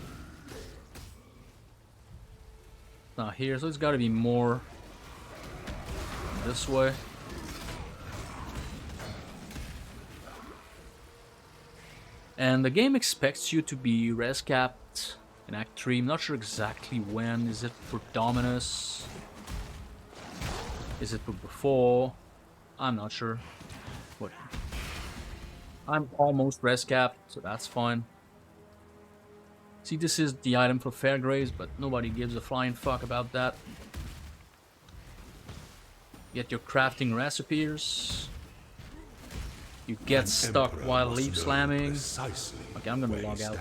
Not here, so it's gotta be more this way. And the game expects you to be res capped in Act 3. I'm not sure exactly when. Is it for Dominus? Is it for before? I'm not sure. What? I'm almost res capped, so that's fine. See, this is the item for Fairgraves, but nobody gives a flying fuck about that. Get your crafting recipes. You get stuck while leaf slamming. Okay, I'm gonna log out.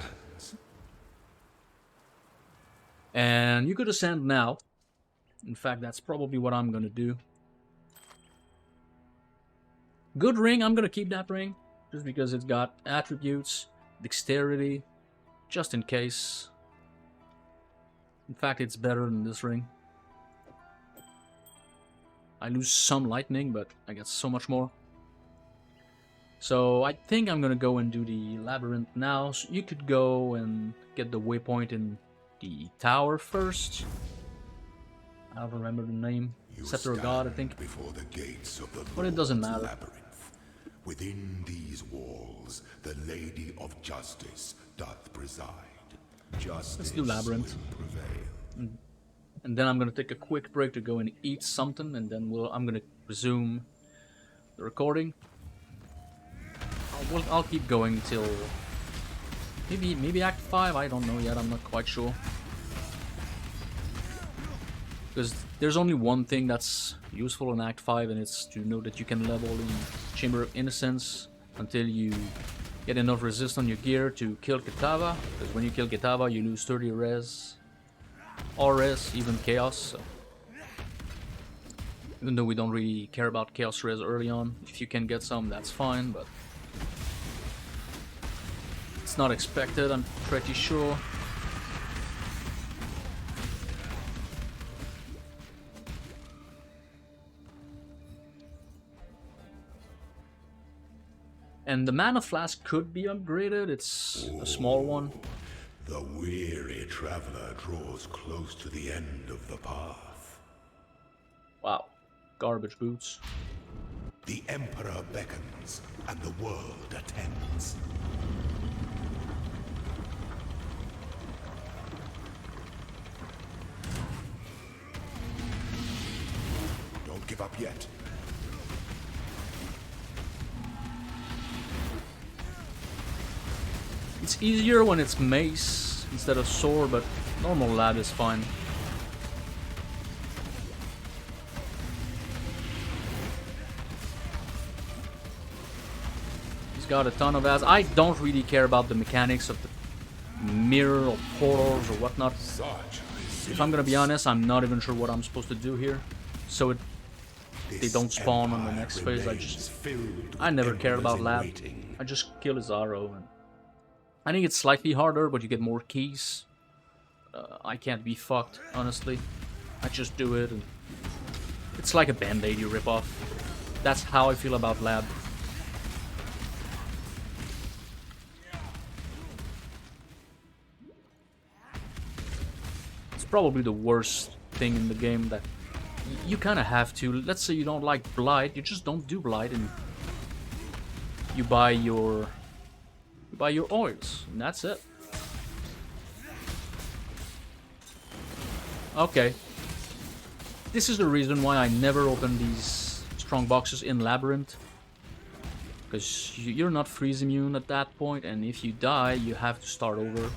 And you could ascend now. In fact, that's probably what I'm gonna do. Good ring, I'm gonna keep that ring. Just because it's got attributes, dexterity, just in case. In fact, it's better than this ring. I lose some lightning, but I get so much more. So I think I'm gonna go and do the Labyrinth now. So you could go and get the waypoint in the tower first. I don't remember the name. Scepter of God, I think. Before the gates of the But it doesn't Lord's matter. Labyrinth. Within these walls, the Lady of Justice doth preside. Justice Let's do Labyrinth. will prevail. And then I'm gonna take a quick break to go and eat something, and then I'm gonna resume the recording. I'll keep going till maybe Act 5. I don't know yet. I'm not quite sure. Because there's only one thing that's useful in Act 5, and it's to know that you can level in Chamber of Innocence until you get enough resist on your gear to kill Kitava. Because when you kill Kitava, you lose 30 res, or res, even chaos. So. Even though we don't really care about chaos res early on, if you can get some, that's fine. But it's not expected, I'm pretty sure. And the mana flask could be upgraded, it's a small one. The weary traveler draws close to the end of the path. Wow, garbage boots. The Emperor beckons, and the world attends. Don't give up yet. It's easier when it's mace instead of sword, but normal lab is fine. He's got a ton of ads. I don't really care about the mechanics of the mirror or portals or whatnot. If I'm gonna be honest, I'm not even sure what I'm supposed to do here. So they don't spawn on the next phase. I never cared about lab. I just kill his arrow. And I think it's slightly harder, but you get more keys. I can't be fucked, honestly. I just do it, and it's like a band-aid you rip off. That's how I feel about lab. It's probably the worst thing in the game that you kind of have to. Let's say you don't like Blight, you just don't do Blight, and you buy your oils, and that's it. Okay. This is the reason why I never open these strong boxes in Labyrinth. Because you're not freeze immune at that point, and if you die, you have to start over.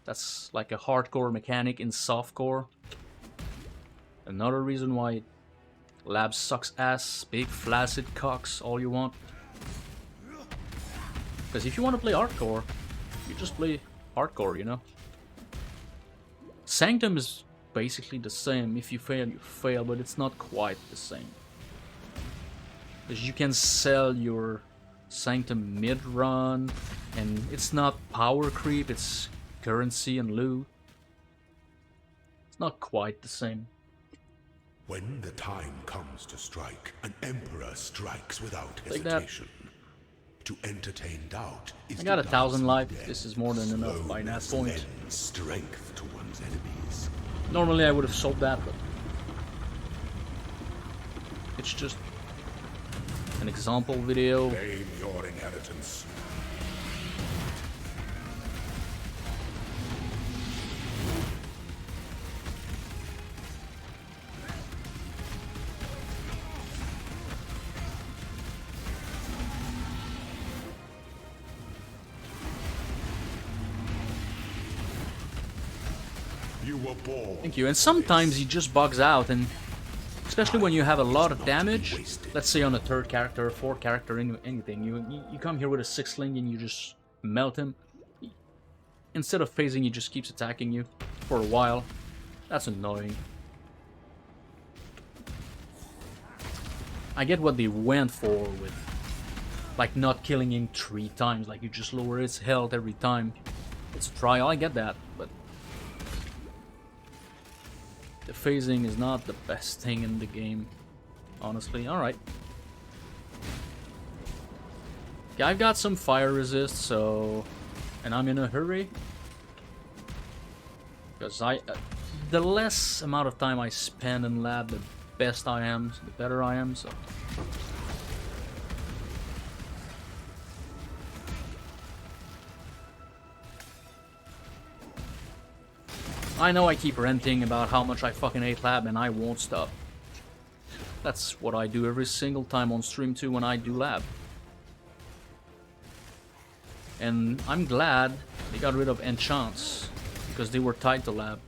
That's like a hardcore mechanic in softcore. Another reason why Lab sucks ass, big flaccid cocks, all you want. Because if you want to play hardcore, you just play hardcore, you know? Sanctum is basically the same. If you fail, you fail, but it's not quite the same. Because you can sell your Sanctum mid-run, and it's not power creep, it's currency and loot. It's not quite the same. When the time comes to strike, an emperor strikes without Like that. hesitation. To entertain doubt is I got to 1,000 life. death. This is more than enough by that point. Lends strength to one's enemies. Normally I would have sold that, but it's just an example video. Claim your inheritance. You were born. Thank you. And sometimes he just bugs out, and especially when you have a lot of damage, let's say on a third character, or fourth character, anything, you come here with a 6-sling and you just melt him. Instead of phasing, he just keeps attacking you for a while. That's annoying. I get what they went for with, like, not killing him 3 times, like you just lower his health every time. It's a trial, I get that, but the phasing is not the best thing in the game, honestly. Alright. Okay, I've got some fire resist, so... And I'm in a hurry. Because the less amount of time I spend in lab, the best I am, the better I am, so... I know I keep ranting about how much I fucking hate lab, and I won't stop. That's what I do every single time on stream too when I do lab. And I'm glad they got rid of enchants, because they were tied to lab.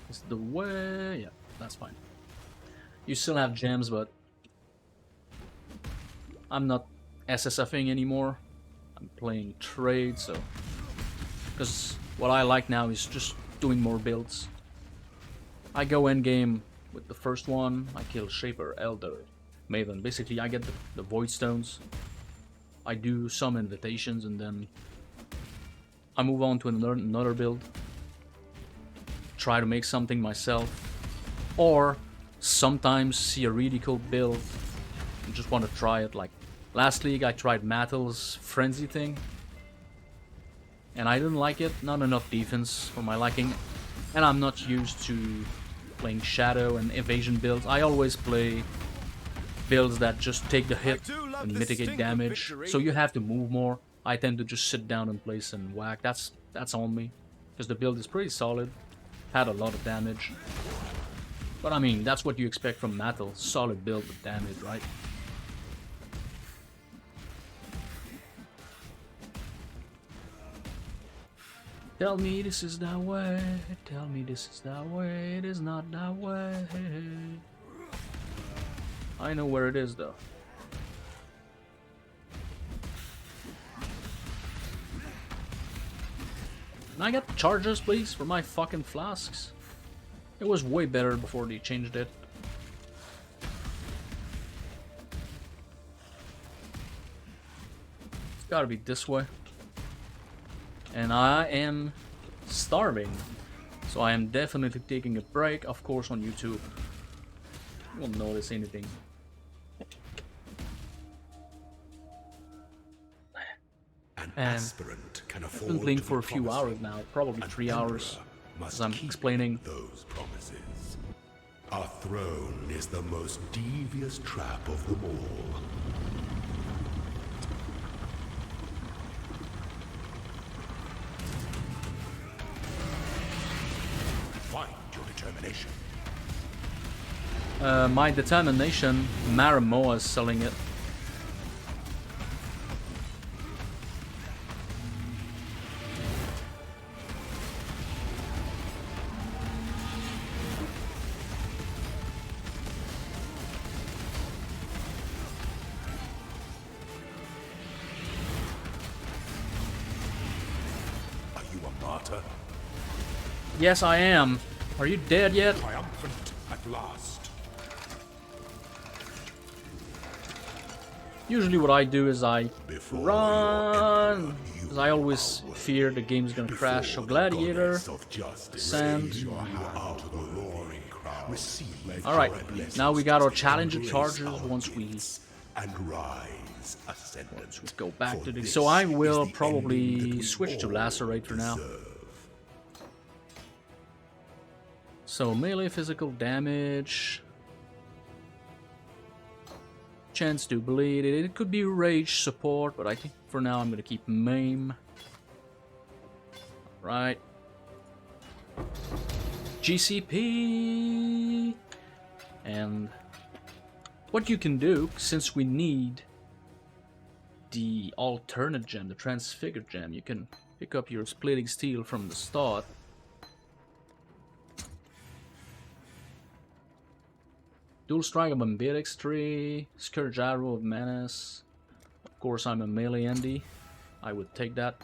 Is the way... yeah, that's fine. You still have gems, but I'm not SSFing anymore. I'm playing trade, so... because what I like now is just doing more builds. I go endgame with the first one, I kill Shaper, Elder, Maven. Basically I get the Void Stones. I do some invitations and then I move on to another build. Try to make something myself. Or sometimes see a really cool build and just want to try it. Like last league I tried Mattel's Frenzy thing. And I didn't like it, not enough defense for my liking. And I'm not used to playing Shadow and Evasion builds. I always play builds that just take the hit and mitigate damage. So you have to move more. I tend to just sit down and place and whack. That's on me. Because the build is pretty solid. Had a lot of damage. But I mean, that's what you expect from Mattel. Solid build with damage, right? Tell me this is that way, tell me this is that way, it is not that way. I know where it is though. Can I get charges please for my fucking flasks? It was way better before they changed it. It's gotta be this way. And I am starving, so I am definitely taking a break, of course on YouTube. You won't notice anything. An And aspirant can I've afford been playing to for a be few hours promising. now, probably An 3 hours, emperor as must I'm keep explaining. those promises. A throne is the most devious trap of them all. determination. My determination, Maramoa is selling it. Are you a martyr? Yes, I am. Are you dead yet? Triumphant at last. Usually what I do is I Before run, because I always fear the game's gonna crash. So Gladiator, Sand. Alright, now we got our Challenger Chargers once we go back to the... So I will probably switch to Lacerate for now. So melee physical damage... Chance to bleed. It could be rage support, but I think for now I'm gonna keep maim. Right. GCP. And what you can do, since we need the alternate gem, the transfigured gem, you can pick up your splitting steel from the start. Dual Strike of Bandit X3, Scourge Arrow of Menace. Of course, I'm a melee Andy. I would take that.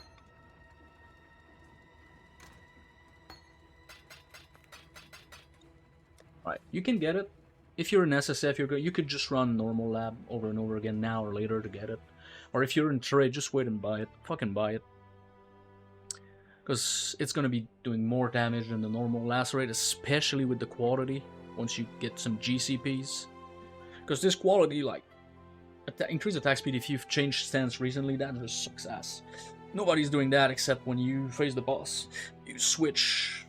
Right, you can get it. If you're an SSF, you could just run normal lab over and over again now or later to get it. Or if you're in trade, just wait and buy it. Fucking buy it. Because it's gonna be doing more damage than the normal Lacerate, especially with the quality. Once you get some GCPs, because this quality, like increased attack speed, if you've changed stance recently, that just sucks ass. Nobody's doing that except when you face the boss. You switch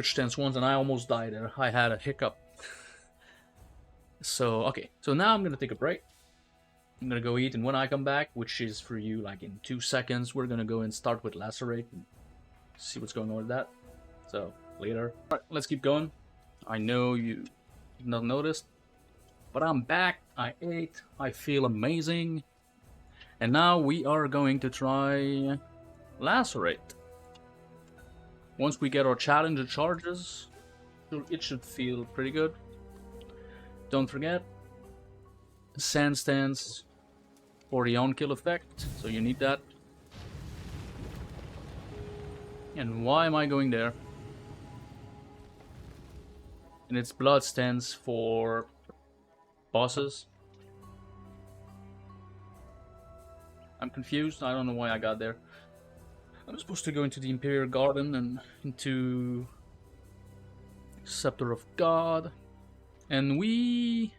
stance once, and I almost died there. I had a hiccup. So okay, so now I'm gonna take a break. I'm gonna go eat, and when I come back, which is for you like in 2 seconds, we're gonna go and start with Lacerate and see what's going on with that. So later. All right, let's keep going. I know you did not noticed, but I'm back. I ate. I feel amazing. And now we are going to try Lacerate. Once we get our Challenger charges, it should feel pretty good. Don't forget, Sand stands for the on-kill effect, so you need that. And why am I going there? And its blood stands for bosses. I'm confused. I don't know why I got there. I'm supposed to go into the Imperial Garden and into Scepter of God. And we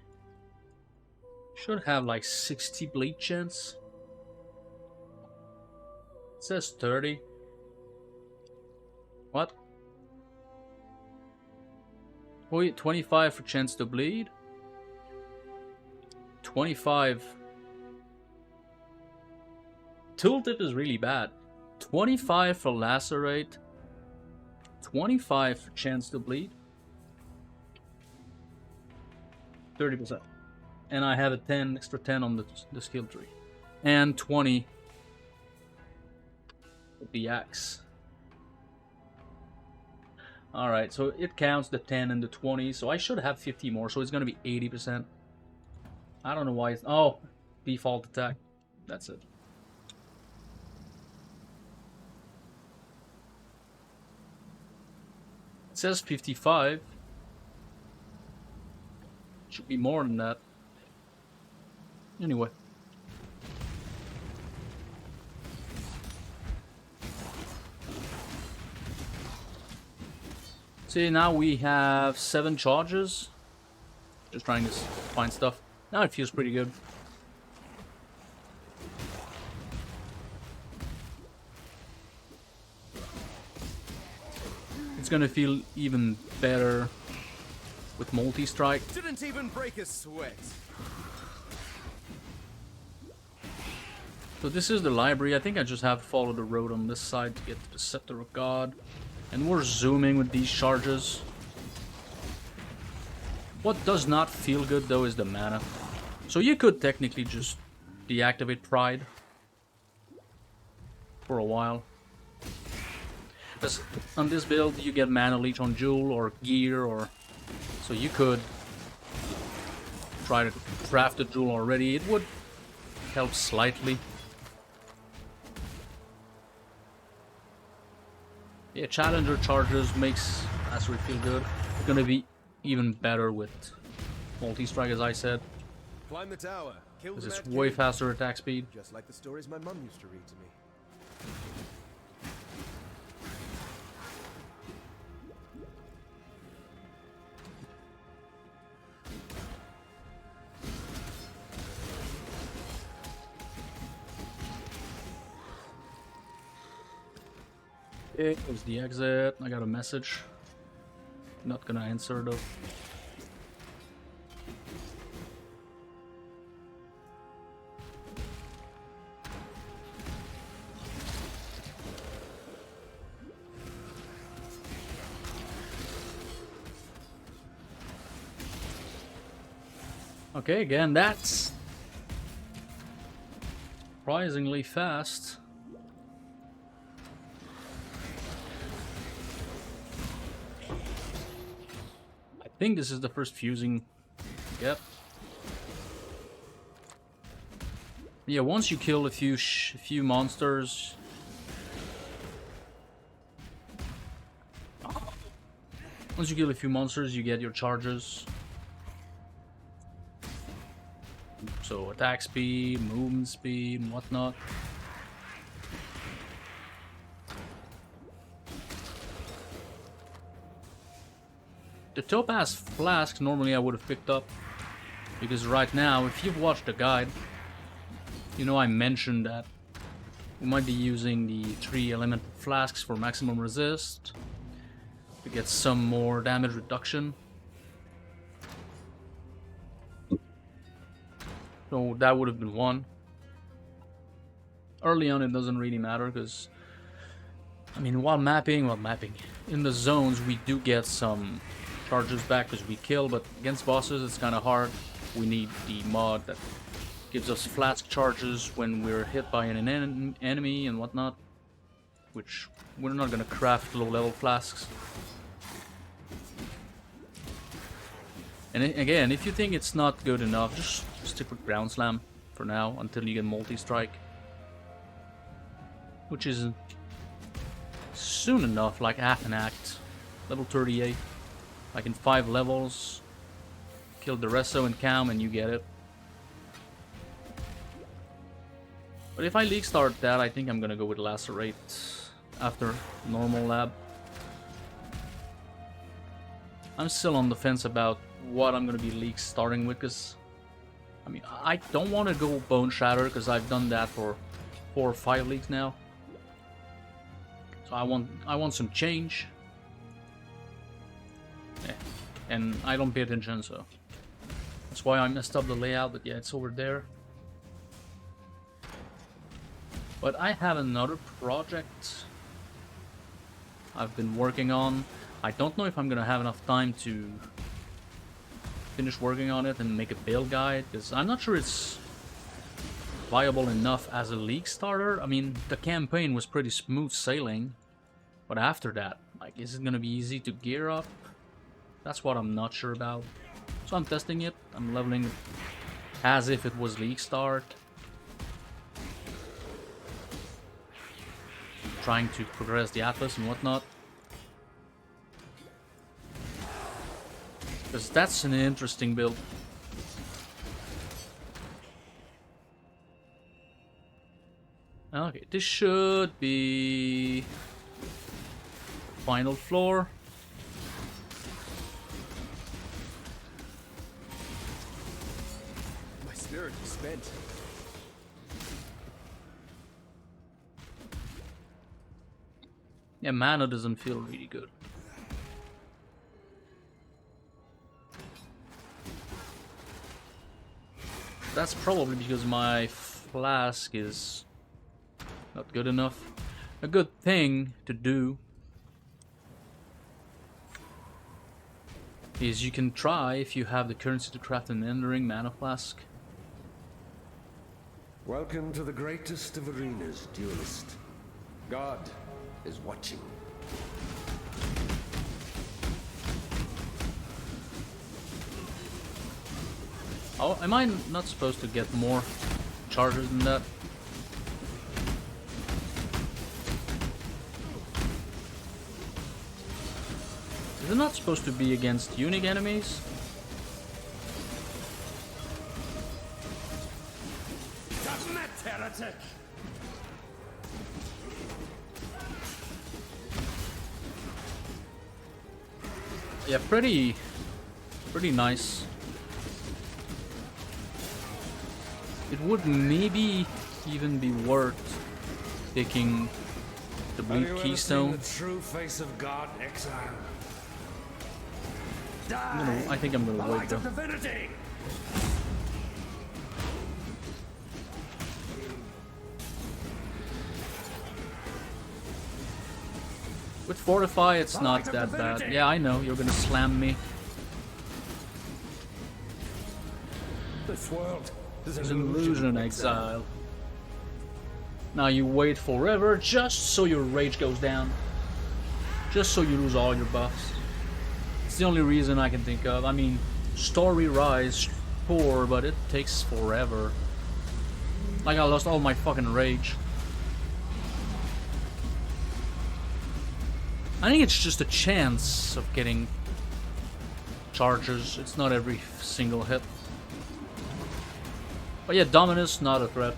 should have like 60 bleed chance. It says 30. What? Wait, 25 for chance to bleed? 25. Tooltip is really bad. 25 for Lacerate. 25 for chance to bleed. 30%. And I have a 10, extra 10 on the skill tree. And 20 with the axe. Alright, so it counts the 10 and the 20, so I should have 50 more, so it's gonna be 80%. I don't know why it's... Oh, default attack. That's it. It says 55. Should be more than that. Anyway. See, now we have 7 charges. Just trying to find stuff. Now it feels pretty good. It's gonna feel even better with multi-strike. Didn't even break a sweat. So this is the library. I think I just have to follow the road on this side to get to the Scepter of God. And we're zooming with these charges. What does not feel good though is the mana. So you could technically just deactivate Pride for a while. Because on this build you get mana leech on Jewel or gear, or so you could try to craft a Jewel already. It would help slightly. Yeah, Challenger charges makes Lacerate feel good. It's gonna be even better with multi-strike, as I said. Climb the tower. Kill Because the it's mad way king. faster attack speed. Just like the stories my mum used to read to me. It was the exit. I got a message. Not gonna answer though. Okay, again, that's surprisingly fast. I think this is the first fusing. Yep. Yeah, once you kill a few monsters, you get your charges. So attack speed, movement speed, and whatnot. The Topaz Flask normally I would have picked up, because right now, if you've watched the guide, you know I mentioned that we might be using the 3 elemental flasks for maximum resist to get some more damage reduction. So that would have been one. Early on it doesn't really matter because, I mean, while mapping, in the zones we do get some charges back because we kill, but against bosses it's kind of hard. We need the mod that gives us flask charges when we're hit by an enemy and whatnot, which we're not gonna craft low level flasks. And again, if you think it's not good enough, just stick with Ground Slam for now until you get multi-strike, which is soon enough, like half an act, level 38, like in 5 levels. Kill the Resto and Kaom and you get it. But if I league start that, I think I'm gonna go with Lacerate after normal lab. I'm still on the fence about what I'm gonna be league starting with, because I mean, I don't want to go Bone Shatter because I've done that for 4 or 5 leagues now. So I want some change. Yeah. And I don't pay attention, so that's why I messed up the layout. But yeah, it's over there. But I have another project I've been working on. I don't know if I'm gonna have enough time to finish working on it and make a build guide, because I'm not sure it's viable enough as a league starter. I mean, the campaign was pretty smooth sailing, but after that, like, is it gonna be easy to gear up? That's what I'm not sure about. So I'm testing it. I'm leveling as if it was league start, trying to progress the Atlas and whatnot. Because that's an interesting build. Okay, this should be final floor. My spirit is spent. Yeah, mana doesn't feel really good. That's probably because my flask is not good enough. A good thing to do is you can try, if you have the currency, to craft an Endering Mana Flask. Welcome to the greatest of arenas, duelist. God is watching. Oh, am I not supposed to get more charges than that? Is it not supposed to be against unique enemies? Heretic! Yeah, pretty nice. It would maybe even be worth picking the Bleed Keystone. The true face of God, exile. I think I'm gonna wait though. Divinity! With Fortify, it's not that bad. Yeah, I know, you're gonna slam me. This world is There's an illusion, exile. Now you wait forever just so your rage goes down. Just so you lose all your buffs. It's the only reason I can think of. I mean, story rise, sure, but it takes forever. Like I lost all my fucking rage. I think it's just a chance of getting charges. It's not every single hit. But yeah, Dominus, not a threat.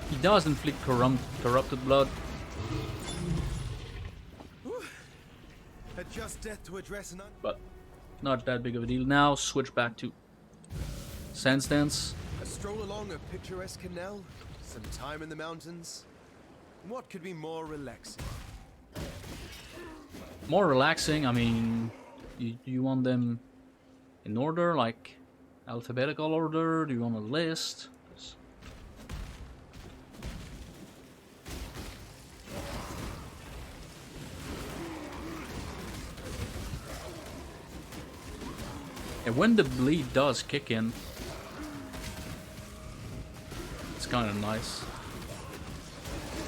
He does inflict corrupted blood. Adjust death to address an But not that big of a deal. Now switch back to Sands Dance. A stroll along a picturesque canal, some time in the mountains. What could be more relaxing? More relaxing, I mean, you want them in order, like alphabetical order? Do you want a list? And when the bleed does kick in, it's kind of nice.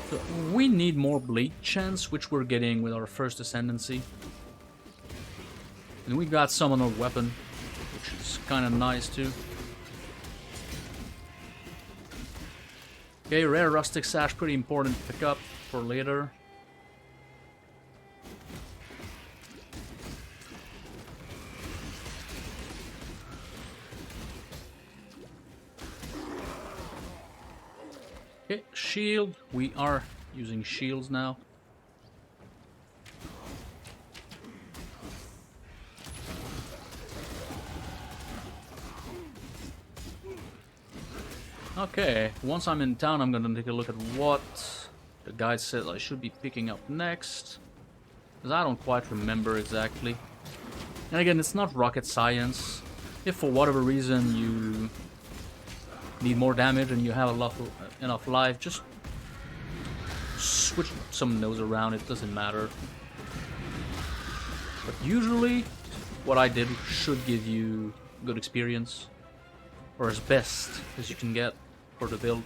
So we need more bleed chance, which we're getting with our first ascendancy. And we got summoner weapon, which is kind of nice too. Okay, rare rustic sash, pretty important to pick up for later. Okay, shield. We are using shields now. Okay, once I'm in town, I'm gonna take a look at what the guide said I should be picking up next. Because I don't quite remember exactly. And again, it's not rocket science. If for whatever reason you need more damage and you have enough life, just switch some of those around, it doesn't matter. But usually, what I did should give you good experience. Or as best as you can get for the build.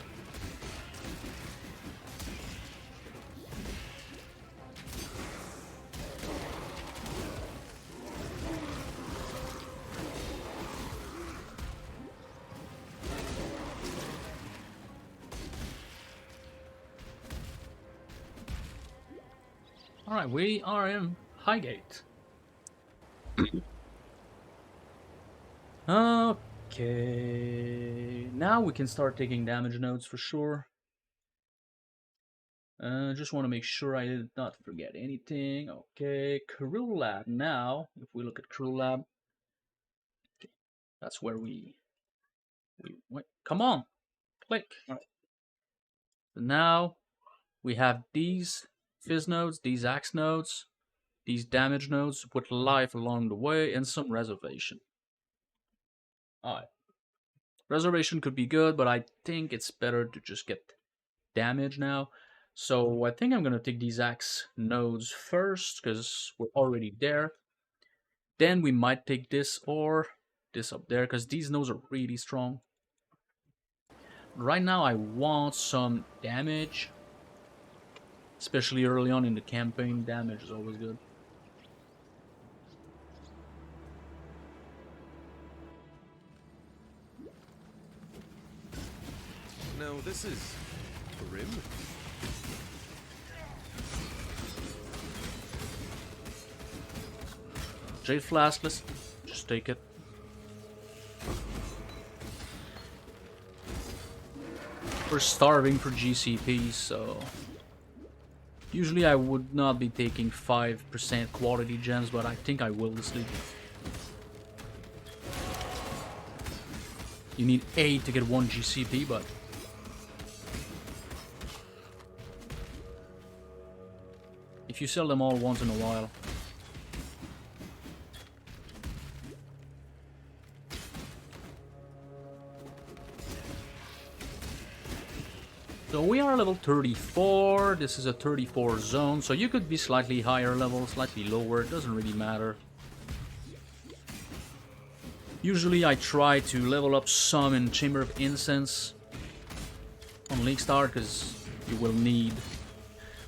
Alright, we are in Highgate. Okay, now we can start taking damage notes for sure. Just want to make sure I did not forget anything. Okay, Crew Lab. Now, if we look at Crew Lab, okay, that's where we wait. Come on, click. All right. So now we have these Fizz nodes, these Axe nodes, these damage nodes with life along the way, and some reservation. Alright. Reservation could be good, but I think it's better to just get damage now. So I think I'm gonna take these axe nodes first, because we're already there. Then we might take this or this up there, because these nodes are really strong. Right now I want some damage. Especially early on in the campaign, damage is always good. Now this is grim. Jade Flask, let's just take it. We're starving for GCP, so... Usually I would not be taking 5% quality gems, but I think I will this league. You need 8 to get 1 GCP, but... if you sell them all once in a while... So we are level 34, this is a 34 zone, so you could be slightly higher level, slightly lower, it doesn't really matter. Usually I try to level up some in Chamber of Incense on League Star, because you will need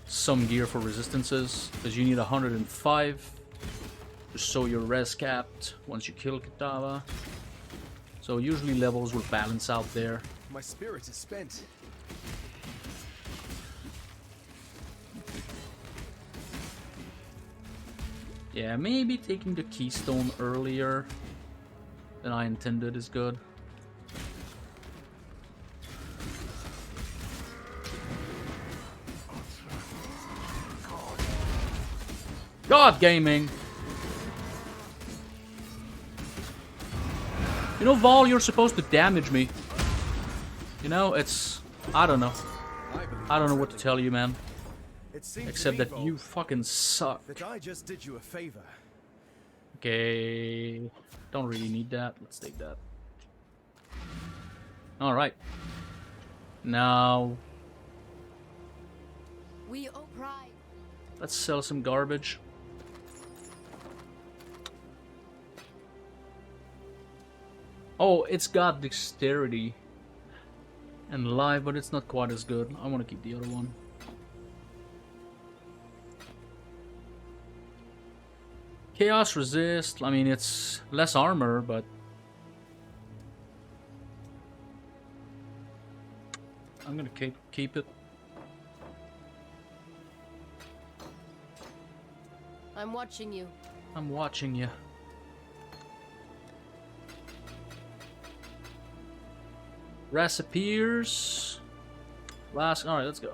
some gear for resistances, because you need 105, just so you're res capped once you kill Kitava. So usually levels will balance out there. My spirit is spent. Yeah, maybe taking the keystone earlier than I intended is good. God gaming! You know, Vol, you're supposed to damage me. You know, it's... I don't know. I don't know what to tell you, man. Except that you fucking suck. That I just did you a favor. Okay, don't really need that. Let's take that. All right. Now, We owe pride. let's sell some garbage. Oh, it's got dexterity and life, but it's not quite as good. I want to keep the other one. Chaos resist. I mean, it's less armor, but I'm gonna keep it. I'm watching you. I'm watching you. Ras appears. Last. All right, let's go.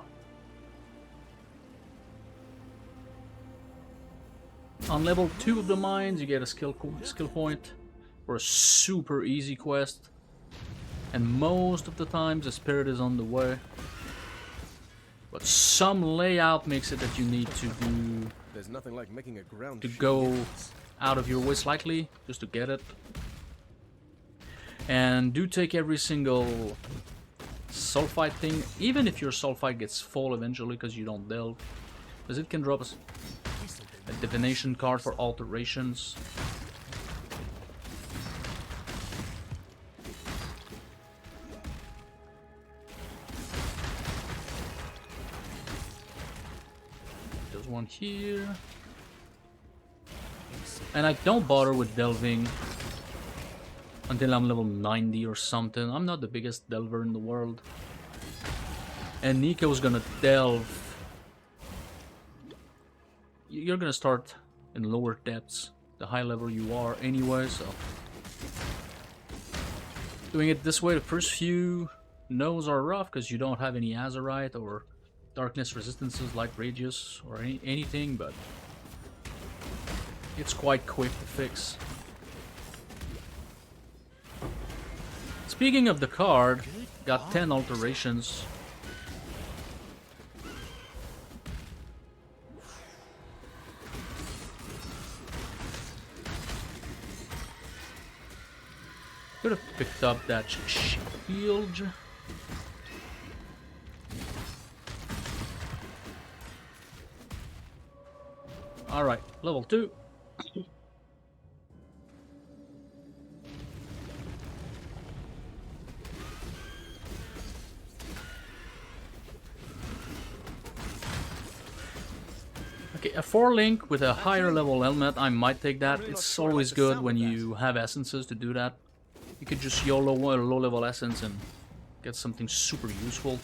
On level 2 of the mines, you get a skill point for a super easy quest. And most of the times, the spirit is on the way. But some layout makes it that you need to do... There's nothing like making a ground to go out of your way slightly, just to get it. And do take every single sulfite thing, even if your sulfite gets full eventually because you don't delve. Because it can drop us a divination card for alterations. There's one here. And I don't bother with delving until I'm level 90 or something. I'm not the biggest delver in the world. And Nico's gonna delve. You're gonna start in lower depths, the high level you are anyway, so... Doing it this way, the first few nodes are rough because you don't have any Azerite or darkness resistances like Radius or anything, but it's quite quick to fix. Speaking of the card, got 10 alterations. Could have picked up that shield. Alright, level 2. Okay, a 4-link with a higher level helmet, I might take that. It's always good when you have essences to do that. You could just YOLO a low level essence and get something super useful.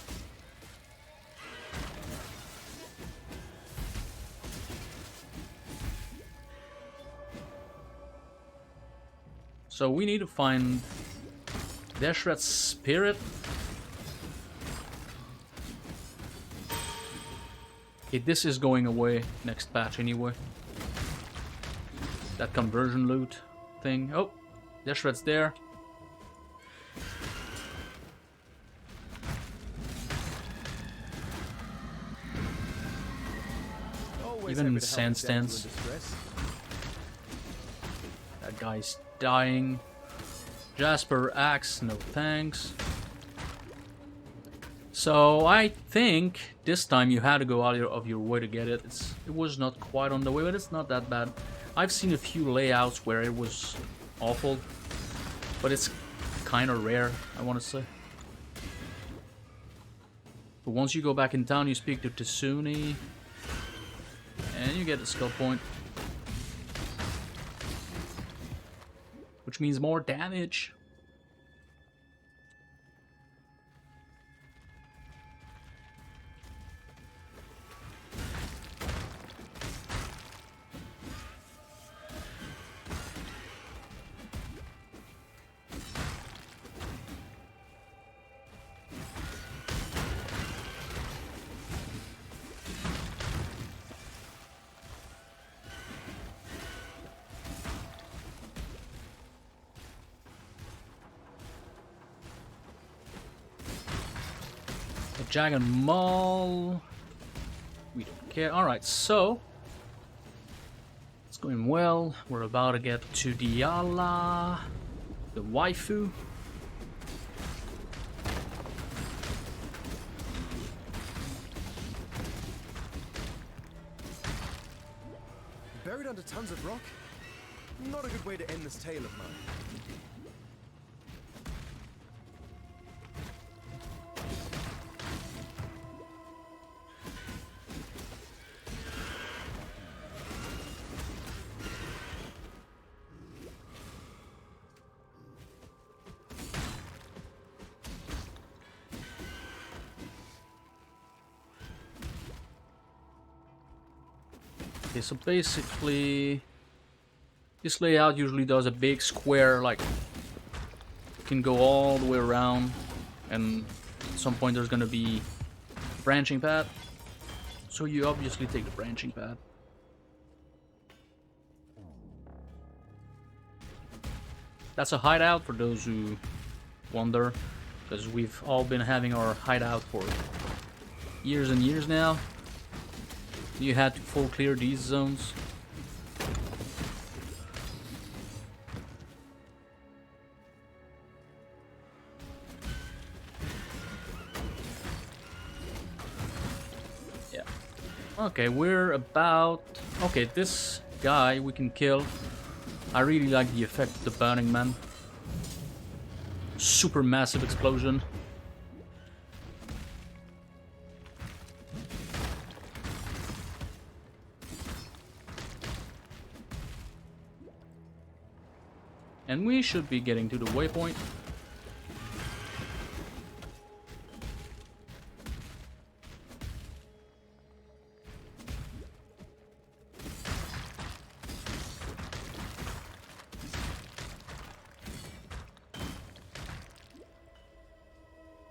So we need to find Lacerat's spirit. Okay, this is going away next patch anyway. That conversion loot thing. Oh, Lacerate's there. Even sand stands. That guy's dying. Jasper axe, no thanks. So I think this time you had to go out of your way to get it. It was not quite on the way, but it's not that bad. I've seen a few layouts where it was awful, but it's kind of rare, I want to say. But once you go back in town, you speak to Tsuni, and you get the skill point. Which means more damage. Jagged Maul. We don't care. Alright, so it's going well. We're about to get to Diala, the waifu. Buried under tons of rock? Not a good way to end this tale of mine. Okay, so basically this layout usually does a big square, like you can go all the way around, and at some point there's gonna be a branching path, so you obviously take the branching path. That's a hideout for those who wonder, because we've all been having our hideout for years and years now. You had to full clear these zones. Yeah. Okay, we're about... Okay, this guy we can kill. I really like the effect of the Burning Man. Super massive explosion. And we should be getting to the waypoint.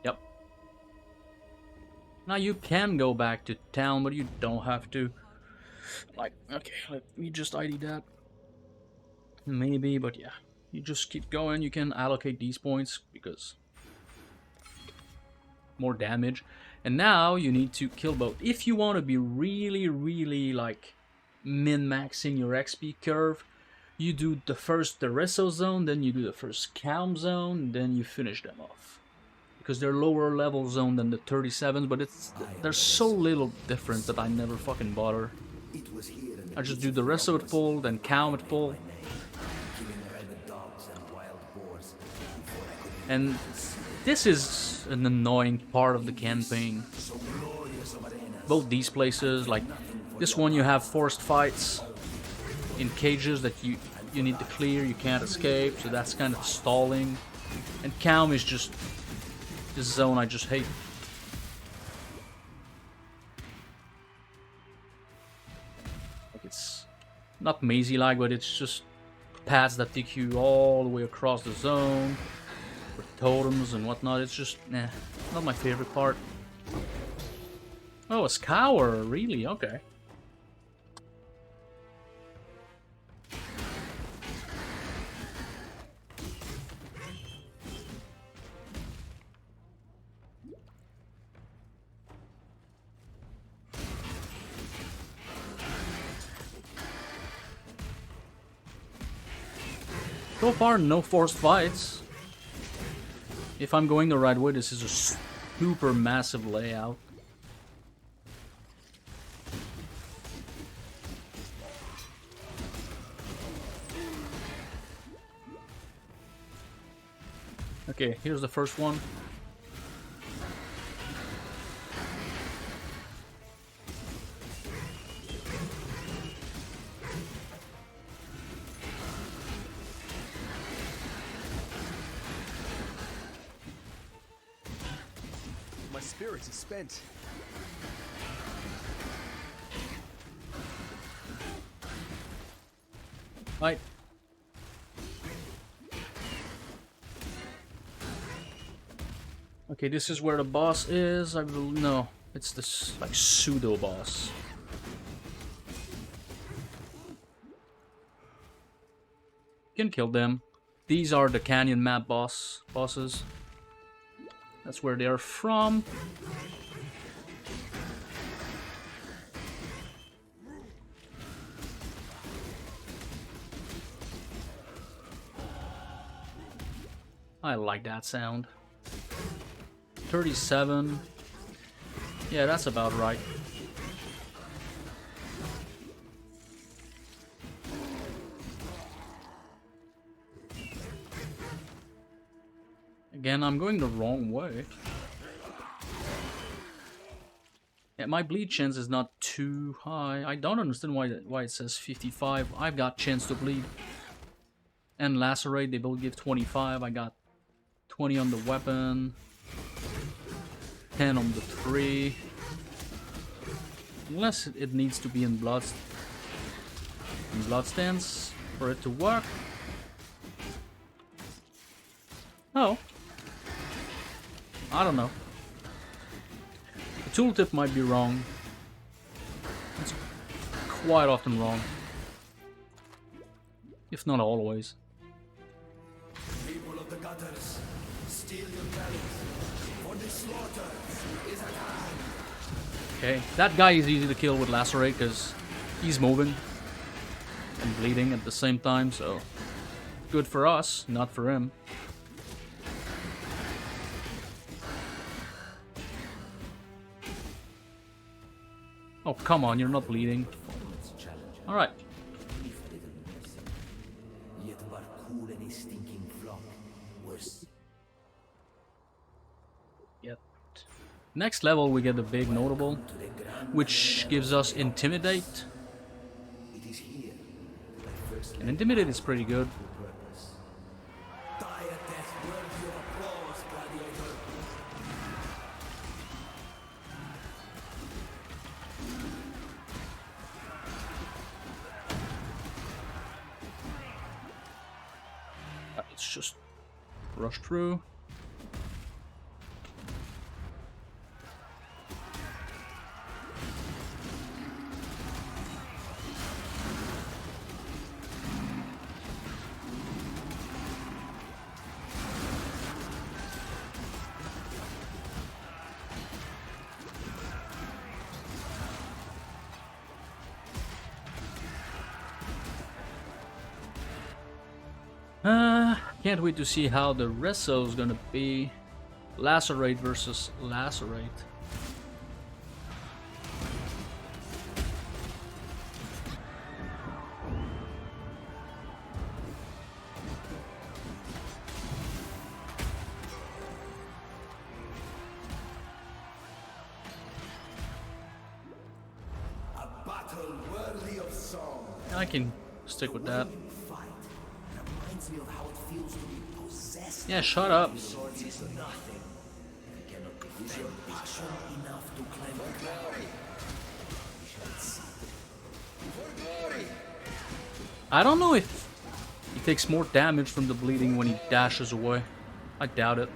Yep. Now you can go back to town, but you don't have to. Like, okay, let me just ID that. Maybe, but yeah. You just keep going, you can allocate these points because more damage. And now you need to kill both. If you want to be really like min-maxing your XP curve, you do the first Reso zone, then you do the first Kaom zone, then you finish them off. Because they're lower level zone than the 37s, but there's so little difference that I never fucking bother. It was here in the I just do the rest of it full, then Kaom at full. And this is an annoying part of the campaign. Both these places, like this one, you have forced fights in cages that you need to clear, you can't escape, so that's kind of stalling. And Kaom is just this zone I just hate. Like, it's not mazy-like, but it's just paths that take you all the way across the zone with totems and whatnot. It's just, not my favorite part. Oh, a scour, really? Okay. So far, no forced fights. If I'm going the right way, this is a super massive layout. Okay, here's the first one. My spirit is spent. Right. Okay, this is where the boss is. I believe, no, it's this like pseudo boss. You can kill them. These are the canyon map bosses. That's where they are from. I like that sound. 37. Yeah, that's about right. Again, I'm going the wrong way. Yeah, my bleed chance is not too high. I don't understand why it says 55. I've got chance to bleed. And Lacerate, they both give 25. I got 20 on the weapon. 10 on the 3. Unless it needs to be in Bloodstance for it to work. Oh. I don't know. The tooltip might be wrong. It's quite often wrong. If not always. People of the gutters, steal your talents, for the slaughter is at hand. Okay, that guy is easy to kill with Lacerate because he's moving and bleeding at the same time, so good for us, not for him. Oh, come on, you're not bleeding. Alright. Yet but cool any stinking flock. Worse. Yep. Next level we get a big notable, which gives us Intimidate. It is here that I first And Intimidate is pretty good. purpose. Die a death worthy of applause, gladiator. Let's just rush through. Can't wait to see how the wrestle is gonna be. Lacerate versus Lacerate. battle worthy of song. I can stick with that. Fight reminds me of how it feels to be possessed. Yeah, shut up. Swords is nothing. You cannot use your passion enough to climb a glory. We shall see. For glory. I don't know if he takes more damage from the bleeding when he dashes away. I doubt it.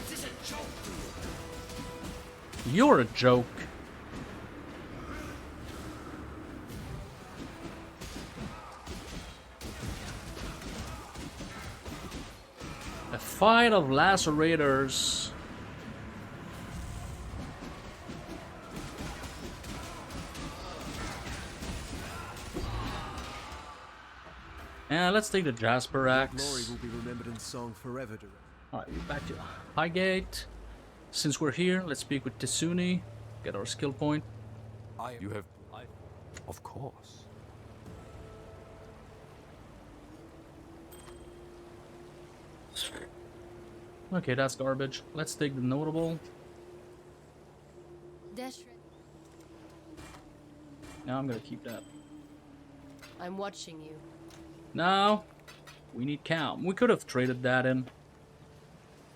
Is this a joke to you? You're a joke. A fight of lacerators. Yeah, let's take the Jasper Glory axe. will be remembered in song forever, Director. Alright, we're back to Highgate. Since we're here, let's speak with Tsuni. Get our skill point. You have... Of course. Okay, that's garbage. Let's take the notable. Now I'm gonna keep that. I'm watching you. Now, we need Kaom. We could have traded that in.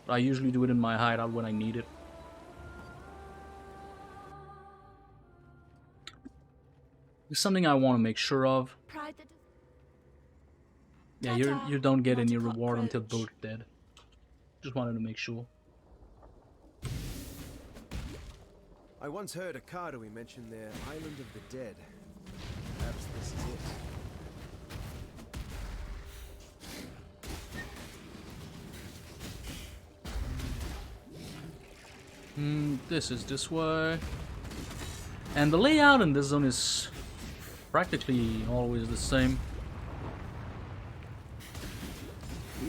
But I usually do it in my hideout when I need it. It's something I want to make sure of. Yeah, you don't get any reward until both dead. Just wanted to make sure. I once heard a Kardawi mention their Island of the Dead. Perhaps this is it. This is this way. And the layout in this zone is practically always the same.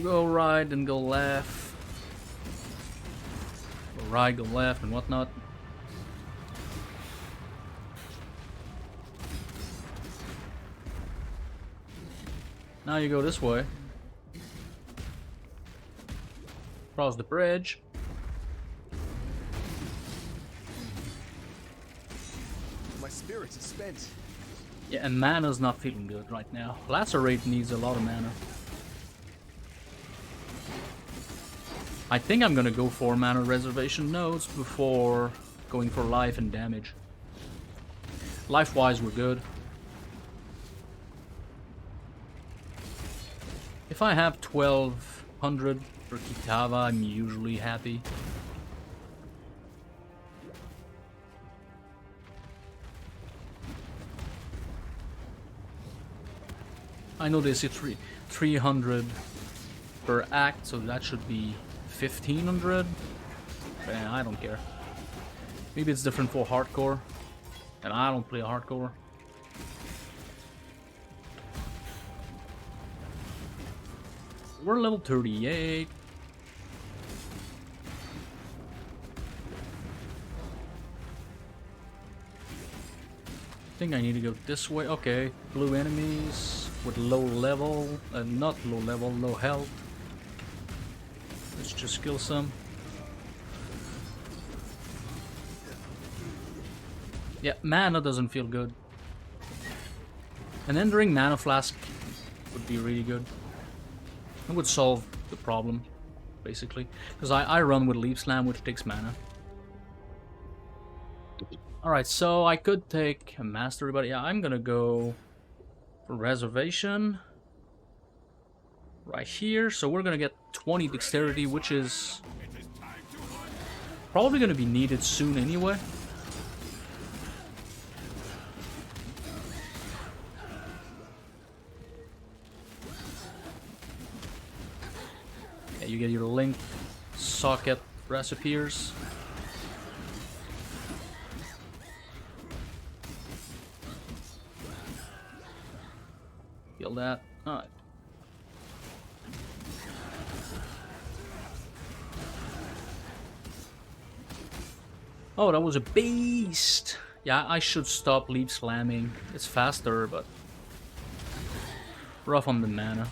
Go right and go left. Go right, go left, and whatnot. Now you go this way. Cross the bridge. My spirit is spent. Yeah, and mana's not feeling good right now. Lacerate needs a lot of mana. I think I'm gonna go for mana reservation nodes before going for life and damage. Life-wise, we're good. If I have 1200 for Kitava, I'm usually happy. I know they say 300 per act, so that should be 1500. I don't care. Maybe it's different for hardcore, and I don't play hardcore. We're level 38. I think I need to go this way. Okay, blue enemies with low level, not low level, low health. Let's just kill some. Yeah, mana doesn't feel good. And entering mana flask would be really good. It would solve the problem, basically. Because I run with Leaf Slam, which takes mana. Alright, so I could take a mastery, but yeah, I'm gonna go for reservation. Right here, so we're gonna get 20 dexterity, which is probably gonna be needed soon anyway. Yeah, you get your link socket recipes. Kill that. Alright. Oh, that was a beast! Yeah, I should stop leaf slamming. It's faster, but rough on the mana.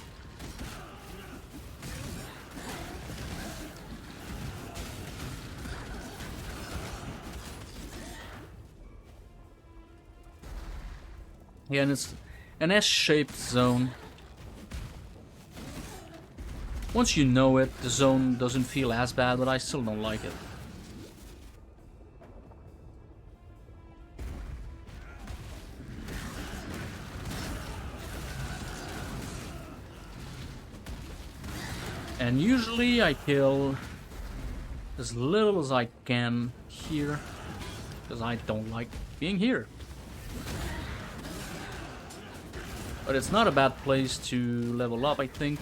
Yeah, and it's an S-shaped zone. Once you know it, the zone doesn't feel as bad, but I still don't like it. And usually I kill as little as I can here, because I don't like being here. But it's not a bad place to level up, I think.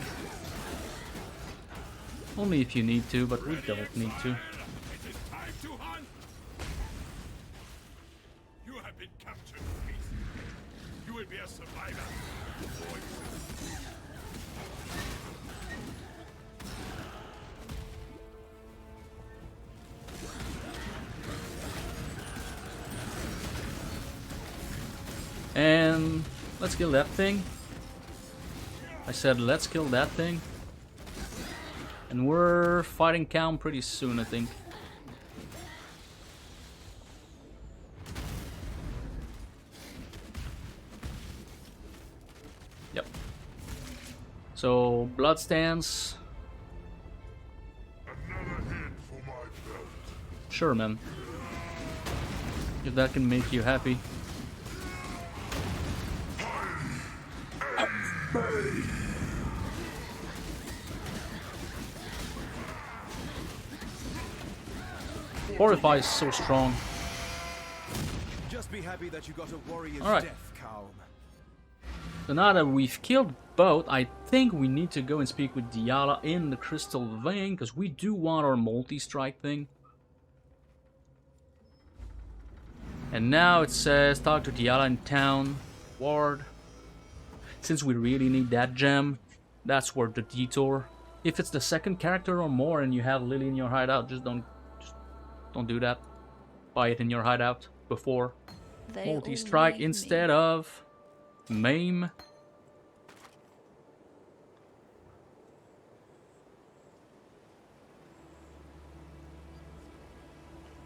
Only if you need to, but we don't need to. It is time to hunt! You have been captured, Beast. You will be a survivor. And let's kill that thing. I said let's kill that thing. And we're fighting Kaom pretty soon, I think. Yep. So, blood stance. Sure, man. If that can make you happy. Horrify is so strong. Just be happy that you got a warrior's Alright. death, Kaom. So now that we've killed both, I think we need to go and speak with Diala in the Crystal Vein, because we do want our multi-strike thing. And now it says talk to Diala in town, ward. Since we really need that gem, that's worth the detour. If it's the second character or more and you have Lily in your hideout, just don't do that. Buy it in your hideout before multi-strike instead of maim.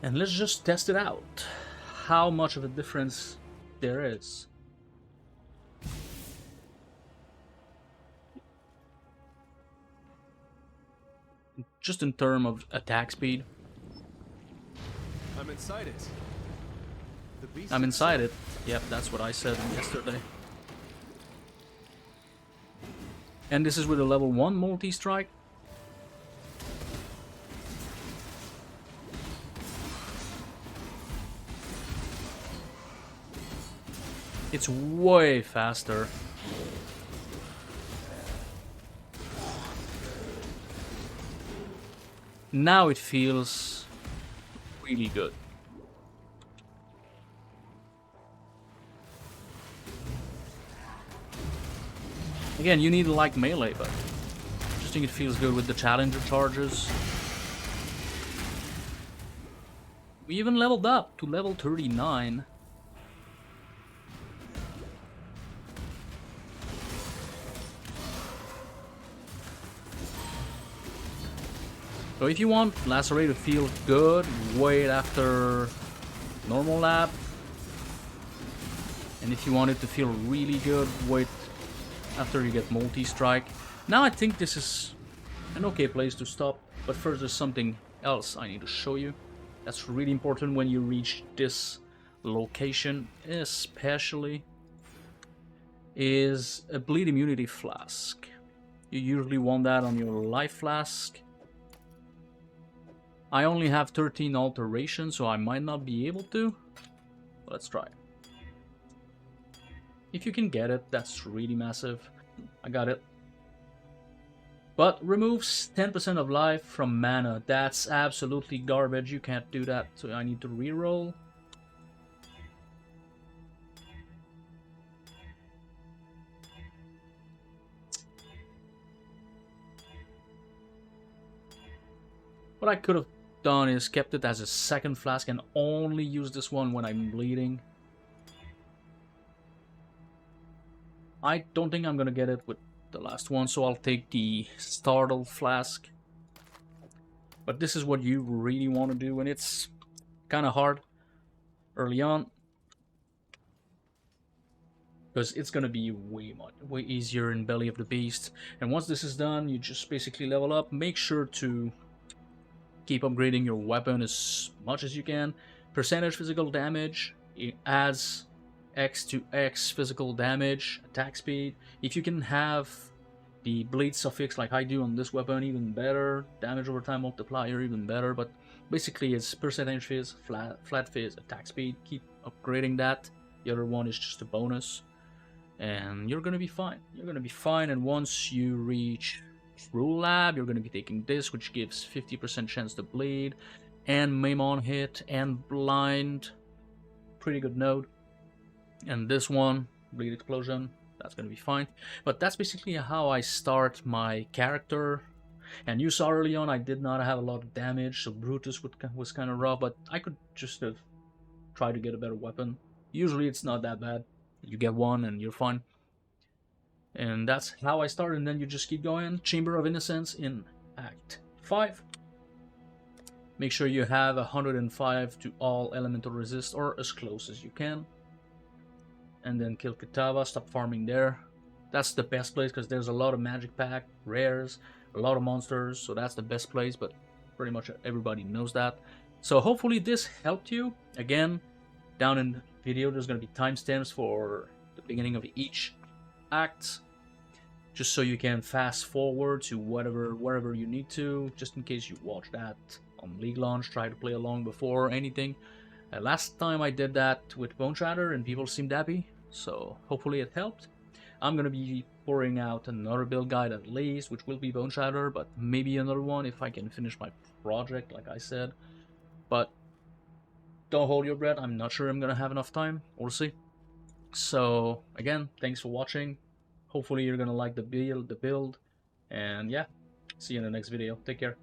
And let's just test it out. How much of a difference there is. Just in terms of attack speed. I'm inside it. The beast I'm inside it. Yep, that's what I said yesterday. And this is with a level 1 multi-strike. It's way faster. Now it feels really good. Again, you need to like melee, but I just think it feels good with the challenger charges. We even leveled up to level 39. So if you want Lacerate to feel good, wait after normal lab. And if you want it to feel really good, wait after you get multi-strike. Now I think this is an okay place to stop. But first there's something else I need to show you. That's really important when you reach this location, especially, is a bleed immunity flask. You usually want that on your life flask. I only have 13 alterations, so I might not be able to. But let's try. If you can get it, that's really massive. I got it. But removes 10% of life from mana. That's absolutely garbage. You can't do that, so I need to reroll. What I could have done is kept it as a second flask and only use this one when I'm bleeding. I don't think I'm gonna get it with the last one, so I'll take the Startle flask. But this is what you really want to do, and it's kind of hard early on. because it's gonna be way easier in Belly of the Beast. And once this is done, you just basically level up. Make sure to keep upgrading your weapon as much as you can. Percentage physical damage, it adds X to X physical damage, attack speed. If you can have the bleed suffix like I do on this weapon, even better. Damage over time multiplier, even better. But basically it's percentage fizz, flat fizz, attack speed. Keep upgrading that. The other one is just a bonus. And you're gonna be fine. You're gonna be fine, and once you reach True Lab, you're gonna be taking this, which gives 50% chance to bleed, and maim on hit, and blind. Pretty good node. And this one, bleed explosion, that's gonna be fine. But that's basically how I start my character. And you saw early on I did not have a lot of damage, so Brutus was kind of rough, but I could just have tried to get a better weapon. Usually it's not that bad. You get one and you're fine. And that's how I started, and then you just keep going. Chamber of Innocence in Act 5. Make sure you have 105 to all elemental resist, or as close as you can. And then kill Kitava, stop farming there. That's the best place, because there's a lot of magic pack, rares, a lot of monsters, so that's the best place, but pretty much everybody knows that. So hopefully this helped you. Again, down in the video there's going to be timestamps for the beginning of each act, just so you can fast forward to wherever you need to, just in case you watch that on League launch, try to play along before anything. Last time I did that with Bone Shatter and people seemed happy, so hopefully it helped. I'm going to be pouring out another build guide at least, which will be Bone Shatter, but maybe another one if I can finish my project, like I said. But don't hold your breath, I'm not sure I'm going to have enough time, we'll see. So again, thanks for watching. Hopefully you're going to like the build, and yeah, see you in the next video. Take care.